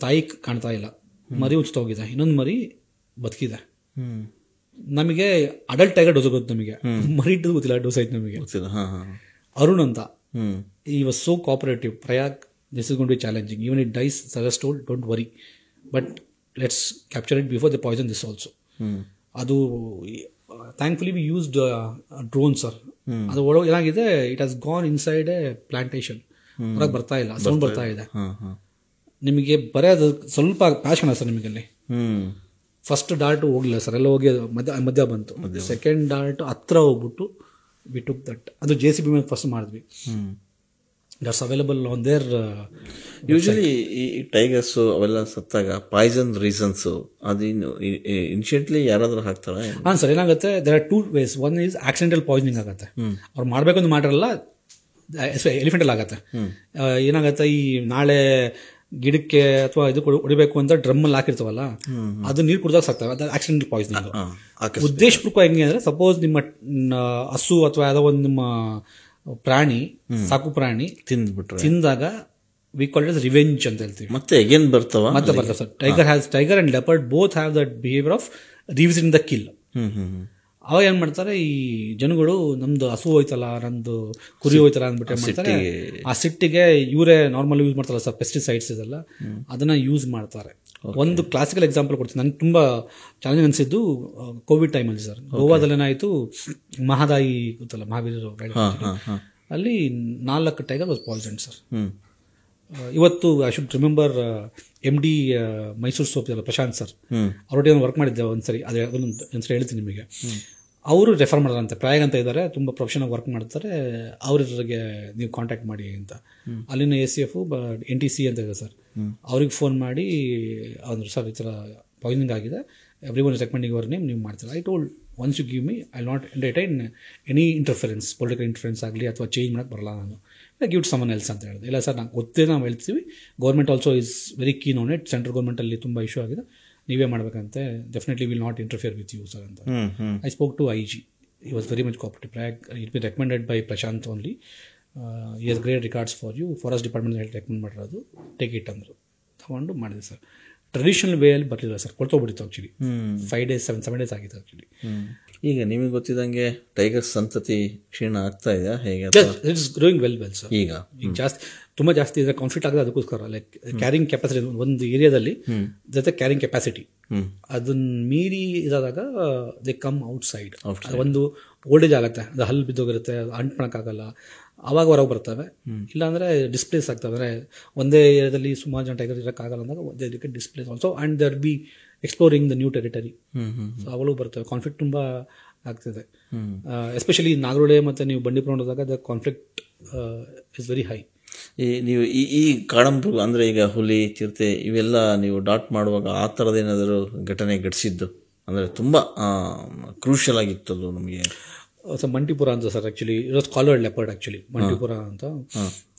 ತಾಯಿ ಕಾಣ್ತಾ ಇಲ್ಲ, ಮರಿ ಉಚ್ತೋಗಿದೆ, ಇನ್ನೊಂದು ಮರಿ ಬದುಕಿದೆ. ನಮಗೆ ಅಡಲ್ಟ್ ಟೈಗರ್ ಡೋಸ್ ಗೊತ್ತು, ನಮಗೆ ಮರಿ ಗೊತ್ತಿಲ್ಲ ಡೋಸ್ ಆಯ್ತು ನಮಗೆ. ಅರುಣ್ ಅಂತ, he was so cooperative. Prayag, this is going to be challenging. Even it dies, suggest told don't worry, but let's capture it before the poison this also. ಅದು thankfully we used drone sir. ಅದು ಒಳಗೆ ಏನಾಗಿದೆ, it has gone inside A plantation. ಹೊರಗೆ ಬರ್ತಾ ಇಲ್ಲ, ಸೌಂಡ್ ಬರ್ತಾ ಇದೆ. ನಿಮಗೆ ಬರೀ ಅದು ಸ್ವಲ್ಪ ಪ್ಯಾಷನ್ ಸರ್ ನಿಮಗೆ ಅಲ್ಲಿ. ಫಸ್ಟ್ ಡಾರ್ಟ್ ಹೋಗ್ಲಿಲ್ಲ ಸರ್, ಎಲ್ಲ ಹೋಗಿ ಮಧ್ಯ ಬಂತು. ಸೆಕೆಂಡ್ ಡಾರ್ಟ್ ಹತ್ರ ಹೋಗ್ಬಿಟ್ಟು ವಿ ಟುಕ್ ದಟ್. ಅದು JCB ಮೇಲೆ ಫಸ್ಟ್ ಮಾಡಿದ್ವಿ. That's available on there. Usually ಈ ಟೈಗರ್ಸ್ ಅವೆಲ್ಲ ಸತ್ತಾಗ ಪಾಯ್ಸನ್ ರೀಸನ್ಸು ಅದೇನು ಇನ್ಶಿಯಂಟ್ಲಿ ಯಾರಾದ್ರೂ ಹಾಕ್ತಾರ? ಹಾಂ ಸರ್, ಏನಾಗುತ್ತೆ, there are 2 ways. One is accidental poisoning ಆಗುತ್ತೆ. ಅವ್ರು ಮಾಡಬೇಕಂತ ಮಾಡಿರಲ್ಲ, ಎಲಿಫೆಂಟಲ್ಲಿ ಆಗುತ್ತೆ. ಏನಾಗುತ್ತೆ, ಈ ನಾಳೆ ಗಿಡಕ್ಕೆ ಅಥವಾ ಇದು ಹೊಡಿಬೇಕು ಅಂತ ಡ್ರಮ್ಮಲ್ಲಿ ಹಾಕಿರ್ತಾವಲ್ಲ, ಅದು ನೀರು ಕುಡಿದಾಗ ಸಾಕ್ತವೆ. ಅದು ಆಕ್ಸಿಡೆಂಟಲ್ ಪಾಯ್ಸನಿಂಗ್. ಉದ್ದೇಶಪೂರ್ವಕ ಹೆಂಗೆ ಅಂದರೆ, ಸಪೋಸ್ ನಿಮ್ಮ ಹಸು ಅಥವಾ ಯಾವುದೋ ಒಂದು ನಿಮ್ಮ ಪ್ರಾಣಿ, ಸಾಕು ಪ್ರಾಣಿ ತಿಂದಾಗ ವಿ ಕಾಲ್ ಇಟ್ ರಿವೆಂಜ್ ಅಂತ ಹೇಳ್ತೀವಿ. ಮತ್ತೆ ಅಗೇನ್ ಬರ್ತಾವ sir. Tiger and leopard both have that behaviour of revisiting the kill. ಅವಾಗ ಏನ್ ಮಾಡ್ತಾರೆ, ಈ ಜನಗಳು ನಮ್ದು ಹಸು ಹೋಯ್ತಲ್ಲ, ನಮ್ದು ಕುರಿ ಹೋಯ್ತಲ್ಲ ಅಂದ್ಬಿಟ್ಟು ಏನ್ ಮಾಡ್ತಾರೆ, ಆ ಸಿಟ್ಟಿಗೆ ಇವರೇ ನಾರ್ಮಲ್ ಯೂಸ್ ಮಾಡ್ತಾರಲ್ಲ ಸರ್, ಪೆಸ್ಟಿಸೈಡ್ಸ್ ಇದೆಲ್ಲ, ಅದನ್ನ ಯೂಸ್ ಮಾಡ್ತಾರೆ. ಒಂದು ಕ್ಲಾಸಿಕಲ್ ಎಕ್ಸಾಂಪಲ್ ಕೊಡ್ತೀನಿ. ನನಗೆ ತುಂಬಾ ಚಾಲೆಂಜಿಂಗ್ ಅನಿಸಿದ್ದು ಕೋವಿಡ್ ಟೈಮಲ್ಲಿ ಸರ್. ಗೋವಾದಲ್ಲಿ ಏನಾಯಿತು, ಮಹದಾಯಿ ಗೊತ್ತಲ್ಲ, ಮಹಾವೀರ, ಅಲ್ಲಿ 4 ಟೈಗರ್ ವಾಸ್ ಪಾಯ್ಸನ್ಡ್ ಸರ್. ಇವತ್ತು I should remember MD Mysuru soap ಇದಲ್ಲ, ಪ್ರಶಾಂತ್ ಸರ್, ಅವರೊಟ್ಟಿಗೆ ವರ್ಕ್ ಮಾಡಿದ್ದೆ ಒಂದ್ಸರಿ. ಒಂದ್ಸರಿ ಹೇಳ್ತೀನಿ ನಿಮಗೆ. ಅವರು ರೆಫರ್ ಮಾಡೋದಂತೆ, ಪ್ರಯಾಗ್ ಅಂತ ಇದ್ದಾರೆ, ತುಂಬ ಪ್ರೊಫೆಷನಲ್ ವರ್ಕ್ ಮಾಡ್ತಾರೆ, ಅವ್ರಿಗೆ ನೀವು ಕಾಂಟ್ಯಾಕ್ಟ್ ಮಾಡಿ ಅಂತ. ಅಲ್ಲಿನ ACF NTC ಅಂತ ಇದೆ ಸರ್, ಅವ್ರಿಗೆ ಫೋನ್ ಮಾಡಿ ಅಂದ್ರೆ ಸರ್ ಈ ಥರ ಪಾಯ್ಸನಿಂಗ್ ಆಗಿದೆ, everyone is recommending your name, ನೀವು ಮಾಡ್ತೀರಾ? I told once you give me I not entertain any interference, political interference ಆಗಲಿ ಅಥವಾ ಚೇಂಜ್ ಮಾಡೋಕ್ಕೆ ಬರಲ್ಲ ನಾನು, ಗಿವ್ ಟು ಸಮನ್ ಎಲ್ಸ್ ಅಂತ ಹೇಳಿದೆ. ಇಲ್ಲ ಸರ್, ನಂಗೆ ಗೊತ್ತೇ, ನಾವು ಹೇಳ್ತೀವಿ, government also is very keen on it, central ಗೌರ್ಮೆಂಟಲ್ಲಿ ತುಂಬ ಇಶ್ಯೂ ಆಗಿದೆ, ನೀವೇ ಮಾಡಬೇಕಂತೆ, definitely will not interfere with you sir ಅಂತ. I spoke to IG, he was very much cooperative. It be recommended by Prashant only. He has great regards for you. Forest department recommend ಮಾಡಿರೋದು, ಟೇಕ್ ಇಟ್ ಅಂದರು. ತಗೊಂಡು ಮಾಡಿದೆ ಸರ್. ಟ್ರೆಡಿಷನಲ್ ವೇಯಲ್ಲಿ ಬರಲಿಲ್ಲ ಸರ್, ಕೊಳ್ತೋಗ್ಬಿಟ್ಟಿತ್ತು ಆ್ಯಕ್ಚುಲಿ. 5 days 7 days ಆಗಿತ್ತು ಆ್ಯಕ್ಚುಲಿ. ಈಗ ನಿಮಗೆ ಗೊತ್ತಿದ್ದಂಗೆ ಟೈಗರ್ ಸಂತತಿ ಕ್ಷೀಣ ಆಗ್ತಾ ಇದೆ ಹೇಗೆ? It's growing well sir. ಈಗ ಜಾಸ್ತಿ, ತುಂಬ ಜಾಸ್ತಿ ಇದೆ, ಕಾನ್ಫ್ಲಿಕ್ಟ್ ಆಗಿದೆ. ಅದಕ್ಕೋಸ್ಕರ ಲೈಕ್ ಕ್ಯಾರಿಂಗ್ ಕೆಪಾಸಿಟಿ ಒಂದು ಏರಿಯಾದಲ್ಲಿ ಜೊತೆ ಕ್ಯಾರಿಂಗ್ ಕೆಪಾಸಿಟಿ ಅದನ್ನ ಮೀರಿ ಇದಾದಾಗ ದೇ ಕಮ್ ಔಟ್ ಸೈಡ್. ಒಂದು ಓಲ್ಡೇಜ್ ಆಗುತ್ತೆ, ಅದು ಹಲ್ಲು ಬಿದ್ದೋಗಿರುತ್ತೆ, ಅಂಟ್ಕೊಳಕ್ಕಾಗಲ್ಲ, ಅವಾಗ ಹೊರಗೆ ಬರ್ತವೆ. ಇಲ್ಲಾಂದರೆ ಡಿಸ್ಪ್ಲೇಸ್ ಆಗ್ತವೆ. ಅಂದರೆ ಒಂದೇ ಏರಿಯಾದಲ್ಲಿ ಸುಮಾರು ಜನ ಟೈಗರ್ ಇರೋಕ್ಕಾಗಲ್ಲ ಅಂದಾಗ ಅದಕ್ಕೆ displace also, and there be exploring the new territory. So ಅವುಗಳು ಬರ್ತವೆ. ಕಾನ್ಫ್ಲಿಕ್ಟ್ ತುಂಬ ಆಗ್ತಿದೆ, ಎಸ್ಪೆಷಲಿ ನಾಗರೋಡೆ ಮತ್ತು ನೀವು ಬಂಡೀಪುರ ನೋಡಿದಾಗ the conflict is very high. ನೀವು ಈ ಕಾಡಂಬರು ಅಂದರೆ ಈಗ ಹುಲಿ, ಚಿರತೆ ಇವೆಲ್ಲ ನೀವು ಡಾಟ್ ಮಾಡುವಾಗ ಆ ಥರದ್ದೇನಾದರೂ ಘಟನೆ ಘಟಿಸಿದ್ದು ಅಂದರೆ ತುಂಬ ಕ್ರೂಷಿಯಲ್ ಆಗಿತ್ತು ಅದು ನಮಗೆ? ಸೊ ಮಂಟಿಪುರ ಅಂತ sir, actually it was collared leopard actually, Mantipura ಅಂತ.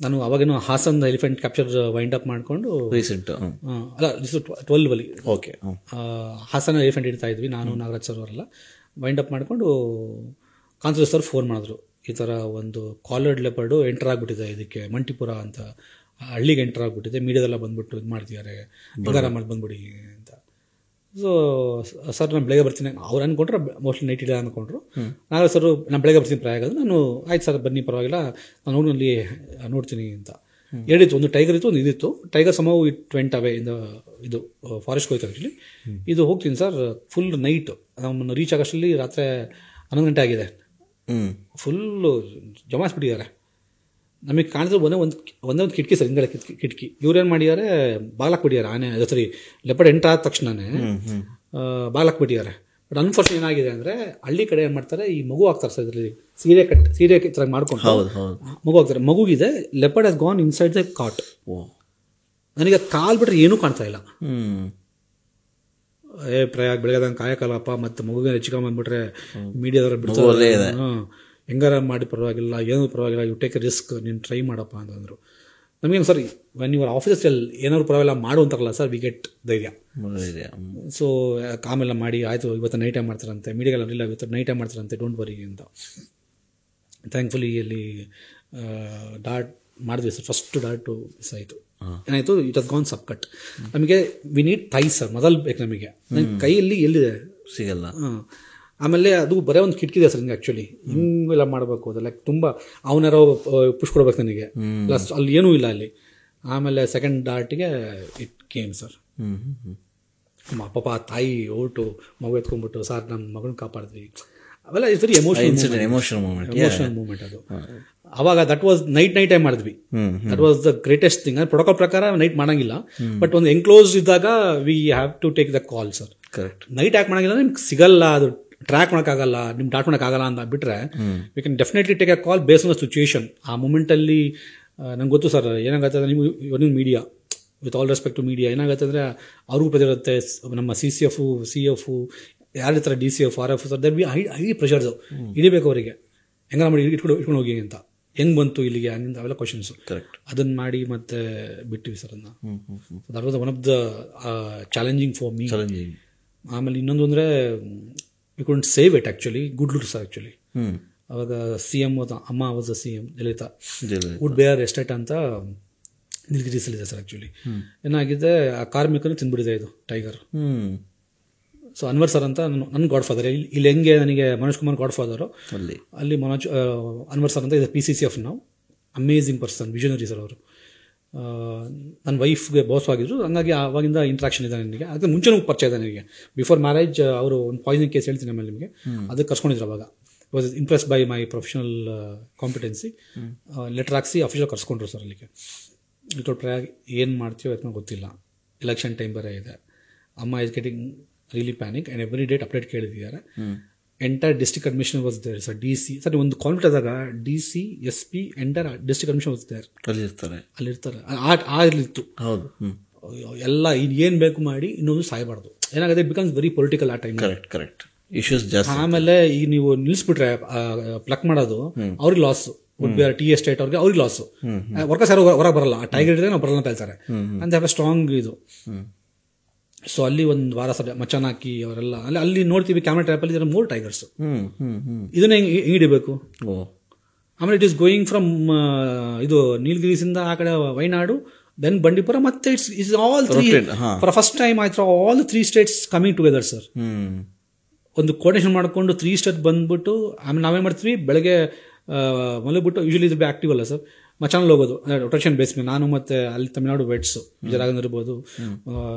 ನಾನು ಅವಾಗೇನು Hassan elephant capture wind up ಮಾಡಿಕೊಂಡು ರೀಸೆಂಟ್ ಅಲ್ಲ 12 ಓಕೆ ಹಾಸನ ಎಲಿಫೆಂಟ್ ಇಡ್ತಾ ಇದ್ವಿ, ನಾನು ನಾಗರಾಜ್ ಸರ್ ಅವರೆಲ್ಲ ವೈಂಡ್ ಅಪ್ ಮಾಡಿಕೊಂಡು ಕಾಂತರಾಜ್ ಸರ್ ಫೋನ್ ಮಾಡಿದ್ರು, ಈ ಥರ ಒಂದು ಕಾಲರ್ಡ್ ಲೆಪರ್ಡು ಎಂಟರ್ ಆಗಿಬಿಟ್ಟಿದೆ ಇದಕ್ಕೆ ಮಂಟಿಪುರ ಅಂತ, ಹಳ್ಳಿಗೆ ಎಂಟರ್ ಆಗಿಬಿಟ್ಟಿದೆ, ಮೀಡಿಯಾದೆಲ್ಲ ಬಂದ್ಬಿಟ್ಟು ಇದು ಮಾಡ್ತಿದ್ದಾರೆ, ಬಂಗಾರ ಮಾಡಿ ಬಂದ್ಬಿಡಿ ಅಂತ. ಸೊ ಸರ್ ನಾನು ಬೆಳಗ್ಗೆ ಬರ್ತೀನಿ ಅವ್ರು ಅಂದ್ಕೊಂಡ್ರೆ, ಮೋಸ್ಟ್ಲಿ ನೈಟ್ ಇಲ್ಲ ಅಂದ್ಕೊಂಡ್ರು. ನಾಗರಾಜ್ ಸರ್ ನಾನು ಬೆಳಗ್ಗೆ ಬರ್ತೀನಿ ಪ್ರಯಾಗ, ನಾನು ಆಯ್ತು ಸರ್ ಬನ್ನಿ ಪರವಾಗಿಲ್ಲ, ನಾನು ನೋಡಿ ನೋಡ್ತೀನಿ ಅಂತ ಹೇಳಿತ್ತು. ಒಂದು ಟೈಗರ್ ಇತ್ತು, ಒಂದು ಇದಿತ್ತು. ಟೈಗರ್ ಸಮವ್ ಇಟ್ ವೆಂಟ್ ಅವೇ ಇಂದ ಇದು ಫಾರೆಸ್ಟ್ ಹೋಯ್ತು ಆ್ಯಕ್ಚುಲಿ. ಇದು ಹೋಗ್ತೀನಿ ಸರ್, ಫುಲ್ ನೈಟ್ ನಮ್ಮನ್ನು ರೀಚ್ ಆಗೋಷ್ಟರಲ್ಲಿ ರಾತ್ರಿ 11 ಗಂಟೆ ಆಗಿದೆ. ಫುಲ್ಲು ಜಮಾಯಿಸ್ಬಿಟ್ಟಿದ್ದಾರೆ. ನಮಗೆ ಕಾಣಿದ್ರೆ ಒಂದೇ ಒಂದು ಕಿಟಕಿ ಸರ್, ಹಿಂಗಡೆ ಕಿಟಕಿ. ಇವ್ರೇನು ಮಾಡಿದ್ದಾರೆ, ಬಾಗ್ಲಾಕ್ಬಿಟ್ಟಿದ್ದಾರೆ. ಆನೆ ಸರಿ ಲೆಪರ್ಡ್ ಎಂಟರ್ ಆದ ತಕ್ಷಣನೇ ಬಾಗ್ಲಾಕ್ಬಿಟ್ಟಿದ್ದಾರೆ. ಬಟ್ ಅನ್ಫಾರ್ಚುನೇಟ್ ಏನಾಗಿದೆ ಅಂದರೆ, ಹಳ್ಳಿ ಕಡೆ ಏನು ಮಾಡ್ತಾರೆ, ಈ ಮಗು ಹಾಕ್ತಾರೆ ಸರ್, ಇದರಲ್ಲಿ ಸೀರೆ ಈ ಥರ ಮಾಡ್ಕೊಂಡು ಮಗು ಹಾಕ್ತಾರೆ. ಮಗುಗಿದೆ, leopard has gone inside the cot. ನನಗೆ ಕಾಲು ಬಿಟ್ರೆ ಏನೂ ಕಾಣ್ತಾ ಇಲ್ಲ. ಪ್ರಯಾಗ್ ಬೆಳಗ್ಗೆದಂಗೆ ಕಾಯಕಲ್ಲಪ್ಪ, ಮತ್ತು ಮಗುವಿನ ಹೆಚ್ಚಿಗೆ ಬಂದ್ಬಿಟ್ರೆ ಮೀಡಿಯಾದವ್ರ ಬಿಡ್ತಾರೆ, ಹೆಂಗಾರ ಮಾಡಿ ಪರವಾಗಿಲ್ಲ, ಏನೂ ಪರವಾಗಿಲ್ಲ, ಯು ಟೇಕ್ ಎ ರಿಸ್ಕ್, ನೀನು ಟ್ರೈ ಮಾಡಪ್ಪ ಅಂತಂದರು. ನಮಗೇನು ಸರ್, ವೆನ್ ಯುವರ್ ಆಫೀಸಲ್ಲಿ ಏನಾದ್ರು ಪರವಾಗಿಲ್ಲ ಮಾಡು ಅಂತಾರಲ್ಲ ಸರ್, ವಿ ಗೆಟ್ ಧೈರ್ಯ. ಸೊ ಆಮೇಲೆ ಮಾಡಿ ಆಯಿತು, ಇವತ್ತು ನೈಟ್ ಟೈಮ್ ಮಾಡ್ತಾರಂತೆ, ಮೀಡಿಯಾಗೆಲ್ಲ ಇಲ್ಲ, ಇವತ್ತು ನೈಟ್ ಟೈಮ್ ಮಾಡ್ತಾರಂತೆ, ಡೋಂಟ್ ವರಿ ಅಂತ. ಥ್ಯಾಂಕ್ಫುಲಿ ಅಲ್ಲಿ ಡಾಟ್ ಮಾಡಿದ್ವಿ ಸರ್, ಫಸ್ಟ್ ಡಾಟು ಮಿಸ್ ಆಯಿತು. ಏನಾಯಿತು, it has gone sub cut. ನಮಗೆ ವಿ ನೀಡ್ ಥೈ ಸರ್, ಮೊದಲು ಬೇಕು ನಮಗೆ. ನನ್ನ ಕೈಯಲ್ಲಿ ಎಲ್ಲಿದೆ ಸಿಗಲ್ಲ. ಆಮೇಲೆ ಅದು ಬರೀ ಒಂದು ಕಿಟಕಿ ಇದೆ ಸರ್, ಹಿಂಗೆ ಆ್ಯಕ್ಚುಲಿ ಹಿಂಗೆಲ್ಲ ಮಾಡಬೇಕು, ಅದು ಲೈಕ್ ತುಂಬ ಅವನಾರೋ ಪುಷ್ ಕೊಡ್ಬೇಕು ನನಗೆ, ಪ್ಲಸ್ ಅಲ್ಲಿ ಏನೂ ಇಲ್ಲ ಅಲ್ಲಿ. ಆಮೇಲೆ ಸೆಕೆಂಡ್ ಡಾರ್ಟಿಗೆ ಇಟ್ ಕೇಮ್ ಸರ್. ಪಾಪ ತಾಯಿ ಓಟು ಮಗು ಎತ್ಕೊಂಡ್ಬಿಟ್ಟು, ಸರ್ ನಮ್ಮ ಮಗನ ಕಾಪಾಡಿದ್ವಿ. ಅವೆಲ್ಲ ಇಸ್ ವೆರಿ ಎಮೋಷನಲ್ ಮೂಮೆಂಟ್ ಅದು. ಅವಾಗ ದಟ್ ವಾಸ್ ನೈಟ್ ಟೈಮ್ ಮಾಡಿದ್ವಿ. That was the greatest thing. Protocol ಪ್ರಕಾರ ನೈಟ್ ಮಾಡಂಗಿಲ್ಲ, ಬಟ್ ಒಂದು ಎನ್ಕ್ಲೋಸ್ ಇದ್ದಾಗ we have to take the call sir. Correct. Night ಯಾಕೆ ಮಾಡಂಗಿಲ್ಲ, ನಿಮ್ಗೆ ಸಿಗಲ್ಲ, ಅದು ಟ್ರ್ಯಾಕ್ ಮಾಡೋಕ್ಕಾಗಲ್ಲ, ನಿಮ್ಗೆ ಡಾಟ್ ಮಾಡೋಕ್ಕಾಗಲ್ಲ ಅಂತ ಬಿಟ್ರೆ we can definitely take a call based on the situation. ಆ ಮೂಮೆಂಟಲ್ಲಿ ನಂಗೆ ಗೊತ್ತು ಸರ್ ಏನಾಗುತ್ತೆ ಅಂದರೆ, ನೀವು media, with all respect to media, ಏನಾಗುತ್ತೆ ಅಂದರೆ ಅವ್ರಿಗೂ ಪ್ರೆಷರ್ ಇರುತ್ತೆ. ನಮ್ಮ CCF, CF, ಯಾರು ಇರ್ತಾರೆ, DCF, RF sir, that be high pressures. ಹಿಡಿಬೇಕು ಅವರಿಗೆ, ಹೆಂಗಾರ ಮಾಡಿ ಇಟ್ಕೊಂಡು ಹೋಗಿ ಅಂತ, ಹೆಂಗ್ ಬಂತು ಇಲ್ಲಿಗೆ, ಹಂಗಿಂದ ಅವೆಲ್ಲ ಕ್ವಶನ್ಸು. ಕರೆಕ್ಟ್. ಅದನ್ನ ಮಾಡಿ ಮತ್ತೆ ಬಿಟ್ಟಿವಿ ಸರ್ ಅದನ್ನ. That was one of the challenging for me. ಆಮೇಲೆ ಇನ್ನೊಂದು ಅಂದರೆ we couldn't save it actually. Good luck sir actually. ಅವಾಗ CM Amma was the CM, Jayalalithaa. Woodbriar Estate ಅಂತ ನೀಲಗಿರಿಸಲ್ಲಿದೆ ಸರ್. ಆ್ಯಕ್ಚುಲಿ ಏನಾಗಿದೆ, ಆ ಕಾರ್ಮಿಕನು ತಿಂದ್ಬಿಡಿದೆ ಇದು ಟೈಗರ್. ಸೊ ಅನ್ವರ್ ಸರ್ ಅಂತ ನನ್ನ ಗಾಡ್ ಫಾದರ್. ಇಲ್ಲಿ ಹೆಂಗೆ ನನಗೆ ಮನೋಜ್ ಕುಮಾರ್ ಗಾಡ್ ಫಾದರು, ಅಲ್ಲಿ ಅನ್ವರ್ ಸರ್ ಅಂತ ಇದೆ PCCF ನಾವು. ಅಮೇಝಿಂಗ್ ಪರ್ಸನ್, ವಿಷನರಿ ಸರ್ ಅವರು. ನನ್ನ ವೈಫ್ಗೆ ಬಾಸ್ ಆಗಿದ್ರು, ಹಂಗಾಗಿ ಆವಾಗಿಂದ ಇಂಟ್ರಾಕ್ಷನ್ ಇದೆ ನನಗೆ. ಅದಕ್ಕೆ ಮುಂಚೆನೂ ಪರಿಚಯ ಇದೆ ನನಗೆ. ಬಿಫೋರ್ ಮ್ಯಾರೇಜ್ ಅವರು ಒಂದು ಪಾಯ್ಸನಿಂಗ್ ಕೇಸ್ ಹೇಳ್ತೀನಿ ಆಮೇಲೆ ನಿಮಗೆ, ಅದಕ್ಕೆ ಕರ್ಸ್ಕೊಂಡಿದ್ರು. ಅವಾಗ was Impress by my professional competency. Letter ಹಾಕ್ಸಿ ಅಫಿಷಿಯಲ್ ಕರ್ಸ್ಕೊಂಡ್ರು ಸರ್ ಅಲ್ಲಿಗೆ. ಇಲ್ಲಿ ಪ್ರಯಾಗ್ ಏನು ಮಾಡ್ತೀವೋ ಅದನ್ನ ಗೊತ್ತಿಲ್ಲ, ಎಲೆಕ್ಷನ್ ಟೈಮ್ ಬೇರೆ ಇದೆ. ಅಮ್ಮ is getting really panic and every date update ಕೇಳಿದ್ದಾರೆ. Entire district administration was there sir. DC sir, ಒಂದು ಕಾನ್ಫ್ಲಿಕ್ಟ್ ಆದಾಗ DC, SP, entire district administration was there. ಅಲ್ಲಿರ್ತಾರೆ. ಅಲ್ಲಿತ್ತು. ಹೌದು. ಎಲ್ಲ ಏನು ಬೇಕು ಮಾಡಿ ಇನ್ನೊಂದು ಸಾಯಬಾರ್ದು. ಏನಾಗುತ್ತೆ, ಬಿಕಮ್ಸ್ ವೆರಿ ಪೊಲಿಟಿಕಲ್ ಆ ಟೈಮ್. ಕರೆಕ್ಟ್. ಇಶ್ಯೂಸ್ ಜಾಸ್ತಿ. ಆಮೇಲೆ ಈಗ ನೀವು ನಿಲ್ಲಿಸ್ಬಿಟ್ರೆ ಪ್ಲಕ್ ಮಾಡೋದು ಅವ್ರಿಗೆ ಲಾಸ್. ಟಿ ಎಸ್ಟೇಟ್ ಅವ್ರಿಗೆ ಲಾಸ್. ವರ್ಕರ್ಸ್ ಯಾರು ಹೊರಗೆ ಬರಲ್ಲ, ಆ ಟೈಗರ್ ಇದ್ರೆ ನಾವು ಬರಲ್ಲ ಅಂತ ಹೇಳ್ತಾರೆ. ಅಂತ ಹ್ಯಾವ್ ಅ ಸ್ಟ್ರಾಂಗ್ ಇದು. ಸೊ ಅಲ್ಲಿ ಒಂದು ವಾರ ಸರ್ ಮಚಾನ್ ಹಾಕಿ ಅವರೆಲ್ಲ ಅಲ್ಲಿ ನೋಡ್ತೀವಿ ಕ್ಯಾಮ್ರಾ ಟ್ರ್ಯಾಪಲ್ಲಿ ಇದರ 3 ಟೈಗರ್ಸ್. ಇದನ್ನ ಹೆಂಗೆ ಹಿಡಿಬೇಕು. ಆಮೇಲೆ ಇಟ್ ಈಸ್ ಗೋಯಿಂಗ್ ಫ್ರಮ್ ಇದು ನೀಲಗಿರಿಸಿಂದ ಆ ಕಡೆ ವಯನಾಡು, ದೆನ್ ಬಂಡೀಪುರ, ಮತ್ತೆ it's all 3 for first time ಆಯ್ತು all 3 states coming together sir. ಒಂದು ಕೋರ್ಡಿನೇಷನ್ ಮಾಡಿಕೊಂಡು 3 ಸ್ಟೇಟ್ ಬಂದ್ಬಿಟ್ಟು ಆಮೇಲೆ ನಾವೇನು ಮಾಡ್ತೀವಿ, ಬೆಳಗ್ಗೆ ಮಲಗಿಬಿಟ್ಟು ಯೂಶಲಿ ಇದು ಆಕ್ಟಿವ್ ಅಲ್ಲ ಸರ್, ಮಚಾನಲ್ಲಿ ಹೋಗೋದು ರೊಟೇಷನ್ ಬೇಸ್ ಮೇಲೆ. ನಾನು ಮತ್ತೆ ಅಲ್ಲಿ ತಮಿಳ್ನಾಡು ವೆಟ್ಸ್, ವಿಜಯರಾಘವನ್ ಇರ್ಬೋದು,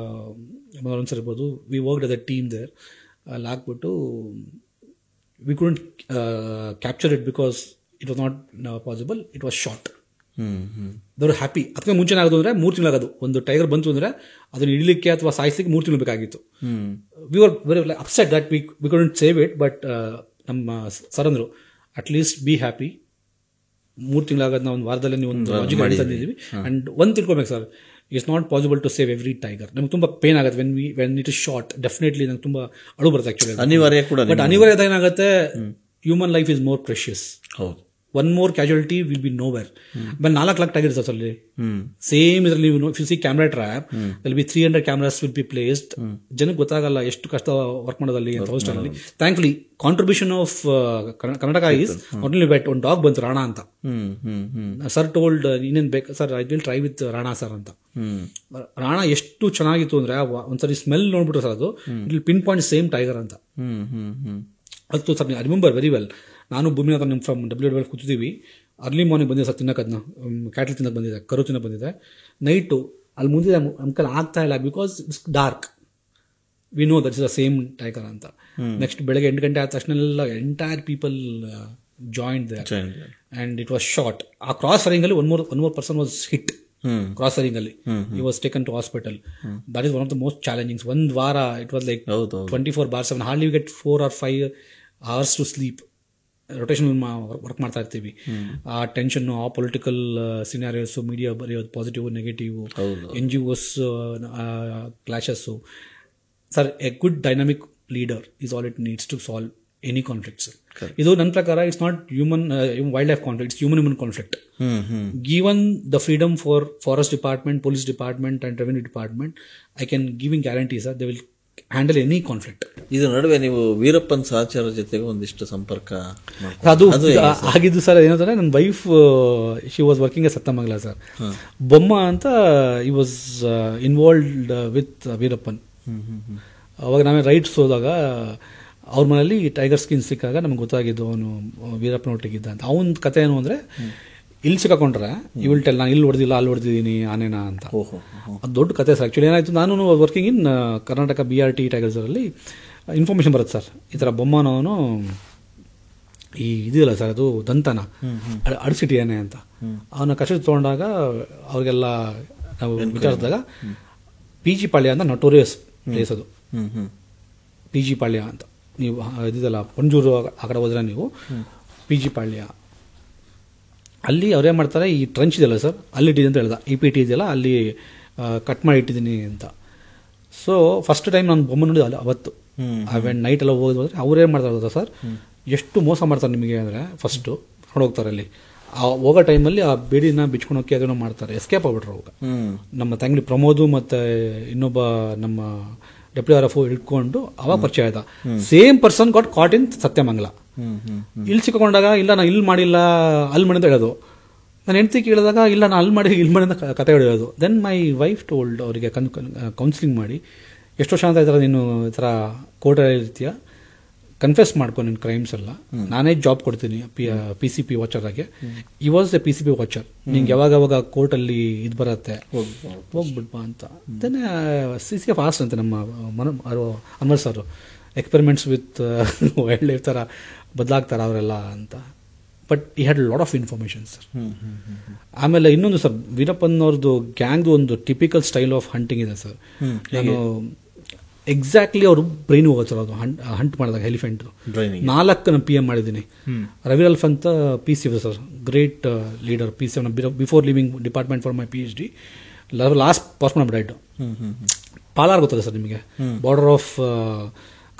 ಮನೋರಂಜನ್ ಸರ್ ಇರ್ಬೋದು, we worked as a team there. ಅಲ್ಲಿ ಹಾಕ್ಬಿಟ್ಟು we couldn't capture it because it was not possible. It was shot. ದವರು ಹ್ಯಾಪಿ. ಅದಕ್ಕೆ ಮುಂಚೆನೇ ಆಗೋದು ಅಂದರೆ 3 ತಿಂಗಳು ಆಗೋದು. ಒಂದು ಟೈಗರ್ ಬಂತು ಅಂದರೆ ಅದನ್ನು ಇಡಲಿಕ್ಕೆ ಅಥವಾ ಸಾಯಿಸ್ಲಿಕ್ಕೆ 3 ತಿಂಗಳು ಬೇಕಾಗಿತ್ತು. We were very upset that we couldn't save it. But ನಮ್ಮ ಸರ್ ಅಂದರು, ಅಟ್ಲೀಸ್ಟ್ ಬಿ ಹ್ಯಾಪಿ. 3 ತಿಂಗಳಾಗದ ನಾವು ಒಂದು ವಾರದಲ್ಲಿ ನೀವು ಒಂದು ಲಾಜಿಕ್ ತಂದಿದ್ದೀವಿ. ಅಂಡ್ ಒಂದು ತಿಳ್ಕೊಬೇಕು ಸರ್, it's not possible to save every tiger. ನಮ್ಗೆ ತುಂಬ ಪೇನ್ ಆಗುತ್ತೆ when it is short. Definitely ನಂಗೆ ತುಂಬ ಅಳು ಬರುತ್ತೆ ಆಕ್ಚುಲಿ. ಅನಿವಾರ್ಯ ಕೂಡ. ಬಟ್ ಅನಿವಾರ್ಯದ ಏನಾಗುತ್ತೆ, human life is more precious. ಹೌದು. One more casualty will be nowhere. But 4 lock tigers ಅಲ್ಲಿ ಸೇಮ್ ಇದರಲ್ಲಿ if you see camera trap will be 300 cameras will be placed. ಜನಕ್ಕೆ ಗೊತ್ತಾಗಲ್ಲ ಎಷ್ಟು ಕಷ್ಟ ವರ್ಕ್ ಮಾಡೋದಲ್ಲಿ ಅಂತ hostel. Thankfully contribution of Karnataka is not only vet. ಒಂದು ಡಾಗ್ ಬಂತು ರಾಣಾ ಅಂತ. ಸರ್ ಟೋಲ್ಡ್ ಇನ್ನೇನು ಬೇಕು sir, I will try with Rana sir ಅಂತ. ರಾಣಾ ಎಷ್ಟು ಚೆನ್ನಾಗಿತ್ತು ಅಂದ್ರೆ ಒಂದ್ಸರಿ ಸ್ಮೆಲ್ ನೋಡ್ಬಿಟ್ಟು ಸರ್ ಅದು it will pin point same tiger ಅಂತ. ಅದು sir I remember very well. ನಾನು ಭೂಮಿನಾಥ ನಮ್ಮ ಫ್ರಮ್ WW ಕೂತಿದ್ದೀವಿ. ಅರ್ಲಿ ಮಾರ್ನಿಂಗ್ ಬಂದಿದೆ ಸರ್ ತಿನ್ನಕ್ಕೆ, ಅದನ್ನ ಕ್ಯಾಟಲ್ ತಿನ್ನಕ್ಕೆ ಬಂದಿದೆ, ಕರು ತಿನ್ನಕ್ಕೆ ಬಂದಿದೆ. ನೈಟು ಅಲ್ಲಿ ಮುಂದೆ ಅಂಕಲ್ ಆಗ್ತಾ ಇಲ್ಲ because it's dark. We know that is the same tiger ಅಂತ. ನೆಕ್ಸ್ಟ್ ಬೆಳಗ್ಗೆ 8 ಗಂಟೆ ಆದ ತಕ್ಷಣ ಎಲ್ಲ entire people joint there and it was shot. ಆ ಕ್ರಾಸ್ ಫೈರಿಂಗಲ್ಲಿ one more person was hit. Cross firing ಅಲ್ಲಿ he was taken to hospital. That is one of the most challenging. ಒಂದು ವಾರ it was like 24/7. hardly we get 4 or 5 hours to sleep. Rotation work ಮಾಡ್ತಾ ಇರ್ತೀವಿ. ಆ ಟೆನ್ಷನ್, ಆ ಪೊಲಿಟಿಕಲ್ ಸಿನಾರಿಯೋಸ್, ಮೀಡಿಯಾ ಬರೆಯೋದು positive negative, NGOs clashes. Sir a good dynamic leader is all it needs to solve any conflicts. ಇದು ನನ್ನ ಪ್ರಕಾರ it's not human wildlife conflict, it's human conflict. Given the freedom for forest department, police department and revenue department, I can giving guarantee sir they will handle any conflict. ಇದರ ನಡುವೆ ನೀವು ವೀರಪ್ಪನ್ ಸಹಚರ ಜೊತೆಗೆ ಒಂದಿಷ್ಟು ಸಂಪರ್ಕ ಅದು ಆಗಿದ್ದು ಸರ್. ಏನಂದ್ರೆ ನನ್ನ wife she was working a Sathyamangala sir. Bomma ಅಂತ he was involved with Veerappan. ಅವಾಗ ನಾವೇ ರೈಟ್ಸ್ ಹೋದಾಗ ಅವ್ರ ಮನೇಲಿ ಟೈಗರ್ ಸ್ಕಿನ್ ಸಿಕ್ಕಾಗ ನಮ್ಗೆ ಗೊತ್ತಾಗಿದ್ದು ಅವನು ವೀರಪ್ಪನ ಒಟ್ಟಿಗಿದ್ದ ಅಂತ. ಅವನ ಕತೆ ಏನು ಅಂದರೆ, ಇಲ್ಲಿ ಸಿಕ್ಕಾಕೊಂಡ್ರೆ ಇವಿಲ್ ಟೆಲ್ ನಾನು ಇಲ್ಲಿ ಹೊಡೆದಿಲ್ಲ ಅಲ್ಲಿ ಹೊಡೆದಿದ್ದೀನಿ ಆನೇನಾ ಅಂತ. ಅದು ದೊಡ್ಡ ಕತೆ ಸರ್. ಆ್ಯಕ್ಚುಲಿ ಏನಾಯಿತು, ನಾನು ವರ್ಕಿಂಗ್ ಇನ್ ಕರ್ನಾಟಕ BRT ಟೈಗರ್ಸಲ್ಲಿ ಇನ್ಫಾರ್ಮೇಷನ್ ಬರುತ್ತೆ ಸರ್, ಈ ಥರ ಬೊಮ್ಮನವನು ಇದೆಯಲ್ಲ ಸರ್, ಅದು ದಂತನ ಅಡಿಸಿಟಿಯಾನೆ ಅಂತ, ಅವನ ಕಷ್ಟ ತೊಗೊಂಡಾಗ ಅವ್ರಿಗೆಲ್ಲ ನಾವು ವಿಚಾರಿಸಿದಾಗ ಪಿ ಜಿ ಪಾಳ್ಯ ಅಂತ ನಟೋರಿಯಸ್ ಪ್ಲೇಸ್ ಅದು. ಪಿ ಜಿ ಪಾಳ್ಯ ಅಂತ ನೀವು ಇದಿದಲ್ಲ ಪಂಜೂರು ಆ ಕಡೆ ಹೋದ್ರೆ ನೀವು ಪಿ ಜಿ ಪಾಳ್ಯ ಅಲ್ಲಿ ಅವ್ರೇನು ಮಾಡ್ತಾರೆ, ಈ ಟ್ರಂಚ್ ಇದೆಯಲ್ಲ ಸರ್, ಅಲ್ಲಿ ಇಟ್ಟಿದೆ ಅಂತ ಹೇಳ್ದ, ಇ ಪಿ ಟಿ ಇದೆಯಲ್ಲ ಅಲ್ಲಿ ಕಟ್ ಮಾಡಿ ಇಟ್ಟಿದ್ದೀನಿ ಅಂತ. ಸೊ ಫಸ್ಟ್ ಟೈಮ್ ನಾನು ಬೊಮ್ಮ ನೋಡಿದ ಅಲ್ಲಿ ಅವತ್ತು ಅವೆಂಟ್ ನೈಟ್ ಎಲ್ಲ ಹೋದ್ರೆ ಅವ್ರೇನು ಮಾಡ್ತಾರೆ ಸರ್, ಎಷ್ಟು ಮೋಸ ಮಾಡ್ತಾರೆ ನಿಮಗೆ ಅಂದರೆ ಫಸ್ಟು ನೋಡೋಗ್ತಾರೆ ಅಲ್ಲಿ ಆ ಹೋಗೋ ಟೈಮಲ್ಲಿ ಆ ಬೇಡಿನ ಬಿಚ್ಕೊಂಡು ಹೋಗಿ ಅದನ್ನು ಮಾಡ್ತಾರೆ, ಎಸ್ಕೇಪ್ ಆಗ್ಬಿಟ್ರು ಅವಾಗ. ನಮ್ಮ ತಂಗಿ ಪ್ರಮೋದು ಮತ್ತು ಇನ್ನೊಬ್ಬ ನಮ್ಮ ಡೆಪ್ಟಿ ಆರ್ ಎಫ್ ಇಟ್ಕೊಂಡು ಅವಾಗ ಪರಿಚಯ ಆಯ್ತಾ. ಸೇಮ್ ಪರ್ಸನ್ ಗಾಟ್ ಕಾಟ್ ಇನ್ ಸತ್ಯಮಂಗಲ. ಇಲ್ಲಿ ಸಿಕ್ಕೊಂಡಾಗ ಇಲ್ಲ ನಾನು ಇಲ್ಲಿ ಮಾಡಿಲ್ಲ ಅಲ್ಲಿ ಮಾಡಿ ಅಂತ ಹೇಳೋದು. ನಾನು ಹೆಂಡತಿ ಕೇಳಿದಾಗ ಇಲ್ಲ ನಾನು ಅಲ್ಲಿ ಮಾಡಿ ಅಂತ ಕತೆ ಹೇಳೋದು. ದೆನ್ ಮೈ ವೈಫ್ ಟೋಲ್ಡ್ ಅವರಿಗೆ ಕೌನ್ಸಿಲಿಂಗ್ ಮಾಡಿ, ಎಷ್ಟು ವರ್ಷ ಅಂತ ಈ ನೀನು ಈ ಥರ ಕೋರ್ಟಲ್ಲಿ ಇರ್ತೀಯ, ಕನ್ಫೆಸ್ ಮಾಡ್ಕೊ ನಿನ್ನ ಕ್ರೈಮ್ಸ್ ಎಲ್ಲ, ನಾನೇ ಜಾಬ್ ಕೊಡ್ತೀನಿ ಪಿ ಸಿ ಪಿ ವಾಚರ್ ಆಗಿ. He was a P C P watcher, ನಿಂಗೆ ಯಾವಾಗ ಕೋರ್ಟಲ್ಲಿ ಇದು ಬರುತ್ತೆ ಹೋಗ್ಬಿಡ್ಬಾ ಅಂತ. Then C C F asked ಅಂತೆ ನಮ್ಮ Anwar sir, experiments with wildlife ಥರ ಬದಲಾಗ್ತಾರೆ ಅವರೆಲ್ಲ ಅಂತ. But he had lot of information sir. ಆಮೇಲೆ ಇನ್ನೊಂದು ಸರ್, ವೀರಪ್ಪನ್ ಅವ್ರದ್ದು ಗ್ಯಾಂಗ್ದು ಒಂದು ಟಿಪಿಕಲ್ ಸ್ಟೈಲ್ ಆಫ್ ಹಂಟಿಂಗ್ ಇದೆ ಸರ್. ನಾನು ಎಕ್ಸಾಕ್ಟ್ಲಿ ಅವರು ಬ್ರೈನ್ ಹೋಗೋದು ಸರ್, ಅದು ಹಂಟ್ ಮಾಡಿದಾಗ ಎಲಿಫೆಂಟ್ 4 ನಾನು PM ಮಾಡಿದ್ದೀನಿ. ರವಿ ಅಲ್ಫ್ ಅಂತ PC sir, great leader PC. Before living department for my PhD last pass ಮಾಡಿಬಿಟ್ಟು. ಪಾಲಾರ್ ಗೊತ್ತದೆ ಸರ್ ನಿಮಗೆ, border of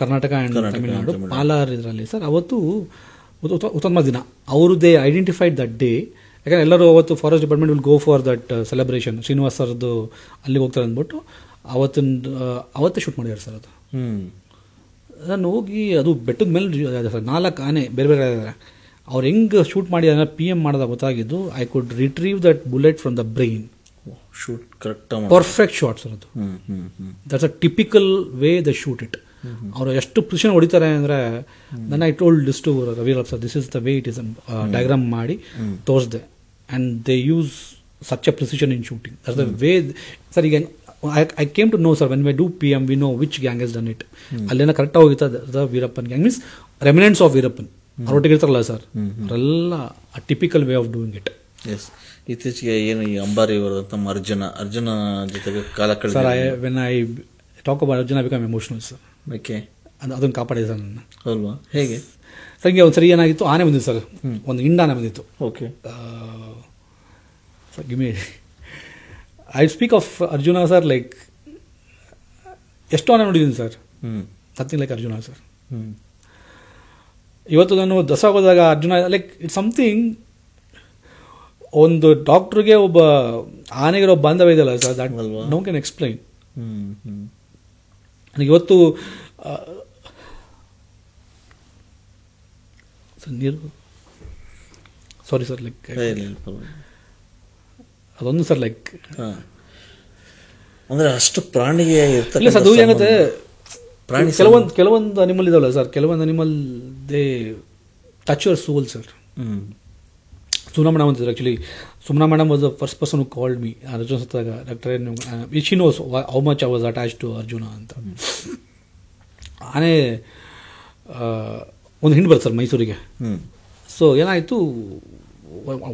Karnataka and Tamil Nadu, Palar ಇದರಲ್ಲಿ ಸರ್. ಅವತ್ತು ಉತ್ತಮ ದಿನ ಅವರು ದೇ ಐಡೆಂಟಿಫೈಡ್ ದಟ್ ಡೇ. ಯಾಕಂದರೆ ಎಲ್ಲರೂ ಅವತ್ತು forest department will go for that celebration, Srinivas ಸರ್ದು ಅಲ್ಲಿಗೆ ಹೋಗ್ತಾರೆ ಅಂದ್ಬಿಟ್ಟು ಅವತ್ತೇ ಶೂಟ್ ಮಾಡಿದ್ದಾರೆ ಸರ್. ಅದು ನಾನು ಹೋಗಿ ಅದು ಬೆಟ್ಟದ ಮೇಲೆ ಸರ್ 4 ಆನೆ ಬೇರೆ ಬೇರೆ ಇದ್ದಾರೆ. ಅವ್ರು ಹೆಂಗೆ ಶೂಟ್ ಮಾಡಿ ಅದನ್ನು PM ಮಾಡಿದಾಗ ಗೊತ್ತಾಗಿದ್ದು, I could retrieve that bullet from the brain. Shoot correct perfect shot sir ಅದು. That's a typical way the shoot it. ಅವರು ಎಷ್ಟು ಪ್ರಿಸಿಷನ್ ಹೊಡಿತಾರೆ ಅಂದರೆ, ನನ್ನ I told this to Ravi ಅಲ್ಫ್ sir, this is the way it is diagram ಮಾಡಿ ತೋರಿಸಿದೆ. And they use such a precision in shooting. That's the way sir. ಈಗ I came to know sir, when we do PM we know which gang has done it. ಅಲ್ಲೇನ ಕರೆಕ್ಟಾಗಿ ಹೋಗಿತ್ತು Veerappan gang, means remnants of Veerappan ಅವರೊಟ್ಟಿಗೆ ಇರ್ತಾರಲ್ಲ ಸರ್, ಅವರೆಲ್ಲ ಆ typical way of doing it. Yes. ಇತ್ತೀಚೆಗೆ ಏನು ಈ ಅಂಬಾರಿ ಅವರು ತಮ್ಮ ಅರ್ಜುನ ಜೊತೆಗೆ ಕಾಲ ಕಳೆದ sir, when I talk about Arjuna become emotional sir. Okay, ಅದನ್ನು ಕಾಪಾಡಿದೆ ಸರ್ ನನ್ನ. ಅಲ್ವಾ? ಹೇಗೆ ಸರ್, ಹಿಂಗೆ ಒಂದು ಸರಿ ಏನಾಗಿತ್ತು, ಆನೆ ಬಂದಿತ್ತು ಸರ್, ಒಂದು ಇಂಡಾನೆ ಬಂದಿತ್ತು. Okay sir, give me I speak of Arjuna sir, like ಎಷ್ಟು ಆನೆ ನೋಡಿದ್ದೀನಿ sir, nothing like Arjuna sir. ಇವತ್ತು ನಾನು ದಸರಾ ಹೋದಾಗ ಅರ್ಜುನ ಲೈಕ್ ಇಟ್ಸ್ ಸಮಥಿಂಗ್. ಒಂದು ಡಾಕ್ಟ್ರಿಗೆ ಒಬ್ಬ ಆನೆಗಿರೋ ಬಾಂಧವ್ಯ ಇದೆಯಲ್ಲ sir, that no can explain. ನನಗೆ ಇವತ್ತು ನೀರು ಸಾರಿ ಸರ್, ಲೈಕ್ ಅದೊಂದು ಸರ್, ಲೈಕ್ ಅಂದ್ರೆ ಅಷ್ಟು ಪ್ರಾಣಿಗೆ ಇಲ್ಲ ಸರ್. ಅದು ಏನಾಗುತ್ತೆ, ಪ್ರಾಣಿ ಕೆಲವೊಂದು ಅನಿಮಲ್ ಇದಾವಲ್ಲ ಸರ್, ಕೆಲವೊಂದು animal they touch your soul sir. Sumna madam ಅಂತಿದ್ರು, actually Sumna madam was the first person who called me Arjun ಸತ್ತಾಗ. Doctor she knows how much I was attach to Arjuna ಅಂತ. ಆನೆ ಒಂದು ಹಿಂಡು ಬರುತ್ತೆ ಸರ್ ಮೈಸೂರಿಗೆ. ಸೊ ಏನಾಯಿತು,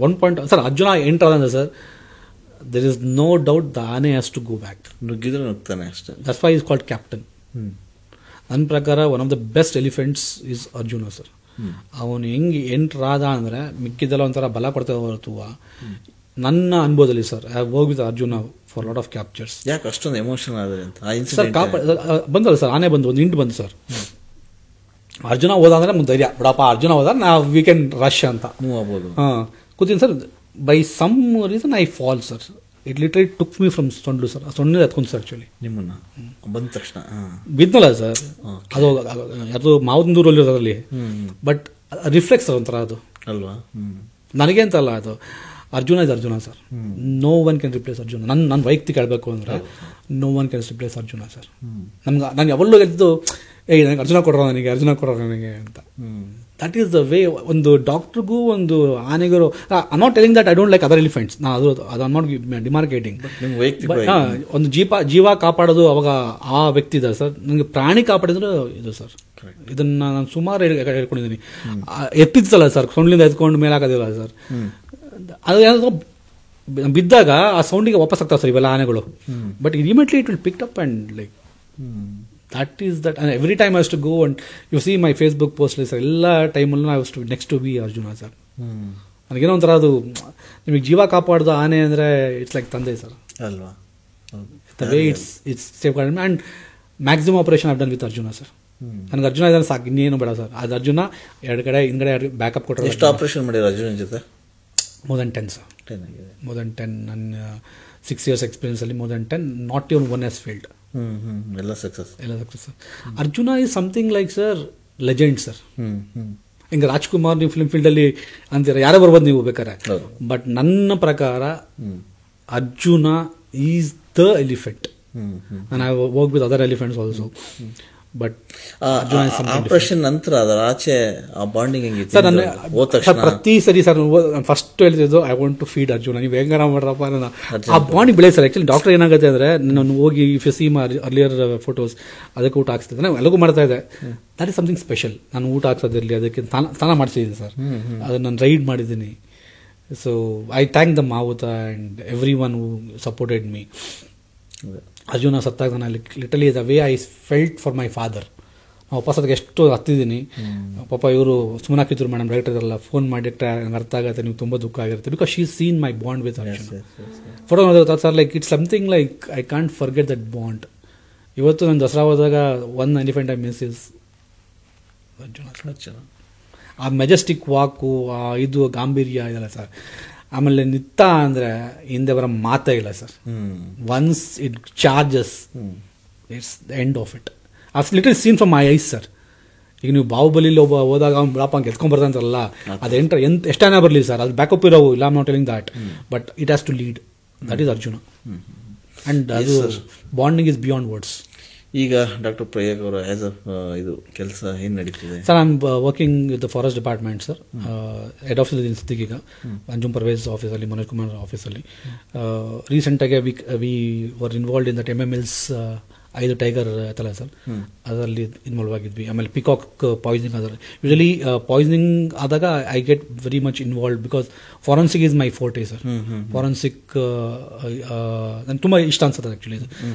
1 ಪಾಯಿಂಟ್ ಸರ್, ಅರ್ಜುನ ಎಂಟರ್ ಆದ sir, there is no doubt the ಆನೆ has to go back. ನುಗ್ಗಿದ್ರೆ ನುಗ್ತಾನೆ ಅಷ್ಟೇ. That's why he's called captain. ನನ್ನ ಪ್ರಕಾರ one of the best elephants is Arjuna sir. ಅವನು ಹೆಂಗೆ ಎಂಟರ್ ಆದ ಅಂದರೆ ಮಿಕ್ಕಿದೆಲ್ಲ ಒಂಥರ ಬಲ ಕೊಡ್ತಾ ಹೊರತು. ನನ್ನ ಅನುಭವದಲ್ಲಿ sir, I work with Arjuna for lot of captures. ಯಾಕೆ ಅಷ್ಟೊಂದು ಎಮೋಷನ್ ಆದರೆ ಅಂತ ಸರ್, ಬಂದಲ್ಲ ಸರ್, ಆನೆ ಬಂದು ಒಂದು ಹಿಂಡು ಬಂದು ಸರ್, ಅರ್ಜುನ ಹೋದ ಅಂದರೆ ಮುಂದೆ ಧೈರ್ಯ ಬಿಡಪ್ಪ, ಅರ್ಜುನ ಹೋದ ನಾವು ವಿ ಕ್ಯಾನ್ ರಶ್ ಅಂತ ಮೂವ್ ಆಗ್ಬೋದು. ಕೂತೀನಿ sir. By some reason I fall sir. It literally took me from ಸೊಂಡ್ಲು ಸರ್. ಸೊನ್ನೆ ಹತ್ಕೊಂಡು ಸರ್ ಆ್ಯಕ್ಚುಲಿ ನಿಮ್ಮನ್ನ ಬಂದ ತಕ್ಷಣ ಬಿದ್ನಲ್ಲ ಸರ್. ಅದು ಅದು ಮಾವನದೂರಲ್ಲಿ ಇರೋದ್ರಲ್ಲಿ, ಬಟ್ ರಿಫ್ಲೆಕ್ಸ್ ಒಂಥರ ಅದು ಅಲ್ವಾ. ನನಗೆ ಅಂತಲ್ಲ, ಅದು ಅರ್ಜುನ ಇದು Arjuna sir. No one can replace Arjuna. ನನ್ನ ವೈಯಕ್ತಿಕ ಹೇಳಬೇಕು ಅಂದರೆ no one can replace Arjuna sir. ನಾನು ಯಾವಲ್ಲೂ ಗೆದ್ದು ನನಗೆ ಅರ್ಜುನ ಕೊಡ್ರೋ ನನಗೆ ಅಂತ. That is the way. ಒಂದು ಡಾಕ್ಟ್ರಿಗೂ ಒಂದು ಆನೆಗೂ, I not telling that I don't like other elephants, ಅದು ನಾಟ್ ಡಿಮಾರ್ಕೇಟಿಂಗ್. ಒಂದು ಜೀವ ಕಾಪಾಡೋದು ಅವಾಗ ಆ ವ್ಯಕ್ತಿ ಇದೆ ಸರ್. ನನಗೆ ಪ್ರಾಣಿ ಕಾಪಾಡಿದ್ರೆ ಇದು ಸರ್. ಇದನ್ನ ನಾನು ಸುಮಾರು ಹೇಳ್ಕೊಂಡಿದ್ದೀನಿ. ಎತ್ತಿತ್ತಲ್ಲ ಸರ್, ಸೊಂಡ್ಲಿಂದ ಎತ್ಕೊಂಡು ಮೇಲೆ ಹಾಕೋದಿಲ್ಲ ಸರ್, ಅದು ಯಾವ್ದು ಬಿದ್ದಾಗ ಆ ಸೌಂಡಿಗೆ ವಾಪಸ್ ಆಗ್ತಾವೆ ಸರ್ ಇವೆಲ್ಲ ಆನೆಗಳು. But immediately it will pick up and like that is that, and every time I used to go and you see my Facebook post list, ಎಲ್ಲ ಟೈಮಲ್ಲೂ I used to next to be Arjuna sir. ನನಗೇನೋ ಒಂಥರ ಅದು ನಿಮಗೆ ಜೀವ ಕಾಪಾಡ್ದು ಆನೆ ಅಂದರೆ ಇಟ್ಸ್ ಲೈಕ್ ತಂದೆ ಸರ್ ಅಲ್ವಾ. The way it's safeguard and maximum operation I done with Arjuna sir. ನನಗೆ ಅರ್ಜುನ ಇದ್ದಾನೆ ಸಾಕು, ಇನ್ನೇನು ಬೇಡ ಸರ್. ಅದು ಅರ್ಜುನ ಎರಡು ಕಡೆ ಹಿಂದ್ಗಡೆ ಬ್ಯಾಕಪ್ ಕೊಟ್ಟರೆ. ಎಷ್ಟು ಆಪರೇಷನ್ ಮಾಡಿದ್ರು ಅರ್ಜುನ ಜೊತೆ? more than 10 sir. more than 10 ನನ್ನ 6 years ಎಕ್ಸ್ಪೀರಿಯನ್ಸಲ್ಲಿ more than 10, not even one has failed. ಎಲ್ಲ success sir. Arjuna is something like sir legend sir. ಹಿಂಗೆ ರಾಜ್ಕುಮಾರ್ ನೀವು ಫಿಲ್ಮ್ ಫೀಲ್ಡಲ್ಲಿ ಅಂತೀರ, ಯಾರೇ ಬರ್ಬೋದು ನೀವು ಬೇಕಾರೆ. ಬಟ್ ನನ್ನ ಪ್ರಕಾರ ಅರ್ಜುನ ಈಸ್ ದ ಎಲಿಫೆಂಟ್. ನಾನು I work with other elephants also. But operation ನಂತರ ಅದರ ಆಚೆ ಆ ಬಾಂಡಿಂಗ್ ಹೆಂಗಿತ್ತು ಸರ್? ನನ್ನ ಪ್ರತಿ ಸರಿ ಸರ್ ನಾನು ಫಸ್ಟ್ ಹೇಳ್ತಿದ್ದು I want to feed Arjuna, ನೀವು ಹೆಂಗಾರ ಮಾಡ್ರಪ್ಪ. ನಾನು ಆ ಬಾಂಡಿಂಗ್ ಬೆಳೆ ಸರ್. ಆ್ಯಕ್ಚುಲಿ ಡಾಕ್ಟರ್ ಏನಾಗುತ್ತೆ ಅಂದರೆ, ನಾನು ಹೋಗಿ if you see my earlier photos, ಅದಕ್ಕೆ ಊಟ ಹಾಕ್ಸ್ತಿದ್ದೆ, ನಾನು ಎಲ್ಲರಿಗೂ ಮಾಡ್ತಾ ಇದ್ದೆ. That is something special. ನಾನು ಊಟ ಹಾಕ್ಸೋದಿರಲಿ, ಅದಕ್ಕೆ ಸ್ನಾನ ಮಾಡಿಸಿದ್ದೀನಿ ಸರ್, ಅದನ್ನು ನಾನು ರೈಡ್ ಮಾಡಿದ್ದೀನಿ. ಸೊ ಐ ಥ್ಯಾಂಕ್ ದ ಮಾವುತ and everyone who supported me. Arjuna ಸತ್ತಾಗ ನಾನು literally the way I felt for my father. ನಾವು ವಾಪಸ್ ಅದಕ್ಕೆ ಎಷ್ಟು ಹತ್ತಿದ್ದೀನಿ. ಪಾಪ ಇವರು ಸುಮ್ಮನೆ ಹಾಕಿದ್ರು ಮೇಡಮ್, ಡೈರೆಕ್ಟರ್ ಎಲ್ಲ ಫೋನ್ ಮಾಡಿಟ್ರೆ ನಂಗೆ ಅರ್ಥ ಆಗುತ್ತೆ, ನೀವು ತುಂಬ ದುಃಖ ಆಗಿರುತ್ತೆ. Because she seen my bond with Arjuna. Photo ನೋಡಿದ್ರೆ sir like it's something like I can't forget that bond. ಇವತ್ತು ನಾನು ದಸರಾ ಹೋದಾಗ one elephant I miss is Arjuna. ಆ ಮೆಜೆಸ್ಟಿಕ್ ವಾಕು, ಆ ಇದು ಗಾಂಭೀರ್ಯ ಇದೆಲ್ಲ ಸರ್. ಆಮೇಲೆ ನಿತ್ತ ಅಂದರೆ ಹಿಂದೆ ಬರೋ ಮಾತೇ ಇಲ್ಲ sir. Once it charges, it's the end of it. ಆ little seen from my eyes sir. ಈಗ ನೀವು ಬಾಹುಬಲಿಲಿ ಒಬ್ಬ ಹೋದಾಗ ಅವ್ನು ಬಿಡಪ್ಪ ಅಂತ ಎತ್ಕೊಂಡ್ಬರ್ತಾನಲ್ಲ, ಅದು ಎಷ್ಟಾನ ಬರಲಿ ಸರ್, ಅದು ಬ್ಯಾಕಪ್ ಇರೋವು, ಇಲ್ಲ I am not telling that, but it has to lead. That is Arjuna. And ಅದು ಬಾಂಡಿಂಗ್ ಇಸ್ ಬಿಯಾಂಡ್ ವರ್ಡ್ಸ್. ಈಗ ಡಾಕ್ಟರ್ ಪ್ರಯಾಗ್ ಅವರ ಆಸ್ ಅ ಇದು ಕೆಲಸ ಏನು ನಡೀತಿದೆ ಸರ್? I am working with the forest department sir. Head office ಇದ್ದೀನಿ ಈಗ, ಅಂಜುಮ್ ಪರ್ವೇಜ್ ಆಫೀಸಲ್ಲಿ, ಮನೋಜ್ ಕುಮಾರ್ ಆಫೀಸಲ್ಲಿ. ರೀಸೆಂಟಾಗಿ we were involved in that MMLs 5 tiger ಐತಲ್ಲ ಸರ್, ಅದರಲ್ಲಿ ಇನ್ವಾಲ್ವ್ ಆಗಿದ್ವಿ. ಆಮೇಲೆ ಪಿಕಾಕ್ ಪಾಯ್ಸನಿಂಗ್ ಆದ್ರೆ, ಯೂಶಲಿ ಪಾಯ್ಸನಿಂಗ್ ಆದಾಗ I get very much involve because forensic is my forte sir. Forensic ನನಗೆ ತುಂಬ ಇಷ್ಟ ಅನ್ಸುತ್ತೆ ಆ್ಯಕ್ಚುಲಿ.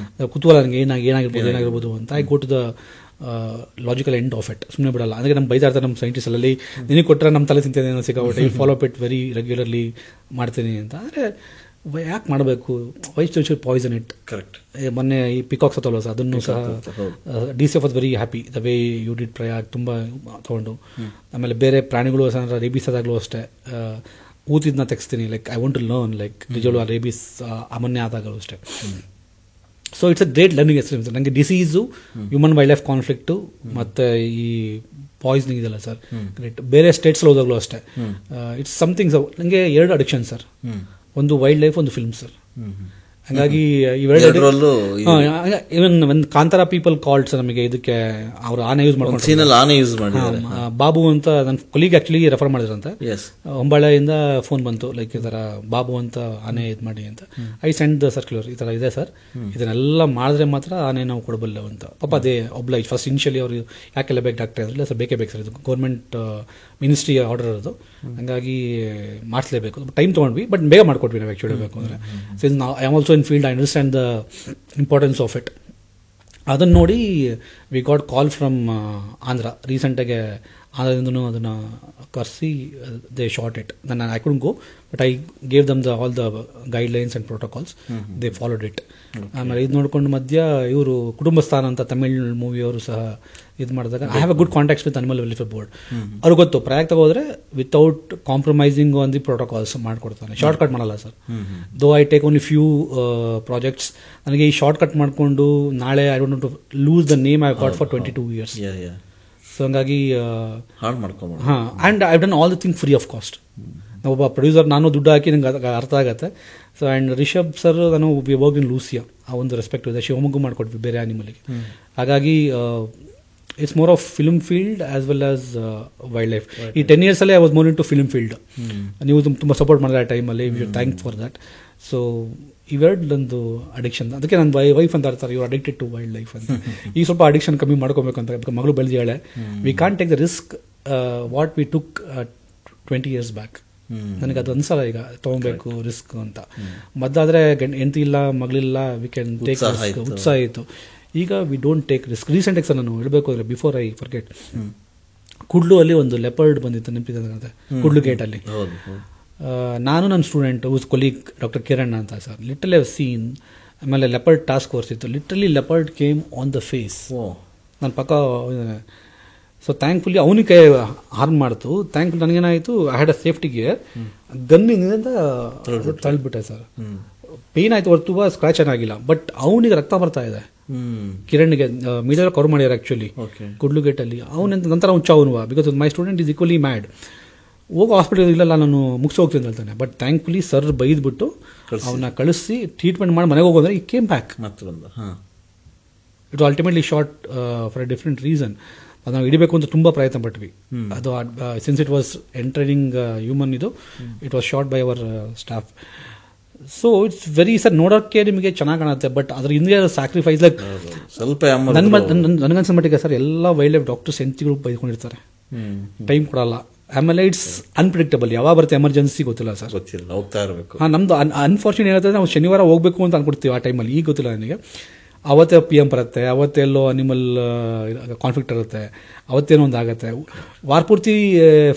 ಕುತೂಹಲ ನನಗೆ ಏನಾಗಿರ್ಬೋದು ಅಂತ. I go to the logical end of it. ಸುಮ್ಮನೆ ಬಿಡಲ್ಲ. ಅದಕ್ಕೆ ನಮ್ಮ ಬೈತಾ ಇರ್ತಾರೆ ನಮ್ಮ ಸೈಂಟಿಸ್ಟಲ್ಲಿ, ನಿನಗೆ ಕೊಟ್ಟರೆ ನಮ್ಮ ತಲೆ ತಿಂತೇನೆ ಏನೋ ಸಿಕ್ಕಾಬಿಟ್ಟೆ, you follow up it very regularly ಮಾಡ್ತೀನಿ ಅಂತ. ಅಂದರೆ ಯಾಕೆ ಮಾಡಬೇಕು, why should poison it? Correct. ಮೊನ್ನೆ ಈ ಪಿಕಾಕ್ಸ್ ಅತ್ತಲ್ವ ಸರ್, ಅದನ್ನು ಸಹ DCF was very happy the way you did Prayag, ತುಂಬ ತೊಗೊಂಡು. ಆಮೇಲೆ ಬೇರೆ ಪ್ರಾಣಿಗಳು ಸಹ ರೇಬೀಸ್ ಆದಾಗಲೂ ಅಷ್ಟೇ ಊತಿದ್ನ ತೆಗಿಸ್ತೀನಿ. Like I want to learn like ನಿಜಗಳು ಆ ರೇಬೀಸ್ ಅಮನ್ಯ ಆದಾಗಲೂ ಅಷ್ಟೇ. So it's a great learning experience. ನನಗೆ disease, human wild life conflict ಮತ್ತು ಈ ಪಾಯ್ಸನಿಂಗ್ ಇದೆಲ್ಲ ಸರ್, ಗ್ರೇಟ್. ಬೇರೆ ಸ್ಟೇಟ್ಸಲ್ಲಿ ಹೋದಾಗಲೂ ಅಷ್ಟೇ ಇಟ್ಸ್ ಸಮಥಿಂಗ್. ನನಗೆ 2 ಅಡಿಕ್ಷನ್ ಸರ್, ಒಂದು ವೈಲ್ಡ್ ಲೈಫ್, ಒಂದು ಫಿಲ್ಮ್ ಸರ್. ಹಾಗಾಗಿ ಇವೆರಡರಲ್ಲೂ ಇವನ್ ಒಂದು ಕಾಂತಾರ ಪೀಪಲ್ ಕಾಲ್ಡ್ ಸರ್ ನಮಗೆ ಇದಕ್ಕೆ, ಅವರು ಆನೆ ಯೂಸ್ ಮಾಡ್ಕೊಂಡು, ಬಾಬು ಅಂತ ನನ್ನ ಕೊಲೀಗ್ ಆಕ್ಚುಲಿ ರೆಫರ್ ಮಾಡಿದ್ರಂತೆ. ಹೊಂಬಾಳೆಯಿಂದ ಫೋನ್ ಬಂತು, ಲೈಕ್ ಈ ಥರ ಬಾಬು ಅಂತ ಆನೆ ಇದು ಮಾಡಿ ಅಂತ. ಐ ಸೆಂಡ್ ದ ಸರ್ಕ್ಯುಲರ್, ಈ ಥರ ಇದೆ ಸರ್, ಇದನ್ನೆಲ್ಲ ಮಾಡಿದ್ರೆ ಮಾತ್ರ ಆನೆ ನಾವು ಕೊಡಬಲ್ಲೆ ಅಂತ. ಪಾಪ ಅದೇ ಒಬ್ಲೈಜ್ ಫಸ್ಟ್ ಇನಿಷಿಯಲಿ ಅವರು ಯಾಕೆಲ್ಲ ಬೇಕು ಡಾಕ್ಟರ್ ಅಂದರೆ, ಸರ್ ಬೇಕೇ ಬೇಕು ಸರ್, ಇದು ಗೌರ್ಮೆಂಟ್ ಮಿನಿಸ್ಟ್ರಿ ಆರ್ಡರ್ ಇರೋದು, ಹಂಗಾಗಿ ಮಾಡಿಸ್ಲೇಬೇಕು. ಟೈಮ್ ತೊಗೊಂಡ್ವಿ, ಬಟ್ ಬೇಗ ಮಾಡ್ಕೊಟ್ವಿ ನಾವು ಆ್ಯಕ್ಚುಲಿ ಬೇಕು ಅಂದರೆ. ಸಿನ್ಸ್ ನಾವು I am also in field, I understand the importance of it. ಅದನ್ನು ನೋಡಿ we got call from Andhra. ರೀಸೆಂಟಾಗೆ ಆಂಧ್ರದಿಂದನೂ ಅದನ್ನು ಕರೆಸಿ they shot it. I couldn't go, but I gave them all the guidelines and protocols, they followed it. ಆಮೇಲೆ ಇದು ನೋಡ್ಕೊಂಡು ಮಧ್ಯ ಇವರು ಕುಟುಂಬಸ್ಥಾನ ಅಂತ ತಮಿಳ್ ಮೂವಿಯವರು ಸಹ ಇದು ಮಾಡಿದಾಗ I have a good contacts with animal welfare board. ಅವ್ರಿಗೆ ಗೊತ್ತು ಪ್ರಯಾಗ್ ತಗೋದ್ರೆ without compromising on the protocols ಮಾಡ್ಕೊಡ್ತಾನೆ, ಶಾರ್ಟ್ ಕಟ್ ಮಾಡಲ್ಲ sir. Though I take only few projects. ನನಗೆ ಈ ಶಾರ್ಟ್ ಕಟ್ ಮಾಡಿಕೊಂಡು ನಾಳೆ I don't to lose the name I got for 22 years. So ಹಂಗಾಗಿ ಹಾಂ, and I done all the thing free of cost. ನಾವೊಬ್ಬ ಪ್ರೊಡ್ಯೂಸರ್, ನಾನು ದುಡ್ಡು ಹಾಕಿ ನಂಗೆ ಅರ್ಥ ಆಗುತ್ತೆ. ಸೊ ಆ್ಯಂಡ್ ರಿಷಬ್ ಸರ್ ನಾನು ವರ್ಕ್ ಇನ್ ಲೂಸಿಯಾ, ಆ ಒಂದು ರೆಸ್ಪೆಕ್ಟ್ ಇದೆ. ಶಿವಮೊಗ್ಗ ಮಾಡಿಕೊಟ್ವಿ ಬೇರೆ ಆನಿಮಲ್ಗೆ. ಹಾಗಾಗಿ it's more of film field as well as wildlife. ಈ 10 years ಅಲ್ಲೇ I was more into film field. ನೀವು ತುಂಬ ಸಪೋರ್ಟ್ ಮಾಡಿದ ಆ ಟೈಮಲ್ಲಿ, we are thank for that. So ಇವೆರಡೊಂದು ಅಡಿಕ್ಷನ್. ಅದಕ್ಕೆ ನನ್ನ ವೈಫ್ ಅಂತ ಇರ್ತಾರೆ, ಇವ್ರು ಅಡಿಕ್ಟೆಡ್ ಟು ವೈಲ್ಡ್ ಲೈಫ್ ಅಂತ. ಈಗ ಸ್ವಲ್ಪ ಅಡಿಕ್ಷನ್ ಕಮ್ಮಿ ಮಾಡ್ಕೋಬೇಕು ಅಂತ ಮಗಳು ಬೆಳೆದಿದ್ದಾಳೆ. We can't take the risk what we took 20 years back. ನನಗೆ ಅದು ಅನ್ಸಲ್ಲ ಈಗ ತೊಗೊಬೇಕು ರಿಸ್ಕ್ ಅಂತ. ಮೊದಲಾದ್ರೆ ಹೆಂಡತಿ ಇಲ್ಲ, ಮಗಳಿಲ್ಲ, ವಿ ಕ್ಯಾನ್ ಟೇಕ್ ರಿಸ್ಕ್, ಉತ್ಸಾಹ ಇತ್ತು. ಈಗ we don't take risk. Recent X ನಾನು ಹೇಳಬೇಕು ಅಂದರೆ, ಬಿಫೋರ್ ಐ ಫರ್ಗೆಟ್, ಕುಡ್ಲು ಅಲ್ಲಿ ಒಂದು ಲೆಪರ್ಡ್ ಬಂದಿತ್ತು, ನೆನಪಿದೆ? ಕುಡ್ಲು ಗೇಟಲ್ಲಿ ನಾನು ನನ್ನ ಸ್ಟೂಡೆಂಟ್ ಉಸ್ ಕೊಲೀಗ್ ಡಾಕ್ಟರ್ ಕಿರಣ್ ಅಂತ ಸರ್, ಲಿಟರಲಿ ಹ್ಯಾವ್ ಸೀನ್. ಆಮೇಲೆ ಲೆಪರ್ಡ್ ಟಾಸ್ಕ್ ಫೋರ್ಸ್ ಇತ್ತು, literally leopard came on the face. ನನ್ನ ಪಕ್ಕ. ಸೊ ಥ್ಯಾಂಕ್ಫುಲಿ ಅವನಿಗೆ ಹಾರ್ಮ್ ಮಾಡ್ತು. Thankfully ನನಗೇನಾಯಿತು, I had a safety gear, ಗನ್ನಿಂದ ತಳ್ಳಿಬಿಟ್ಟೆ sir. Pain ಆಯ್ತು ಹೊರತು ಸ್ಕ್ರಾಚ್ ಏನಾಗಿಲ್ಲ, ಬಟ್ ಅವನಿಗೆ ರಕ್ತ ಬರ್ತಾ ಇದೆ. ಕಿರಣ್ಗೆ ಮೀಡಿಯಾ ಕವರ್ ಮಾಡ್ಯಾರ ಆಕ್ಚುಲಿ ಕುಡ್ಲು ಗೇಟಲ್ಲಿ. ಅವನ ನಂತರ ಅವ್ನು ಚಾವನುವ, because my student is equally mad. ಹೋಗೋ ಹಾಸ್ಪಿಟಲ್ ಇಲ್ಲಲ್ಲ, ನಾನು ಮುಗಿಸಿ ಹೋಗ್ತೀನಿ ಅಂತ ಹೇಳ್ತಾನೆ. ಬಟ್ ಥ್ಯಾಂಕ್ಫುಲಿ ಸರ್ ಬೈದ್ಬಿಟ್ಟು ಅವನ್ನ ಕಳಿಸಿ ಟ್ರೀಟ್ಮೆಂಟ್ ಮಾಡಿ ಮನೆಗೆ ಹೋಗೋದ್ರೆ ಈ came back. It ultimately short for A different reason. ಅದು ನಾವು ಹಿಡಿಬೇಕು ಅಂತ ತುಂಬ ಪ್ರಯತ್ನ ಪಟ್ವಿ. ಅದು since it was entering human, it was short by our staff. So it's very sir, ನೋಡೋಕ್ಕೆ ನಿಮಗೆ ಚೆನ್ನಾಗಿ ಕಾಣುತ್ತೆ, ಬಟ್ ಅದ್ರ ಹಿಂದೆ ಸ್ಯಾಕ್ರಿಫೈಸ್ ಲೈಕ್ ಸ್ವಲ್ಪ ನನಗನ್ಸ ಮಟ್ಟಿಗೆ ಸರ್, ಎಲ್ಲ ವೈಲ್ಡ್ ಲೈಫ್ ಡಾಕ್ಟರ್ಸ್ ಹೆಂಡತಿಗಳು ಬೈಕೊಂಡಿರ್ತಾರೆ, ಟೈಮ್ ಕೊಡಲ್ಲ. ಆಮೇಲೆ ಇಟ್ಸ್ ಅನ್ಪ್ರಿಡಿಕ್ಟಬಲ್, ಯಾವಾಗ ಬರುತ್ತೆ ಎಮರ್ಜೆನ್ಸಿ ಗೊತ್ತಿಲ್ಲ ಸರ್, ಗೊತ್ತಿಲ್ಲ, ಹೋಗ್ತಾ ಇರಬೇಕು. ನಮ್ದು ಅನ್ಫಾರ್ಚುನೇಟ್ ಏನಾಗ್ತದೆ, ನಾವು ಶನಿವಾರ ಹೋಗ್ಬೇಕು ಅಂತ ಅನ್ಕೊಡ್ತೀವಿ ಆ ಟೈಮಲ್ಲಿ. ಈಗ ಗೊತ್ತಿಲ್ಲ ನನಗೆ, ಅವತ್ತೇ PM ಬರುತ್ತೆ, ಅವತ್ತೆಲ್ಲೋ ಅನಿಮಲ್ ಕಾನ್ಫ್ಲಿಕ್ಟ್ ಇರುತ್ತೆ, ಅವತ್ತೇನೋ ಒಂದು ಆಗುತ್ತೆ. ವಾರ ಪೂರ್ತಿ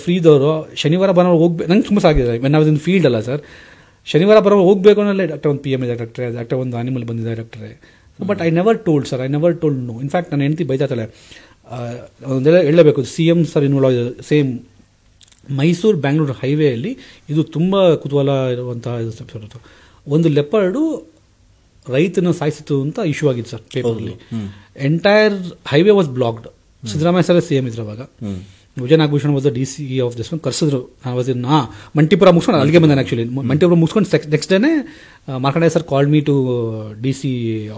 ಫ್ರೀದವರು ಶನಿವಾರ ಬರೋರು ಹೋಗ್ಬೇಕು. ನಂಗೆ ತುಂಬ ಸಾಗಿದೆ, ನಾವು ಇದನ್ನು ಫೀಲ್ಡ್ ಅಲ್ಲ ಸರ್. ಶನಿವಾರ ಬರೋರು ಹೋಗ್ಬೇಕು ಅನ್ನೋಲ್ಲ, ಡಾಕ್ಟರ್ ಒಂದು PM ಇದೆ, ಡಾಕ್ಟರ್ ಒಂದು ಅನಿಮಲ್ ಬಂದಿದೆ ಡಾಕ್ಟ್ರೆ. But I never told sir, I never told no. In fact ನನ್ನ ಹೆಂಡತಿ ಬೈತಾಳೆ, ಒಂದೆಲ್ಲ ಹೇಳಬೇಕು, CM ಸರ್ ಇನ್ವಾಲ್ವ್ ಆಗಿದೆ. ಸೇಮ್ ಮೈಸೂರು ಬ್ಯಾಂಗ್ಳೂರು ಹೈವೇಯಲ್ಲಿ ಇದು ತುಂಬ ಕುತೂಹಲ ಇರುವಂತಹ ಇದು. ಒಂದು ಲೆಪರ್ಡು ರೈತನ ಸಾಯಿಸಿತು ಅಂತ ಇಶ್ಯೂ ಆಗಿತ್ತು ಸರ್ ಪೇಪರಲ್ಲಿ. Entire highway was blocked. Siddaramaiah sir CM ಇದ್ರು ಅವಾಗ. Vijaya Nagabhushan was the DC of this one. ಕರ್ಸಿದ್ರು. ಮಂಟಿಪುರ ಮುಗಿಸ್ಕೊಂಡು ಅಲ್ಲಿಗೆ ಬಂದಾನೆ ಆ್ಯಕ್ಚುಲಿ. ಮಂಟಿಪುರ ಮುಗಿಸ್ಕೊಂಡು ನೆಕ್ಸ್ಟ್ ಡೇನೆ Markandeya sir called me to DC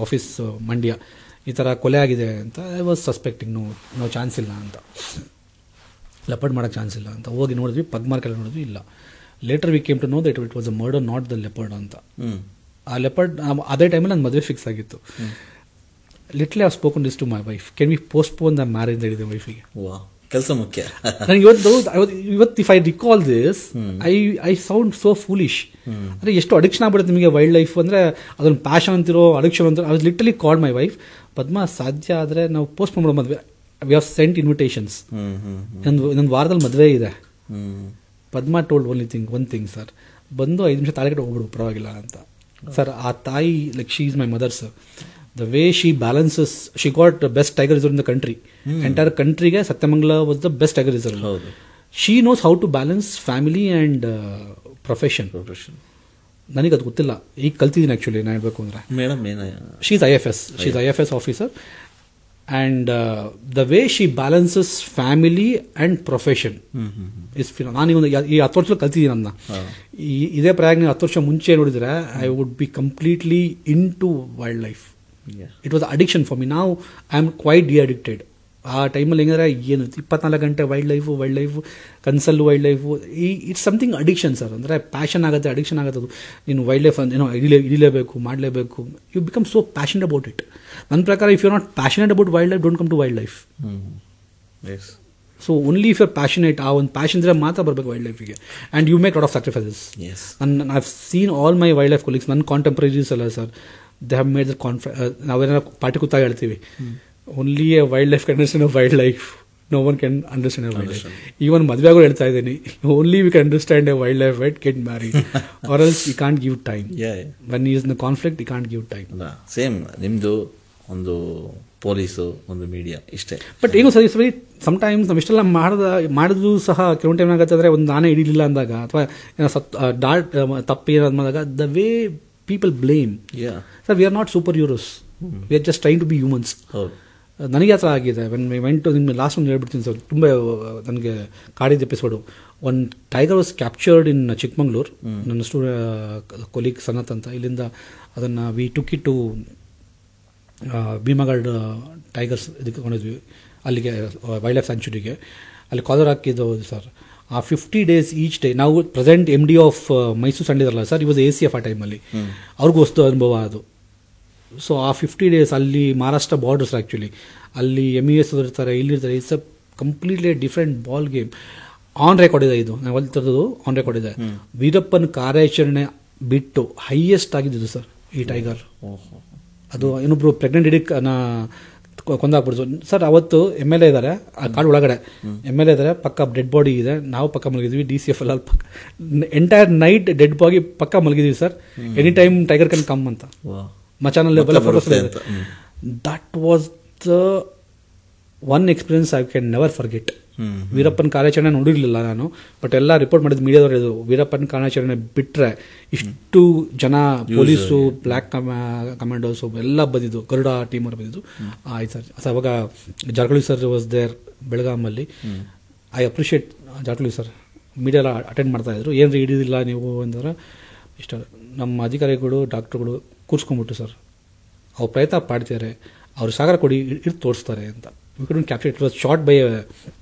office Mandya, ಈ ಥರ ಕೊಲೆ ಆಗಿದೆ ಅಂತ. I was suspecting, no chance ಇಲ್ಲ ಅಂತ, ಲೆಪರ್ಡ್ ಮಾಡೋಕ್ಕೆ ಚಾನ್ಸ್ ಇಲ್ಲ ಅಂತ. ಹೋಗಿ ನೋಡಿದ್ವಿ, ಪಗ್ಮಾರ್ಕೆಲ್ಲ ನೋಡಿದ್ವಿ, ಇಲ್ಲ. Later we came to know that it was a murder, not the leopard ಅಂತ. ಆ ಲೆಪರ್ಡ್ ಅದೇ ಟೈಮಲ್ಲಿ ನನ್ನ ಮದುವೆ ಫಿಕ್ಸ್ ಆಗಿತ್ತು. Literally I spoken this to my wife, can we postpone the marriage ಅಂತ ಹೇಳಿದೆ ವೈಫಿಗೆ. ಕೆಲಸ ಮುಖ್ಯ. ನನಗೆ ಇವತ್ತು if I recall this, I sound so foolish. ಅಂದರೆ ಎಷ್ಟು ಅಡಿಕ್ಷನ್ ಆಗ್ಬಿಡುತ್ತೆ ನಿಮಗೆ ವೈಲ್ಡ್ ಲೈಫ್ ಅಂದರೆ, ಅದೊಂದು ಪ್ಯಾಷನ್ ಅಂತಿರೋ ಅಡಿಕ್ಷನ್ ಅಂತಿರೋ. I was literally called my wife, Padma ಸಾಧ್ಯ ಆದರೆ ನಾವು ಪೋಸ್ಟ್ಪೋನ್ ಮಾಡೋ ಮದುವೆ, ವಿ ಹ್ಯಾವ್ ಸೆಂಟ್ ಇನ್ವಿಟೇಷನ್ಸ್, ಇನ್ನೊಂದು ವಾರದಲ್ಲಿ ಮದುವೆ ಇದೆ. ಪದ್ಮ ಟೋಲ್ಡ್ ಒನ್ ಥಿಂಗ್ ಸರ್, ಬಂದು 5 ನಿಮಿಷ ತಾಳಿ ಕಟ್ಟಿ ಹೋಗ್ಬಿಡು ಪರವಾಗಿಲ್ಲ ಅಂತ. ಸರ್ ಆ ತಾಯಿ, like she is my mother sir. The way she balances, she got best tiger reserve in the country. Entire ಕಂಟ್ರಿಗೆ Sathyamangala was the best tiger reserve. She knows how to balance family and profession. ನನಗೆ ಅದು ಗೊತ್ತಿಲ್ಲ, ಈಗ ಕಲ್ತಿದ್ದೀನಿ ಆ್ಯಕ್ಚುಲಿ ನಾನು ಹೇಳ್ಬೇಕು ಅಂದರೆ. Madam she is IFS officer. And the way she balances family and profession is ನಾನೀಗ ಈ 10 ವರ್ಷದಲ್ಲಿ ಕಲ್ತಿದ್ದೀನಿ ನನ್ನ. ಇದೇ ಪ್ರಯಾಗ ನೀವು 10 ವರ್ಷ ಮುಂಚೆ ನೋಡಿದರೆ I would be completely into wild life. It was addiction for me. ನಾವು ಐ ಆಮ್ ಕ್ವೈಟ್ ಡಿಅಡಿಕ್ಟೆಡ್. ಆ ಟೈಮಲ್ಲಿ ಹೆಂಗಂದ್ರೆ ಏನು 24 ಗಂಟೆ ವೈಲ್ಡ್ ಲೈಫು ಕನ್ಸಲ್ಲು wild life. It's something addiction sir. ಅಂದರೆ ಪ್ಯಾಷನ್ ಆಗುತ್ತೆ, ಅಡಿಕ್ಷನ್ ಆಗುತ್ತೆ. ಅದು ನೀನು ವೈಲ್ಡ್ ಲೈಫ್ ಏನೋ ಹಿಡಿಲೇಬೇಕು, ಮಾಡಲೇಬೇಕು. You become so passionate about it. ನನ್ನ ಪ್ರಕಾರ if you are not passionate about wild life, don't come to wild life. So only if you are passionate, ಆ ಒಂದು ಪ್ಯಾಷನ್ ಇದ್ರೆ ಮಾತ್ರ ಬರಬೇಕು ವೈಲ್ಡ್ ಲೈಫಿಗೆ. And you make lot of sacrifices. I have seen all my wild life colleagues, ನನ್ನ ಕಾಂಟೆಂಪ್ರರೀಸ್ ಅಲ್ಲ sir, they have made the ನಾವೇನಾರ ಪಾರ್ಟಿ ಕೂತಾಗ ಹೇಳ್ತೀವಿ, only a wild life can understand a wild life, no one can understand a wild life. Even ಮದುವೆಗೂ ಹೇಳ್ತಾ ಇದ್ದೀನಿ, only we can understand a wild life, we'd get married, or else you can't give time. When is in conflict you can't give time. Same ನಿಮ್ಮದು ಒಂದು ಪೊಲೀಸು, ಒಂದು ಮೀಡಿಯಾ, ಇಷ್ಟೇ. ಬಟ್ ಏನು ಸರ್, ಇಸ್ ವೆರಿ ಸಮ್ಟೈಮ್ಸ್ ನಾವು ಇಷ್ಟೆಲ್ಲ ಮಾಡಿದ್ರು ಸಹ ಕೆಲವೊಂದು ಟೈಮ್ ಆಗುತ್ತೆ ಅಂದರೆ, ಒಂದು ನಾನೇ ಹಿಡಿಲಿಲ್ಲ ಅಂದಾಗ ಅಥವಾ ಏನೋ ತಪ್ಪು ಏನಾದಾಗ, the way people blame. Sir we are not super heroes, we are just trying to be humans. ನನಗೆ ಆ ಥರ ಆಗಿದೆ. ವೆನ್ ವಿ ವೆಂಟ್ ಟು, ನಿಮ್ಗೆ ಲಾಸ್ಟ್ ಒಂದು ಹೇಳ್ಬಿಡ್ತೀನಿ ಸರ್, ತುಂಬ ನನಗೆ ಕಾಡಿದ episode. One tiger was captured in Chikmagalur. ನನ್ನ ಕೊಲೀಗ್ ಸನತ್ ಅಂತ, ಇಲ್ಲಿಂದ ಅದನ್ನು we took it to Bhimgad tigers ಇದಕ್ಕೆ ಕೊಂಡಿದ್ವಿ. ಅಲ್ಲಿಗೆ ವೈಲ್ಡ್ ಲೈಫ್ ಸ್ಯಾಂಚುರಿಗೆ. ಅಲ್ಲಿ ಕಾಲರ್ ಹಾಕಿದ್ದು ಸರ್. ಆ 50 days ಈಚ್ ಡೇ ನಾವು ಪ್ರೆಸೆಂಟ್ MD ಆಫ್ ಮೈಸೂರು ಸಂಡಿದಾರಲ್ಲ ಸರ್, ಇವಾಸ್ ACF ಆ ಟೈಮಲ್ಲಿ, ಅವ್ರಿಗೂ ಹೊಸ್ತು ಅನುಭವ ಅದು. ಸೊ ಆ 50 days ಅಲ್ಲಿ ಮಹಾರಾಷ್ಟ್ರ ಬಾರ್ಡರ್ಸ್ ಆ್ಯಕ್ಚುಲಿ, ಅಲ್ಲಿ MES ಇರ್ತಾರೆ, ಇಲ್ಲಿರ್ತಾರೆ. It's a completely different ball game. On record ಇದೆ ಇದು, ನಾವು ಅಲ್ಲಿ ತರೋದು ಆನ್ ರೆಕಾರ್ಡ್ ಇದೆ. ವೀರಪ್ಪನ ಕಾರ್ಯಾಚರಣೆ ಬಿಟ್ಟು ಹೈಯೆಸ್ಟ್ ಆಗಿದ್ದು ಸರ್ ಈ ಟೈಗರ್. ಅದು ಇನ್ನೊಬ್ರು ಪ್ರೆಗ್ನೆಂಟ್ ಹಿಡಿಕ್ ಕೊಂದಾಕ್ಬಿಡ್ತು ಸರ್. ಅವತ್ತು MLA ಇದ್ದಾರೆ ಆ ಕಾಡು ಒಳಗಡೆ, MLA ಇದ್ದಾರೆ, ಪಕ್ಕ ಡೆಡ್ ಬಾಡಿ ಇದೆ, ನಾವು ಪಕ್ಕ ಮಲಗಿದ್ವಿ, DCF ಎಲ್ಲ ಪಕ್ಕ ಎಂಟೈರ್ ನೈಟ್ ಡೆಡ್ ಬಾಡಿ ಪಕ್ಕ ಮಲಗಿದ್ವಿ sir. Any time tiger can come ಅಂತ ಮಚಾನಲ್ಲಿ photos. That was the one experience I can never forget. ವೀರಪ್ಪನ ಕಾರ್ಯಾಚರಣೆ ನೋಡಿರಲಿಲ್ಲ ನಾನು, ಬಟ್ ಎಲ್ಲ ರಿಪೋರ್ಟ್ ಮಾಡಿದ ಮೀಡಿಯಾದವರು ಇದು ವೀರಪ್ಪನ ಕಾರ್ಯಾಚರಣೆ ಬಿಟ್ಟರೆ ಇಷ್ಟು ಜನ ಪೊಲೀಸು, ಬ್ಲ್ಯಾಕ್ ಕಮಾಂಡೋಸು ಎಲ್ಲ ಬಂದಿದ್ದು, ಗರುಡ ಟೀಮ್ ಅವ್ರು ಬಂದಿದ್ದು. ಆಯ್ತು ಸರ್. ಅವಾಗ ಜಾರಕಿಹೊಳಿ ಸರ್ ವಾಸ್ ದೇರ್ ಬೆಳಗಾಮಲ್ಲಿ. I appreciate Jarkiholi sir. Media ಎಲ್ಲ ಅಟೆಂಡ್ ಮಾಡ್ತಾಯಿದ್ರು. ಏನು ಹಿಡಿದಿಲ್ಲ ನೀವು ಅಂದ್ರೆ ಇಷ್ಟ. ನಮ್ಮ ಅಧಿಕಾರಿಗಳು, ಡಾಕ್ಟ್ರುಗಳು ಕೂರಿಸ್ಕೊಂಡ್ಬಿಟ್ಟು ಸರ್ ಅವ್ರು ಪ್ರಯತ್ನ ಪಾಡ್ತಾರೆ, ಅವ್ರು ಸಾಗರ ಕೊಡಿ ಇಟ್ಟು ತೋರಿಸ್ತಾರೆ ಅಂತ. We couldn't capture. It was shot by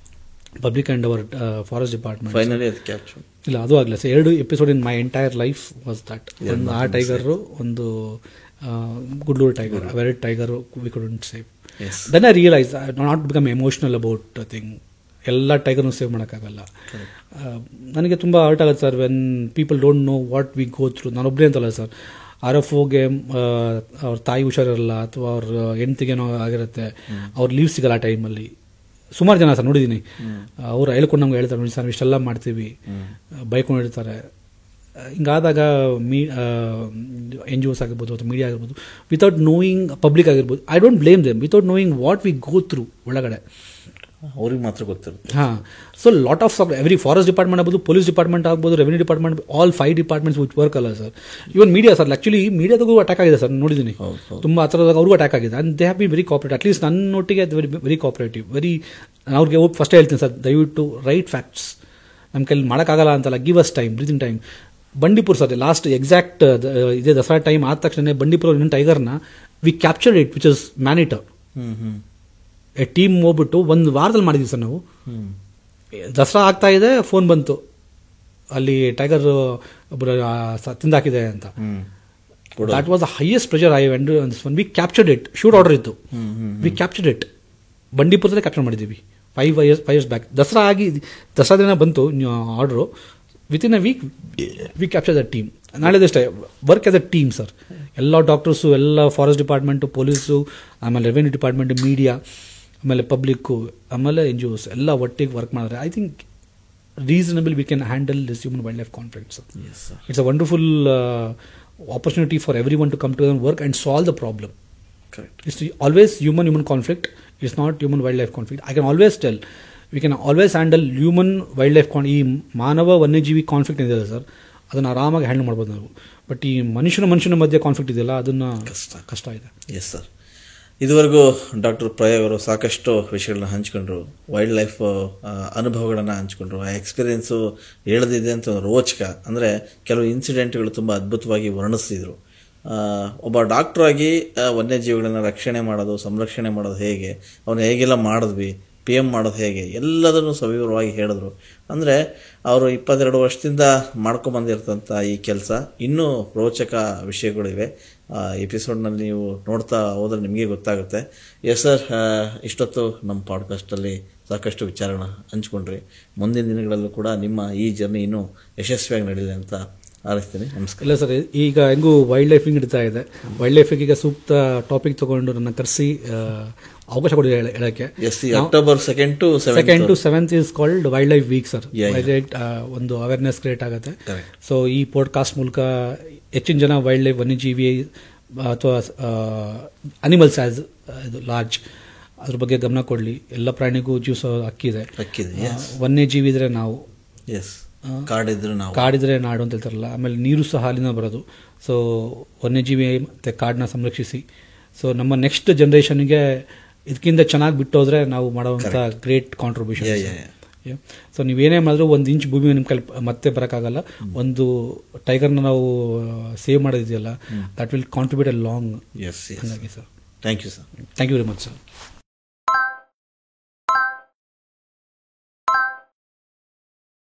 public and our forest department. Finally ಅದು ಕ್ಯಾಪ್ಚರ್ ಇಲ್ಲ, ಅದು ಆಗಲ್ಲ sir. 2 episode in my entire life was that. ಒಂದು ಆ ಟೈಗರು, ಒಂದು ಗುಡ್ಲೂರು ಟೈಗರ್, ಅವೆರಡು tiger we couldn't save. Then I realise not become emotional about thing. ಎಲ್ಲ ಟೈಗರ್ನು ಸೇವ್ ಮಾಡೋಕ್ಕಾಗಲ್ಲ. ನನಗೆ ತುಂಬ ಹರ್ಟ್ ಆಗುತ್ತೆ sir when people don't know what we go through. ನಾನೊಬ್ಬರೇ ಅಂತಲ್ಲ ಸರ್, RFOಗೆ ಅವ್ರ ತಾಯಿ ಹುಷಾರಿರಲ್ಲ, ಅಥವಾ ಅವ್ರ ಹೆಂಡ್ತಿಗೇನೋ ಆಗಿರುತ್ತೆ, ಅವ್ರ ಲೀವ್ ಸಿಗಲ್ಲ ಆ ಟೈಮಲ್ಲಿ. ಸುಮಾರು ಜನ ಸರ್ ನೋಡಿದ್ದೀನಿ, ಅವ್ರು ಹೇಳ್ಕೊಂಡು ನಮ್ಗೆ ಹೇಳ್ತಾರೆ, ನೋಡಿ ಸರ್ ಇಷ್ಟೆಲ್ಲ ಮಾಡ್ತೀವಿ, ಬೈಕೊಂಡಿರ್ತಾರೆ. ಹಿಂಗಾದಾಗ NGOs ಆಗಿರ್ಬೋದು ಅಥವಾ ಮೀಡಿಯಾ ಆಗಿರ್ಬೋದು, ವಿತೌಟ್ ನೋಯಿಂಗ್, ಪಬ್ಲಿಕ್ ಆಗಿರ್ಬೋದು, I don't blame them, without knowing what we go through ಒಳಗಡೆ ಅವ್ರಿಗೆ ಮಾತ್ರ ಗೊತ್ತಿರುತ್ತೆ. ಹಾಂ. So lot of every forest department ಆಗ್ಬೋದು, ಪೊಲೀಸ್ ಡಿಪಾರ್ಟ್ಮೆಂಟ್ ಆಗ್ಬೋದು, revenue department, all 5 departments which work ಅಲ್ಲ sir. Even media sir, actually ಮೀಡಿಯಾದಾಗೂ ಅಟ್ಯಾಕ್ ಆಗಿದೆ ಸರ್, ನೋಡಿದ್ದೀನಿ ತುಂಬ ಆ ಥರದಾಗ ಅವ್ರಿಗೂ ಅಟ್ಯಾಕ್ ಆಗಿದೆ. And they have be very cooperative. At least ನನ್ನೊಟ್ಟಿಗೆ ವೆರಿ ಕೋಆಪರೇಟಿವ್. ನಾನು ಅವ್ರಿಗೆ ಹೋಗಿ ಫಸ್ಟೇ ಹೇಳ್ತೀನಿ ಸರ್, ದಯವಿಟ್ಟು ರೈಟ್ ಫ್ಯಾಕ್ಟ್ಸ್, ನಮ್ಮ ಕೈಲಿ ಮಾಡೋಕ್ಕಾಗಲ್ಲ ಅಂತಲ್ಲ, give us time, breathing time. Bandipur sir last exact ಇದೇ ದಸರಾ ಟೈಮ್ ಆದ ತಕ್ಷಣ ಬಂಡೀಪುರ ಇನ್ನೊಂದು ಟೈಗರ್ನ we captured it, which is monitor. A team ಹೋಗ್ಬಿಟ್ಟು 1 ವಾರದಲ್ಲಿ ಮಾಡಿದ್ವಿ ಸರ್ ನಾವು. ದಸರಾ ಆಗ್ತಾ ಇದೆ, ಫೋನ್ ಬಂತು, ಅಲ್ಲಿ ಟೈಗರ್ ಒಬ್ಬರು ತಿಂದಾಕಿದೆ ಅಂತ. That was the highest pressure I went on this one. We captured it. Shoot order ಇತ್ತು, ವಿ ಕ್ಯಾಪ್ಚರ್ಡ್ ಇಟ್. ಬಂಡೀಪುರದಲ್ಲೇ ಕ್ಯಾಪ್ಚರ್ ಮಾಡಿದ್ದೀವಿ 5 years ಬ್ಯಾಕ್. ದಸರಾ ದಿನ ಬಂತು order. Within a week we capture the team. ನಾಳೆದಷ್ಟೇ work as a team sir. ಎಲ್ಲ ಡಾಕ್ಟರ್ಸು, ಎಲ್ಲ ಫಾರೆಸ್ಟ್ ಡಿಪಾರ್ಟ್ಮೆಂಟು, ಪೊಲೀಸು, ಆಮೇಲೆ ರೆವಿನ್ಯೂ ಡಿಪಾರ್ಟ್ಮೆಂಟ್, ಮೀಡಿಯಾ, ಆಮೇಲೆ ಪಬ್ಲಿಕ್ಕು, ಆಮೇಲೆ NGOs ಎಲ್ಲ ಒಟ್ಟಿಗೆ ವರ್ಕ್ ಮಾಡಿದ್ರೆ I think reasonable we can handle this human wildlife conflicts. It's a wonderful opportunity for everyone to come to work and solve the problem. It's always human conflict. It's not human wildlife conflict. I can always tell, we can always handle human wildlife ಈ ಮಾನವ ವನ್ಯಜೀವಿ ಕಾನ್ಫ್ಲಿಕ್ಟ್ ಇದೆಯಲ್ಲ ಸರ್, ಅದನ್ನು ಆರಾಮಾಗಿ ಹ್ಯಾಂಡಲ್ ಮಾಡ್ಬೋದು ನಾವು. ಬಟ್ ಈ ಮನುಷ್ಯನ ಮಧ್ಯೆ ಕಾನ್ಫ್ಲಿಕ್ಟ್ ಇದೆಯಲ್ಲ, ಅದನ್ನು ಕಷ್ಟ ಇದೆ. Yes sir. ಇದುವರೆಗೂ ಡಾಕ್ಟರ್ ಪ್ರಯಾಗ್ ಅವರು ಸಾಕಷ್ಟು ವಿಷಯಗಳನ್ನ ಹಂಚ್ಕೊಂಡ್ರು, ವೈಲ್ಡ್ ಲೈಫ್ ಅನುಭವಗಳನ್ನು ಹಂಚ್ಕೊಂಡ್ರು. ಆ ಎಕ್ಸ್ಪೀರಿಯೆನ್ಸು ಹೇಳದಿದೆ ಅಂತ ರೋಚಕ. ಅಂದರೆ ಕೆಲವು ಇನ್ಸಿಡೆಂಟ್ಗಳು ತುಂಬ ಅದ್ಭುತವಾಗಿ ವರ್ಣಿಸಿದರು. ಒಬ್ಬ ಡಾಕ್ಟ್ರಾಗಿ ವನ್ಯಜೀವಿಗಳನ್ನು ರಕ್ಷಣೆ ಮಾಡೋದು, ಸಂರಕ್ಷಣೆ ಮಾಡೋದು ಹೇಗೆ, ಅವನು ಹೇಗೆಲ್ಲ ಮಾಡಿದ್ವಿ, PM ಮಾಡೋದು ಹೇಗೆ, ಎಲ್ಲದನ್ನು ಸವಿವರವಾಗಿ ಹೇಳಿದ್ರು. ಅಂದರೆ ಅವರು 22 ವರ್ಷದಿಂದ ಮಾಡ್ಕೊಂಬಂದಿರ್ತಂಥ ಈ ಕೆಲಸ ಇನ್ನೂ ರೋಚಕ ವಿಷಯಗಳಿವೆ. ಎಪಿಸೋಡ್ನಲ್ಲಿ ನೀವು ನೋಡ್ತಾ ಹೋದರೆ ನಿಮಗೆ ಗೊತ್ತಾಗುತ್ತೆ. ಎಸ್ ಸರ್, ಇಷ್ಟೊತ್ತು ನಮ್ಮ ಪಾಡ್ಕಾಸ್ಟಲ್ಲಿ ಸಾಕಷ್ಟು ವಿಚಾರಗಳನ್ನ ಹಂಚ್ಕೊಂಡ್ರಿ. ಮುಂದಿನ ದಿನಗಳಲ್ಲೂ ಕೂಡ ನಿಮ್ಮ ಈ ಜರ್ನಿ ಇನ್ನೂ ಯಶಸ್ವಿಯಾಗಿ ನಡೀಲಿ ಅಂತ ಹಾರೈಸ್ತೀನಿ. ನಮಸ್ಕಾರ. ಇಲ್ಲ ಸರ್, ಈಗ ಹೆಂಗೂ ವೈಲ್ಡ್ ಲೈಫಿಂಗ್ ನಡೀತಾ ಇದೆ. ವೈಲ್ಡ್ ಲೈಫಿಗೆ ಈಗ ಸೂಕ್ತ ಟಾಪಿಕ್ ತಗೊಂಡು ನನ್ನ ಕರೆಸಿ ಅವಕಾಶ ಕೊಡಿ ಹೇಳಕ್ಕೆ. October 2nd to 7th is called wild life week sir. ಒಂದು ಅವೇರ್ನೆಸ್ ಕ್ರಿಯೇಟ್ ಆಗುತ್ತೆ. ಸೊ ಈ ಪಾಡ್ಕಾಸ್ಟ್ ಮೂಲಕ ಹೆಚ್ಚಿನ ಜನ ವೈಲ್ಡ್ ಲೈಫ್, ವನ್ಯಜೀವಿ ಅಥವಾ ಅನಿಮಲ್ಸ್ ಆಸ್ ಇದು ಲಾರ್ಜ್, ಅದ್ರ ಬಗ್ಗೆ ಗಮನ ಕೊಡಲಿ. ಎಲ್ಲ ಪ್ರಾಣಿಗೂ ಜೀವಿಸೋ ಹಕ್ಕಿದೆ. ವನ್ಯಜೀವಿ ಇದ್ರೆ ನಾವು, ಕಾಡಿದ್ರೆ ನಾಡು ಅಂತ ಹೇಳ್ತಾರಲ್ಲ. ಆಮೇಲೆ ನೀರು ಸಹ ಅಲ್ಲಿಂದ ಬರೋದು. ಸೊ ವನ್ಯಜೀವಿ ಮತ್ತು ಕಾಡನ್ನ ಸಂರಕ್ಷಿಸಿ. ಸೊ ನಮ್ಮ ನೆಕ್ಸ್ಟ್ ಜನ್ರೇಷನ್ಗೆ ಇದಕ್ಕಿಂತ ಚೆನ್ನಾಗಿ ಬಿಟ್ಟೋದ್ರೆ ನಾವು ಮಾಡೋವಂಥ ಗ್ರೇಟ್ ಕಾಂಟ್ರಿಬ್ಯೂಷನ್. ಸೊ ನೀವೇನೇ ಮಾಡಿದ್ರು 1 ಇಂಚ್ ಭೂಮಿ ನಿಮ್ಮ ಕೈಲಿ ಮತ್ತೆ ಬರೋಕ್ಕಾಗಲ್ಲ. ಒಂದು ಟೈಗರ್ನ ನಾವು ಸೇವ್ ಮಾಡೋದಿದೆಯಲ್ಲ, that will contribute a long. ಹಾಗಾಗಿ sir, thank you sir. Thank you very much sir.